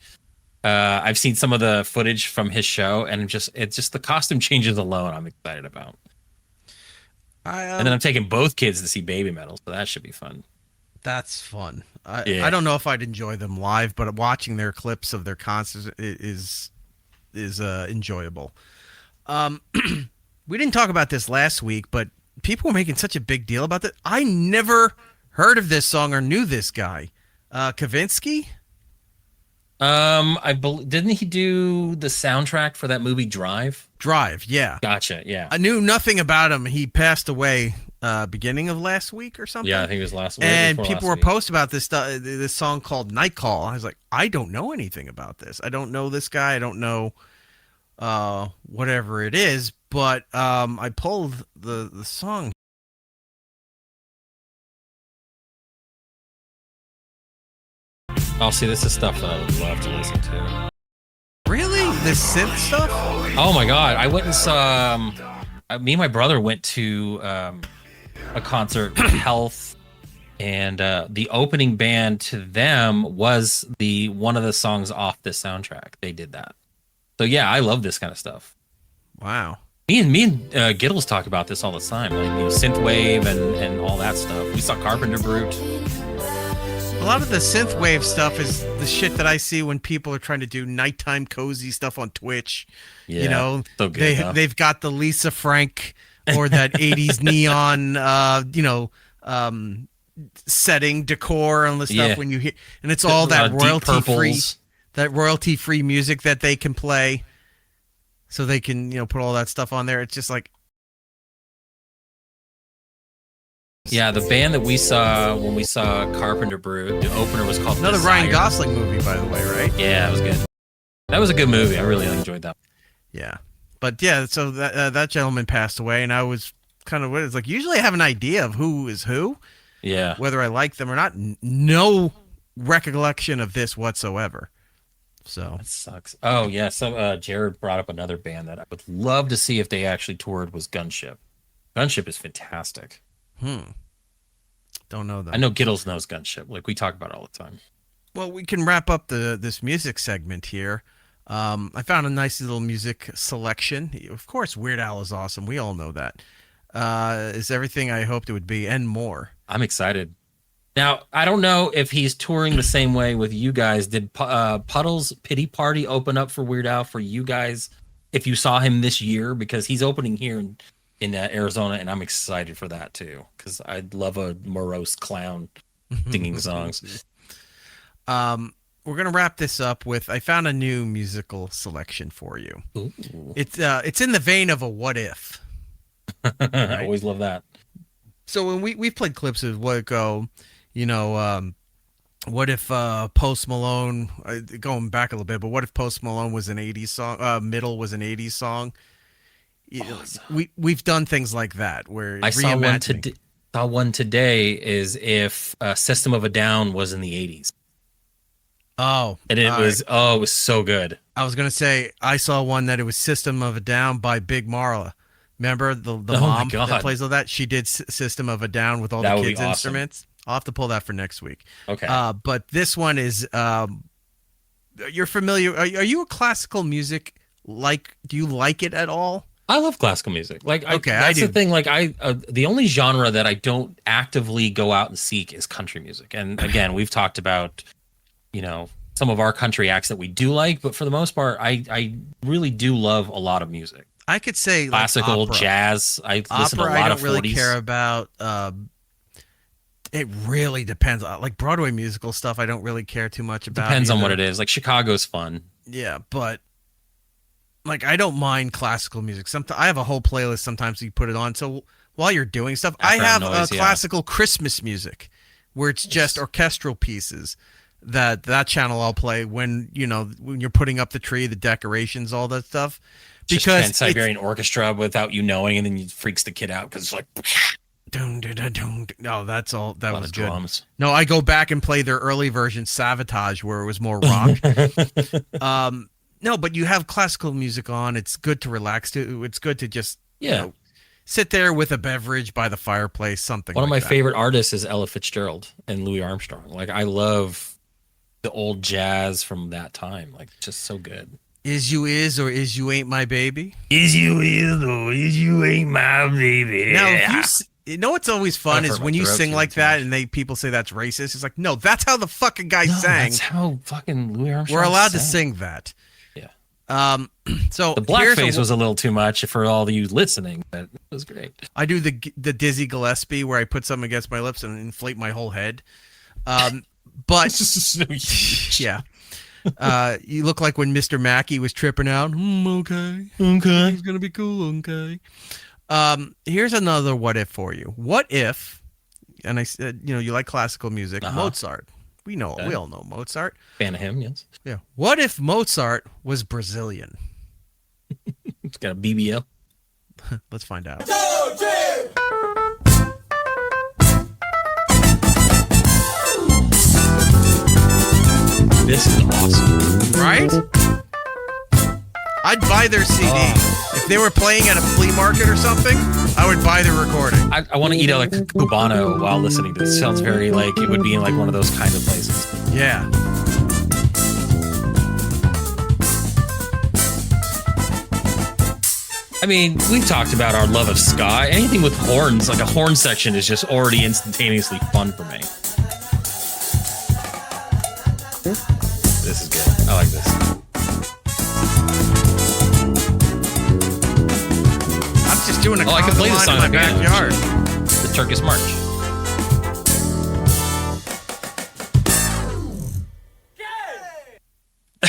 I've seen some of the footage from his show, and it's just the costume changes alone I'm excited about. And then I'm taking both kids to see Baby Metal, so that should be fun. That's fun. I don't know if I'd enjoy them live, but watching their clips of their concerts is enjoyable. We didn't talk about this last week, but people were making such a big deal about that. I never heard of this song or knew this guy. Kavinsky? Didn't he do the soundtrack for that movie Drive? Drive, yeah. Gotcha, yeah. I knew nothing about him. He passed away beginning of last week or something. Yeah, I think it was last week. And people were posting about this song called Night Call. I was like, I don't know anything about this. I don't know this guy. I don't know whatever it is. But I pulled the song. Oh, see, this is stuff that I would love to listen to. Really? The synth stuff? Oh my god! I went and saw. Me and my brother went to a concert with Health, and the opening band to them was one of the songs off the soundtrack. They did that. So yeah, I love this kind of stuff. Wow. Me and Giddles talk about this all the time, like synthwave and all that stuff. We saw Carpenter Brute. A lot of the synthwave stuff is the shit that I see when people are trying to do nighttime cozy stuff on Twitch. Yeah, you know, so good, they've got the Lisa Frank or that 80s neon, setting decor and the stuff when you hear, and it's all that royalty free music that they can play, so they can put all that stuff on there. It's just like. Yeah, the band that we saw when we saw Carpenter Brute, the opener was called another Desire. Ryan Gosling movie, by the way, right? Yeah, it was good. That was a good movie. I really enjoyed that. Yeah, but yeah, so that gentleman passed away, and I was kind of it's like usually I have an idea of who is who, Yeah. Whether I like them or not, no recollection of this whatsoever. So that sucks. Oh yeah, Jared brought up another band that I would love to see if they actually toured was Gunship. Gunship is fantastic. Don't know that. I know Giddles knows Gunship. Like we talk about it all the time. Well, we can wrap up this music segment here. I found a nice little music selection. Of course, Weird Al is awesome. We all know that. Is everything I hoped it would be and more. I'm excited. Now, I don't know if he's touring the same way with you guys. Did Puddle's Pity Party open up for Weird Al for you guys if you saw him this year? Because he's opening here in Arizona, and I'm excited for that too because I love a morose clown singing songs. We're gonna wrap this up with I found a new musical selection for you. Ooh. It's in the vein of a what if. Right? I always love that. So when we've played clips of what go, what if Post Malone, going back a little bit, but what if Post Malone was an 80s song, Middle was an 80s song? We've done things like that where I saw one today is if System of a Down was in the 80s. Oh. And it was so good. I was going to say, I saw one that it was System of a Down by Big Marla. Remember the mom that plays all that? She did System of a Down with all the kids' instruments. I'll have to pull that for next week. Okay. But this one is, you're familiar. Are you a classical music? Do you like it at all? I love classical music. That's the thing. The only genre that I don't actively go out and seek is country music. And again, we've talked about, some of our country acts that we do like, but for the most part, I really do love a lot of music. I could say classical, opera. Jazz. I listen to a lot I don't of really 40s. care about. It really depends. Like Broadway musical stuff, I don't really care too much about. Depends on what it is. Like Chicago's fun. Yeah, but I don't mind classical music. I have a whole playlist. Sometimes you put it on. So while you're doing stuff, I have classical Christmas music, where it's just orchestral pieces. That channel I'll play when you're putting up the tree, the decorations, all that stuff. Because just Siberian Orchestra without you knowing, and then it freaks the kid out because it's like. No, that's all. That was good. Drums. No, I go back and play their early version, Savatage, where it was more rock. No, but you have classical music on. It's good to relax to. It's good to just sit there with a beverage by the fireplace. Something. One of my that. favorite artists is Ella Fitzgerald and Louis Armstrong. Like I love the old jazz from that time. Like just so good. Is you is or is you ain't my baby? Is you is or is you ain't my baby? Now, if you know what's always fun is when you sing like that and people say that's racist. It's like, no, that's how the fucking guy sang. That's how fucking Louis Armstrong We're allowed sang. to sing that. Yeah. So the blackface was a little too much for all of you listening, but it was great. I do the Dizzy Gillespie where I put something against my lips and inflate my whole head. But so huge. Yeah. You look like when Mr. Mackey was tripping out. Okay. It's gonna be cool. Okay. Here's another what if for you. What if, and I said, you like classical music, Mozart. We all know Mozart. Fan of him, yes. Yeah. What if Mozart was Brazilian? It's got a BBL. Let's find out. This is awesome. Right? I'd buy their CD. If they were playing at a flea market or something, I would buy the recording. I want to eat like a cubano while listening to this. It sounds very like it would be in like one of those kind of places. Yeah. I mean, we've talked about our love of ska. Anything with horns, like a horn section, is just already instantaneously fun for me. This is good. I like this. I'm just doing I can play this song in my backyard. The Turkish March.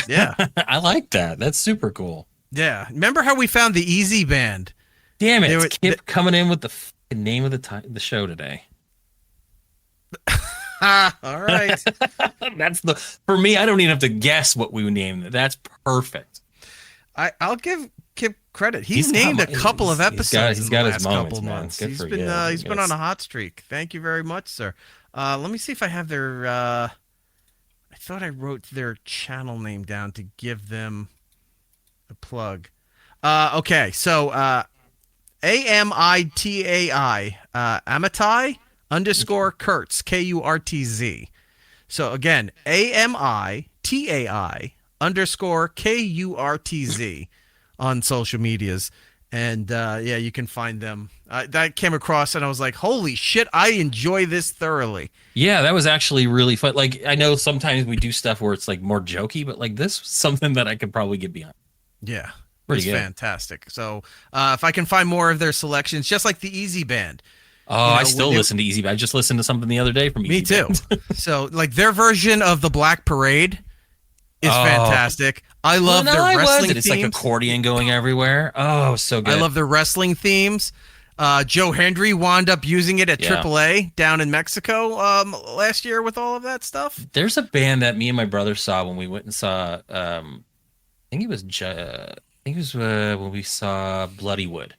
Yeah. I like that. That's super cool. Yeah. Remember how we found the Easy Band? Damn it. Kip coming in with the name of the show today. All right. For me, I don't even have to guess what we would name it. That's perfect. I'll give Kip credit. He's named a couple of episodes. He's got in the his last moments, couple man. months. Good He's for been you. he's been on a hot streak. Thank you very much, sir. Let me see if I have their. I thought I wrote their channel name down to give them a plug. Okay, so AMITAI Amitai _Kurtz KURTZ. So again, AMITAI _KURTZ on social medias. And yeah, you can find them. That came across and I was like, holy shit, I enjoy this thoroughly. Yeah, that was actually really fun. Like, I know sometimes we do stuff where it's like more jokey, but like this was something that I could probably get behind. Yeah, Pretty it's good. fantastic. So if I can find more of their selections, just like the Easy Band. Oh, I still listen to Easy Band. I just listened to something the other day from Easy Me too. Band. So like their version of the Black Parade is fantastic. I love their wrestling themes. It's like accordion going everywhere. Oh, so good. I love their wrestling themes. Joe Hendry wound up using it at AAA down in Mexico last year with all of that stuff. There's a band that me and my brother saw when we went and saw. I think it was when we saw Bloodywood,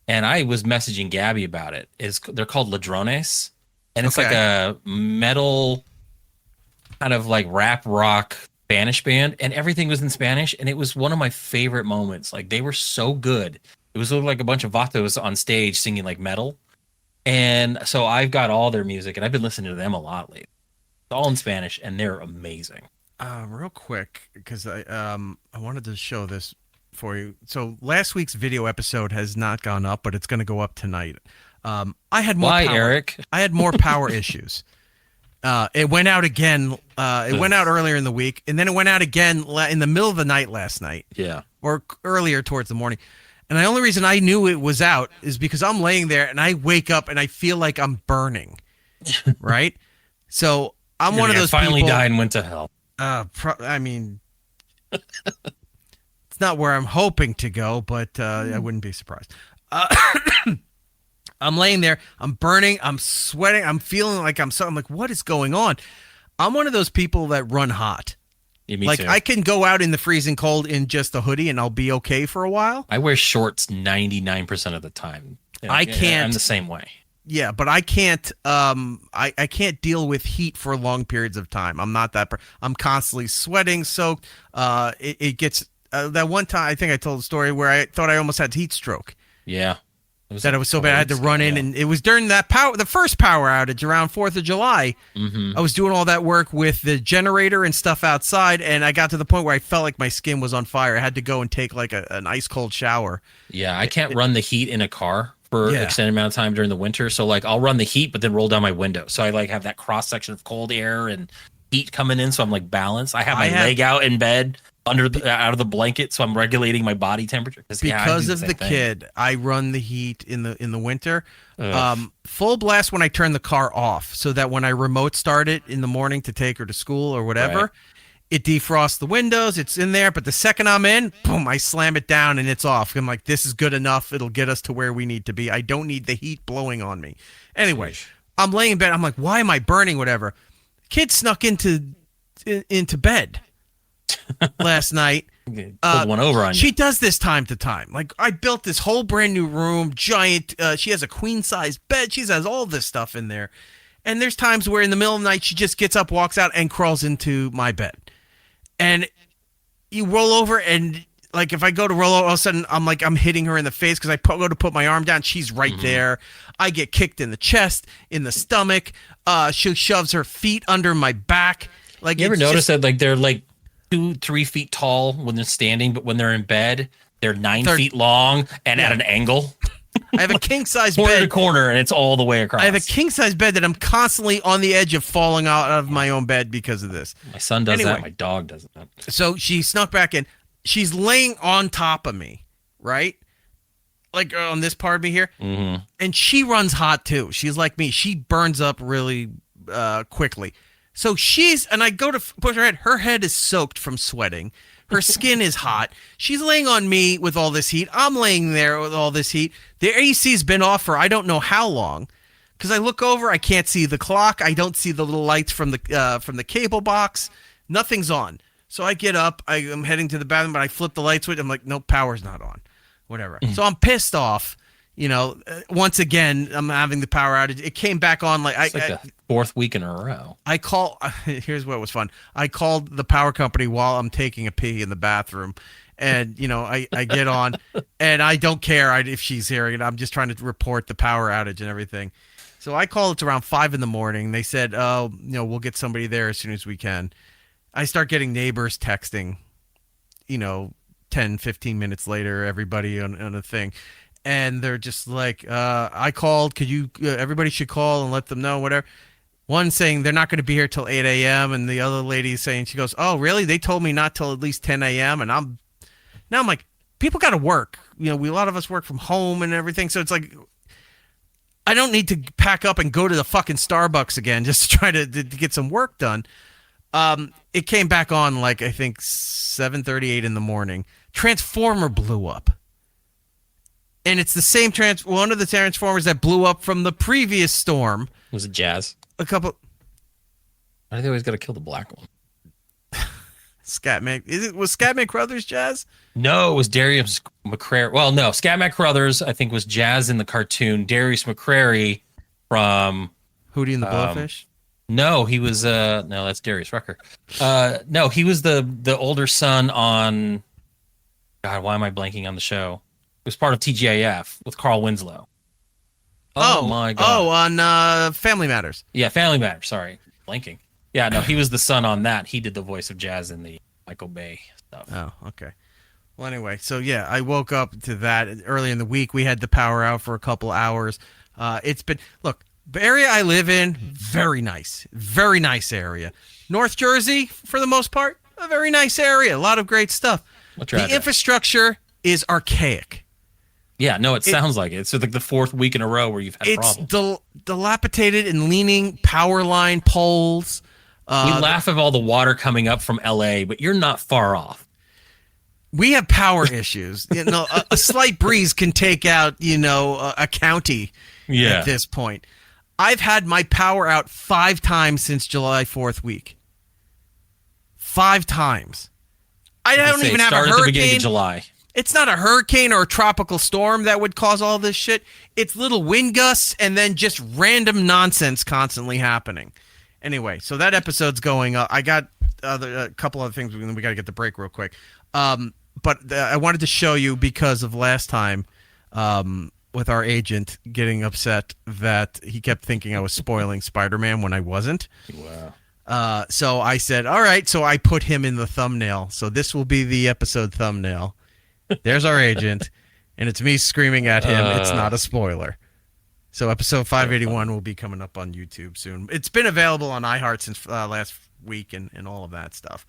and I was messaging Gabby about it. They're called Ladrones, and it's like a metal kind of like rap rock Spanish band, and everything was in Spanish, and it was one of my favorite moments. Like, they were so good. It was like a bunch of vatos on stage singing like metal, and so I've got all their music, and I've been listening to them a lot lately. It's all in Spanish, and they're amazing. Real quick, because I wanted to show this for you. So last week's video episode has not gone up, but it's going to go up tonight. I had more Why, power. Eric? I had more power issues. It went out again. It went out earlier in the week, and then it went out again in the middle of the night last night. Yeah. Or earlier towards the morning. And the only reason I knew it was out is because I'm laying there and I wake up and I feel like I'm burning. Right? So I'm one of those finally people. died and went to hell. I mean, it's not where I'm hoping to go, but I wouldn't be surprised. I'm laying there, I'm burning, I'm sweating, I'm feeling like I'm like, what is going on? I'm one of those people that run hot. Yeah, me like too. I can go out in the freezing cold in just a hoodie and I'll be okay for a while. I wear shorts 99% of the time. I can't. I'm the same way. Yeah, but I can't. I can't deal with heat for long periods of time. I'm not that. I'm constantly sweating, soaked. It gets that one time. I think I told the story where I thought I almost had heat stroke. Yeah, it was so bad I had to run in, and it was during the first power outage around 4th of July. Mm-hmm. I was doing all that work with the generator and stuff outside, and I got to the point where I felt like my skin was on fire. I had to go and take like an ice cold shower. Yeah, I can't run the heat in a car for an extended amount of time during the winter. So like I'll run the heat, but then roll down my window. So I like have that cross section of cold air and heat coming in. So I'm like balanced. I have my leg out in bed out of the blanket. So I'm regulating my body temperature. Because of the kid, I run the heat in the winter. Full blast when I turn the car off, so that when I remote start it in the morning to take her to school or whatever, it defrosts the windows. It's in there. But the second I'm in, boom, I slam it down and it's off. I'm like, this is good enough. It'll get us to where we need to be. I don't need the heat blowing on me. Anyway, I'm laying in bed. I'm like, why am I burning? Whatever. Kid snuck into bed last night. Pulled one over on you. She does this time to time. Like, I built this whole brand new room, giant. She has a queen size bed. She has all this stuff in there. And there's times where in the middle of the night, she just gets up, walks out, and crawls into my bed. And you roll over, and like if I go to roll over, all of a sudden I'm hitting her in the face because I go to put my arm down. She's right there. I get kicked in the chest, in the stomach. She shoves her feet under my back. Like, you ever notice that like they're like 2-3 feet tall when they're standing, but when they're in bed, they're 9 feet long and at an angle. I have a king size corner bed. to corner, and it's all the way across. I have a king size bed that I'm constantly on the edge of falling out of my own bed because of this. My son does that. My dog does that. So she snuck back in. She's laying on top of me, right? Like on this part of me here. Mm-hmm. And she runs hot too. She's like me. She burns up really quickly. So I go to push her head. Her head is soaked from sweating. Her skin is hot. She's laying on me with all this heat. I'm laying there with all this heat. The AC's been off for I don't know how long. Because I look over, I can't see the clock. I don't see the little lights from the cable box. Nothing's on. So I get up. I'm heading to the bathroom, but I flip the light switch. I'm like, no, power's not on. whatever. So I'm pissed off. Once again, I'm having the power outage. It came back on It's like the fourth week in a row. Here's what was fun. I called the power company while I'm taking a pee in the bathroom. And, I get on, and I don't care if she's hearing it. I'm just trying to report the power outage and everything. So I called. It's around 5 a.m. They said, we'll get somebody there as soon as we can. I start getting neighbors texting, 10, 15 minutes later, everybody on a thing. And they're just like, I called. Could you, everybody should call and let them know, whatever. One saying they're not going to be here till 8 a.m. And the other lady saying, she goes, oh, really? They told me not till at least 10 a.m. And I'm like, people got to work. A lot of us work from home and everything. So it's like, I don't need to pack up and go to the fucking Starbucks again just to try to get some work done. It came back on like, I think 7:38 in the morning. Transformer blew up. And it's the same one of the transformers that blew up from the previous storm. Was it Jazz? A couple. I think they always got to kill the black one. Scatman. Was Scatman Crothers Jazz? No, it was Darius McCrary. Well, no, Scatman Crothers, I think, was Jazz in the cartoon. Darius McCrary from Hootie and the Blowfish? No, he was no, that's Darius Rucker. No, he was the older son on God, why am I blanking on the show? It was part of TGIF with Carl Winslow. Oh my God. Oh, on Family Matters. Yeah, Family Matters. Sorry. Blanking. Yeah, no, he was the son on that. He did the voice of Jazz in the Michael Bay stuff. Oh, okay. Well, anyway, so yeah, I woke up to that early in the week. We had the power out for a couple hours. It's been, look, the area I live in, very nice area. North Jersey, for the most part, a very nice area. A lot of great stuff. The infrastructure is archaic. Yeah, no, it sounds like it. It's like the fourth week in a row where you've had problems. It's dilapidated and leaning power line poles. We laugh at all the water coming up from LA, but you're not far off. We have power issues. A slight breeze can take out, a county at this point. I've had my power out 5 times since July 4th week. 5 times. I don't even have a hurricane. At the beginning of July. It's not a hurricane or a tropical storm that would cause all this shit. It's little wind gusts and then just random nonsense constantly happening. Anyway, so that episode's going up. I got a couple other things. We got to get the break real quick. But I wanted to show you because of last time with our agent getting upset that he kept thinking I was spoiling Spider-Man when I wasn't. Wow. So I said, all right. So I put him in the thumbnail. So this will be the episode thumbnail. There's our agent, and it's me screaming at him. It's not a spoiler. So episode 581 will be coming up on YouTube soon. It's been available on iHeart since last week and all of that stuff.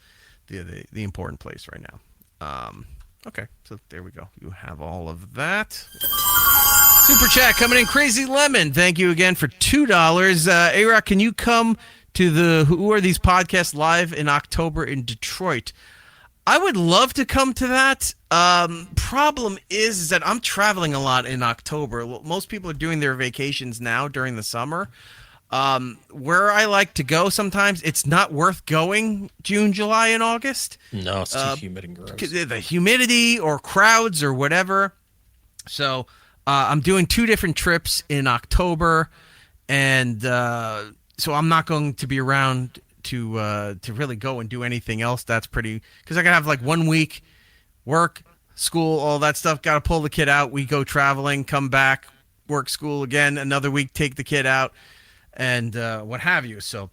The important place right now. Okay, so there we go. You have all of that. Super chat coming in. Crazy Lemon, thank you again for $2. A-Rock, can you come to the Who Are These Podcasts live in October in Detroit? I would love to come to that. Problem is that I'm traveling a lot in October. Most people are doing their vacations now during the summer. Where I like to go sometimes, it's not worth going June, July, and August. No, it's too humid and gross. The humidity or crowds or whatever. So I'm doing 2 different trips in October, and so I'm not going to be around to really go and do anything else. That's pretty, because I gotta have like 1 week work, school, all that stuff. Gotta pull the kid out. We go traveling, come back, work, school again. Another week, take the kid out, and what have you. So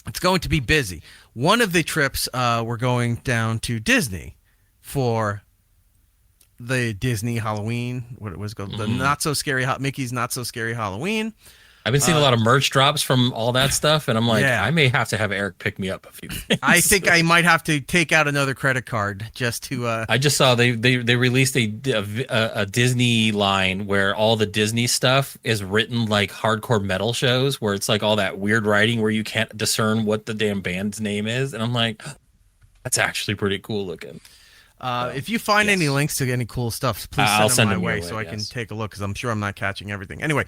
it's going to be busy. One of the trips, we're going down to Disney for the Disney Halloween. What it was called, the Not So Scary Mickey's Not So Scary Halloween. I've been seeing a lot of merch drops from all that stuff, and I'm like, I may have to have Eric pick me up a few things. I think I might have to take out another credit card just to. I just saw they released a Disney line where all the Disney stuff is written like hardcore metal shows, where it's like all that weird writing where you can't discern what the damn band's name is, and I'm like, that's actually pretty cool looking. If you find any links to any cool stuff, please send them my way so I can take a look, because I'm sure I'm not catching everything. Anyway.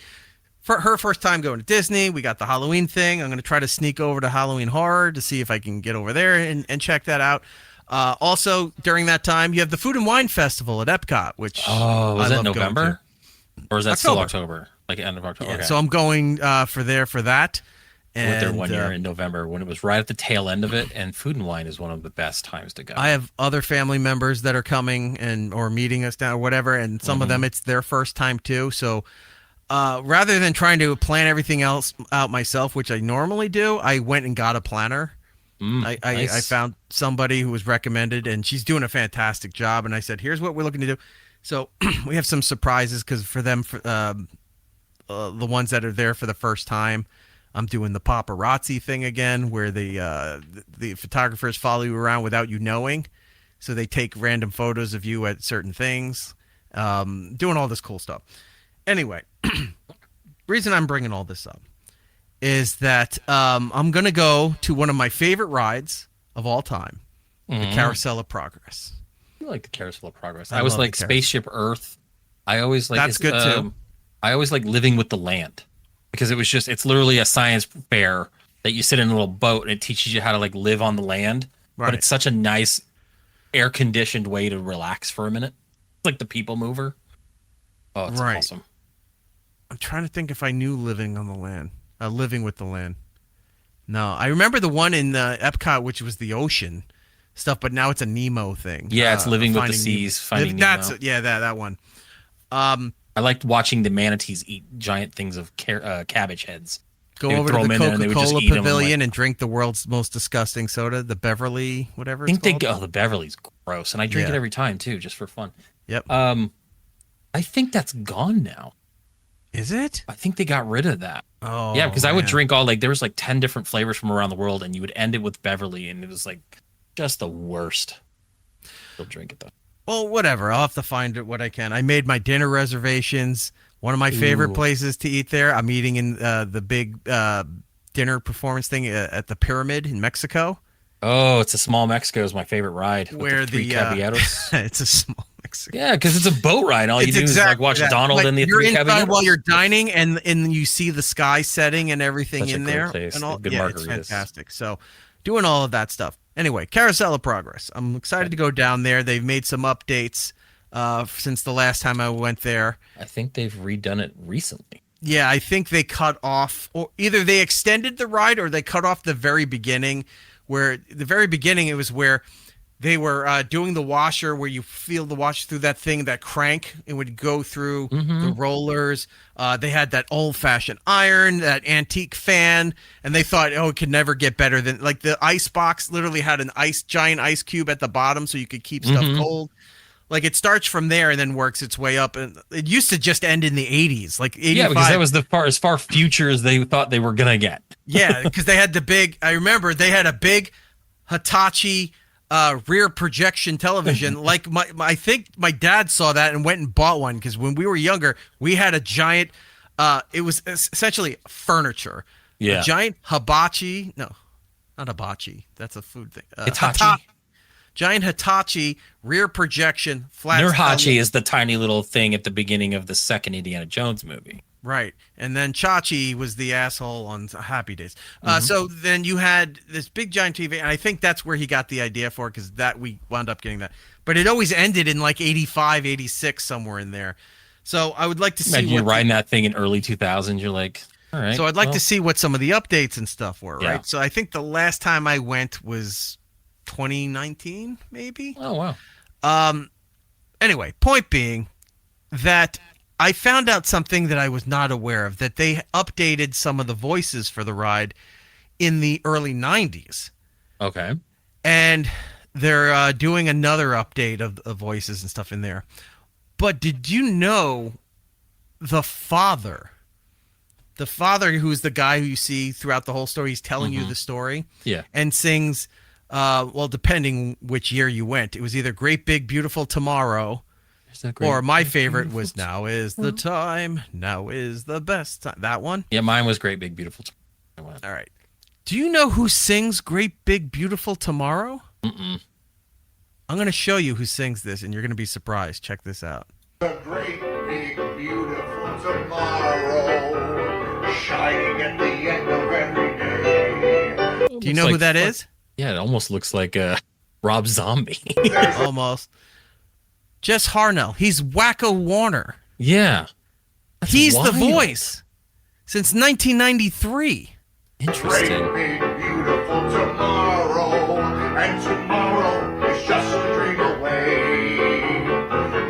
For her first time going to Disney, we got the Halloween thing. I'm going to try to sneak over to Halloween Horror to see if I can get over there and check that out. Also, during that time, you have the Food and Wine Festival at Epcot, which was that November? Or is that still October? Like end of October? Yeah, okay. so I'm going for that. I went there 1 year in November when it was right at the tail end of it, and Food and Wine is one of the best times to go. I have other family members that are coming or meeting us down or whatever, and some of them it's their first time too. So rather than trying to plan everything else out myself, which I normally do, I went and got a planner. Nice. I found somebody who was recommended, and she's doing a fantastic job. And I said, here's what we're looking to do. So we have some surprises because for them, the ones that are there for the first time, I'm doing the paparazzi thing again, where the photographers follow you around without you knowing. So they take random photos of you at certain things, doing all this cool stuff. Anyway, reason I'm bringing all this up is that I'm going to go to one of my favorite rides of all time, the Carousel of Progress. I like the Carousel of Progress. I always like Spaceship Earth. I always like that's good too. I always like Living with the Land because it's literally a science fair that you sit in a little boat and it teaches you how to like live on the land. Right. But it's such a nice air conditioned way to relax for a minute. It's like the People Mover. Oh, it's awesome. I'm trying to think if I knew Living on the Land. Living with the Land. No, I remember the one in Epcot, which was the ocean stuff, but now it's a Nemo thing. Yeah, it's Living with the Seas, Finding Nemo. That one. I liked watching the manatees eat giant things of cabbage heads. Go over to the Coca-Cola Pavilion and drink the world's most disgusting soda, the Beverly, whatever it's called. The Beverly's gross, and I drink it every time too, just for fun. Yep. I think that's gone now. Is it? I think they got rid of that. Oh, yeah, because I would drink there was like 10 different flavors from around the world, and you would end it with Beverly, and it was like just the worst. Still drink it though. Well, whatever. I'll have to find what I can. I made my dinner reservations. One of my favorite places to eat there. I'm eating in the big dinner performance thing at the Pyramid in Mexico. Oh, it's a small Mexico is my favorite ride. Where it's a small Mexico. Yeah, because it's a boat ride. All you do is like watch Donald and the you're three inside caballeros while you're dining, and you see the sky setting and everything in there. Place. And all, good yeah, margaritas. It's fantastic. So, doing all of that stuff. Anyway, Carousel of Progress. I'm excited to go down there. They've made some updates since the last time I went there. I think they've redone it recently. Yeah, I think they cut off, or either they extended the ride or they cut off the very beginning. Where the very beginning, it was where they were doing the washer, where you feel the washer through that thing, that crank. It would go through the rollers. They had that old-fashioned iron, that antique fan, and they thought, it could never get better than like the ice box. Literally had an giant ice cube at the bottom, so you could keep stuff cold. Like it starts from there and then works its way up. And it used to just end in the 80s, like 85. Yeah, because that was as far future as they thought they were gonna get. Yeah, because they had I remember they had a big Hitachi rear projection television. Like I think my dad saw that and went and bought one because when we were younger, we had a giant. It was essentially furniture. Yeah, a giant hibachi. No, not hibachi. That's a food thing. Hitachi. Giant Hitachi rear projection flat. Nurhachi is the tiny little thing at the beginning of the second Indiana Jones movie. Right. And then Chachi was the asshole on Happy Days. So then you had this big giant TV, and I think that's where he got the idea for it, because we wound up getting that. But it always ended in like 85, 86, somewhere in there. So I would like to see. Imagine you're riding that thing in early 2000s. You're like, all right. So I'd like to see what some of the updates and stuff were, right? So I think the last time I went was 2019, maybe. Oh, wow. Anyway, point being that I found out something that I was not aware of, that they updated some of the voices for the ride in the early 90s. Okay. And they're doing another update of voices and stuff in there. But did you know the father, who's the guy who you see throughout the whole story, he's telling you the story. Yeah. And sings, well, depending which year you went, it was either Great Big Beautiful Tomorrow, or my favorite was Now Is the Time, Now Is the Best Time. That one? Yeah, mine was Great Big Beautiful Tomorrow. All right. Do you know who sings Great Big Beautiful Tomorrow? Mm-mm. I'm going to show you who sings this, and you're going to be surprised. Check this out. A great big beautiful tomorrow, shining at the end of every day. Do you know who that is? Yeah, it almost looks like Rob Zombie. Almost. Jess Harnell. He's Wacko Warner. Yeah. He's wild. the voice since 1993. Interesting. Great, big, beautiful tomorrow, and tomorrow is just a dream away.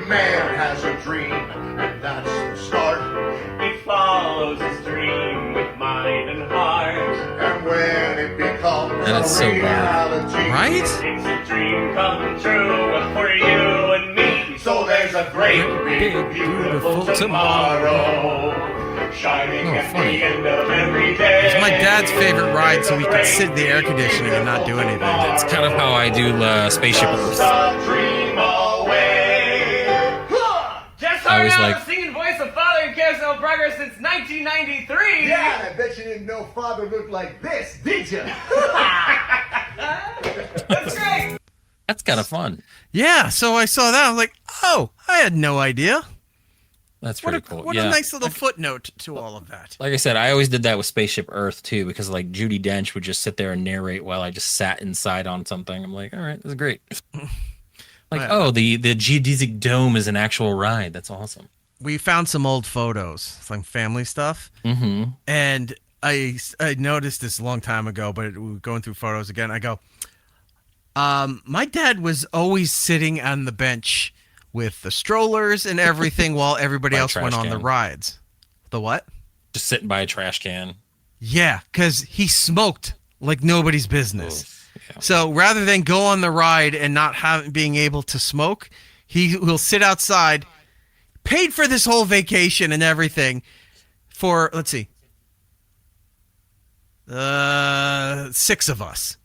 Man has a dream, and that's the start. He follows his dream with mind and heart. And when it becomes That is so a weird. reality, Right? It's a dream come true for you and me. so there's a great, big, beautiful tomorrow, shining at the end of every day. It's my dad's favorite ride, so we could sit in the air conditioning and not do anything. It's kind of how I do Spaceship Earth. A dream away. Just I was now, like- the singing voice of Father in Carousel of Progress since 1993. Yeah, and I bet you didn't know Father looked like this, did you? That's great. That's kind of fun. Yeah, so I saw that. I was like, oh, I had no idea. That's What pretty a, cool. what yeah. a nice little footnote to all of that. Like I said, I always did that with Spaceship Earth too, because like Judi Dench would just sit there and narrate while I just sat inside on something. I'm like, all right, this is great. Like, oh, the geodesic dome is an actual ride. That's awesome. We found some old photos, some family stuff. Mm-hmm. And I noticed this a long time ago, but we were going through photos again. I go, my dad was always sitting on the bench with the strollers and everything while everybody By a else went trash on the can. rides. The what? Just sitting by a trash can. Yeah, because he smoked like nobody's business. So rather than go on the ride and not being able to smoke, he will sit outside, paid for this whole vacation and everything for, let's see, 6 of us.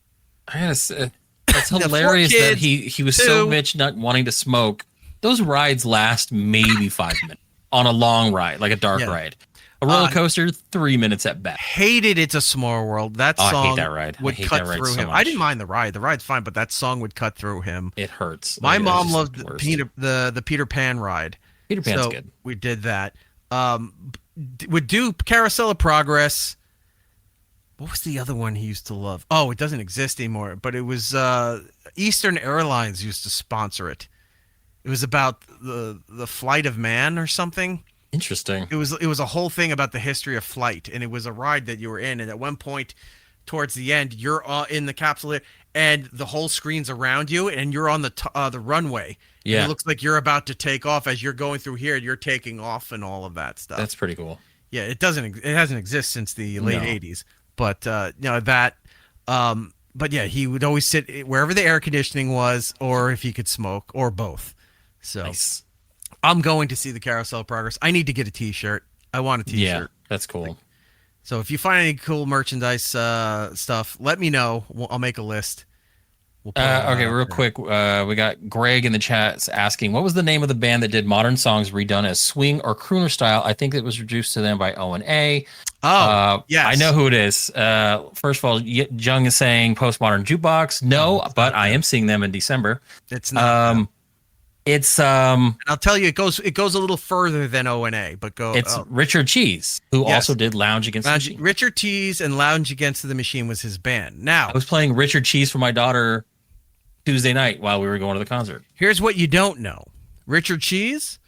I gotta say, that's Yeah, 4 hilarious that kids, he was so 2. bitch not wanting to smoke. Those rides last maybe 5 minutes on a long ride, like a dark Yeah. ride. A roller coaster, 3 minutes at best. Hated It's a Small World. That Oh, I hate song that ride. I would hate cut that ride through so him. much. I didn't mind the ride. The ride's fine, but that song would cut through him. It hurts. My Like, it's mom just loved the worst. the Peter Pan ride. Peter Pan's so good. We did that. Would do Carousel of Progress. What was the other one he used to love? Oh, it doesn't exist anymore. But it was Eastern Airlines used to sponsor it. It was about the flight of man or something. Interesting. It was a whole thing about the history of flight, and it was a ride that you were in. And at one point, towards the end, you're in the capsule, and the whole screen's around you, and you're on the runway. Yeah. And it looks like you're about to take off as you're going through here. You're taking off and all of that stuff. That's pretty cool. Yeah, it hasn't existed since the late No. 80s. But that. But yeah, he would always sit wherever the air conditioning was, or if he could smoke, or both. So. Nice. I'm going to see the Carousel of Progress. I need to get a T-shirt. I want a T-shirt. Yeah, that's cool. So if you find any cool merchandise stuff, let me know. I'll make a list. We'll put it Okay, out real there. quick. We got Greg in the chat asking, what was the name of the band that did modern songs redone as swing or crooner style? I think it was introduced to them by O&A. Oh, yes. I know who it is. First of all, Jung is saying Postmodern Jukebox. No, but I am seeing them in December. It's not. It's And I'll tell you, it goes a little further than O&A, but it's Richard Cheese, who Yes. also did Lounge Against the Machine. Richard Tease and Lounge Against the Machine was his band. Now, I was playing Richard Cheese for my daughter Tuesday night while we were going to the concert. here's what you don't know. Richard Cheese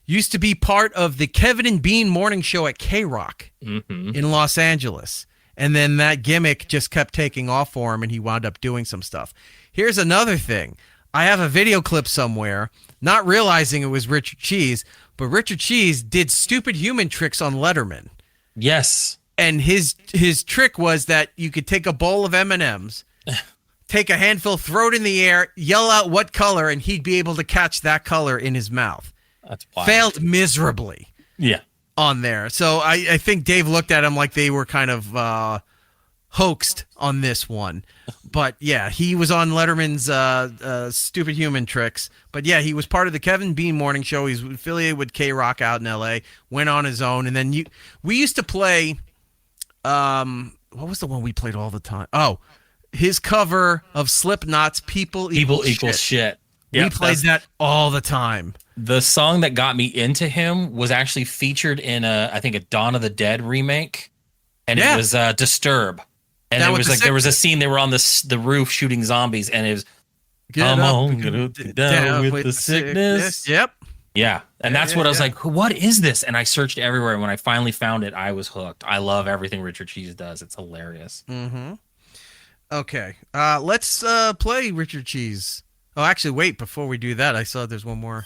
used to be part of the Kevin and Bean morning show at K-Rock in Los Angeles. And then that gimmick just kept taking off for him, and he wound up doing some stuff. Here's another thing. I have a video clip somewhere, not realizing it was Richard Cheese, but Richard Cheese did stupid human tricks on Letterman. Yes. And his trick was that you could take a bowl of M&Ms, take a handful, throw it in the air, yell out what color, and he'd be able to catch that color in his mouth. That's wild. Failed miserably Yeah. on there. So I think Dave looked at him like they were kind of hoaxed on this one. But yeah, he was on Letterman's Stupid Human Tricks. But yeah, he was part of the Kevin Bean morning show. He's affiliated with K-Rock out in LA, went on his own. And then we used to play, what was the one we played all the time? Oh, his cover of Slipknot's People Equal Shit. We Yep, played that all the time. The song that got me into him was actually featured in I think a Dawn of the Dead remake, and it was Disturb. And That it was was the like there was a scene they were on the roof shooting zombies, and it was Come on, get down with the sickness. Yep. Yeah. And that's what I was like, what is this? And I searched everywhere. And when I finally found it, I was hooked. I love everything Richard Cheese does. It's hilarious. Mm-hmm. Okay. Let's play Richard Cheese. Oh, actually, wait. Before we do that, I saw there's one more.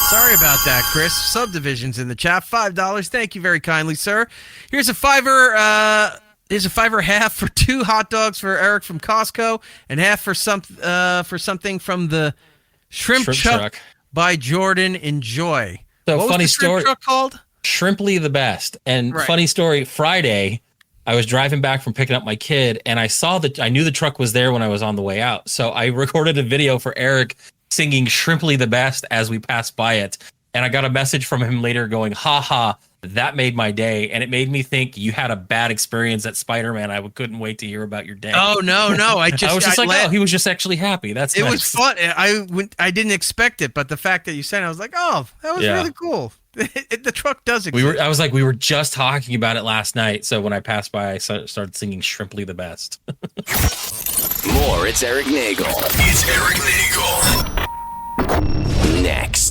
Sorry about that, Chris. Subdivisions in the chat. $5. Thank you very kindly, sir. Here's a $5. Here's a $5 half for 2 hot dogs for Eric from Costco, and half for something from the Shrimp Truck by Jordan. Enjoy. So what funny was the story. Shrimp Truck called? Shrimply the Best. And funny story. Friday, I was driving back from picking up my kid, and I knew the truck was there when I was on the way out. So I recorded a video for Eric singing Shrimply the Best as we passed by it. And I got a message from him later going, ha ha, that made my day. And it made me think you had a bad experience at Spider-Man. I couldn't wait to hear about your day. Oh, no. I was just oh, he was just actually happy. It was fun. I didn't expect it, but the fact that you said it, I was like, oh, that was really cool. The truck does exist. I was like, we were just talking about it last night. So when I passed by, I started singing Shrimply the Best. More, it's Eric Nagel. It's Eric Nagel. Next.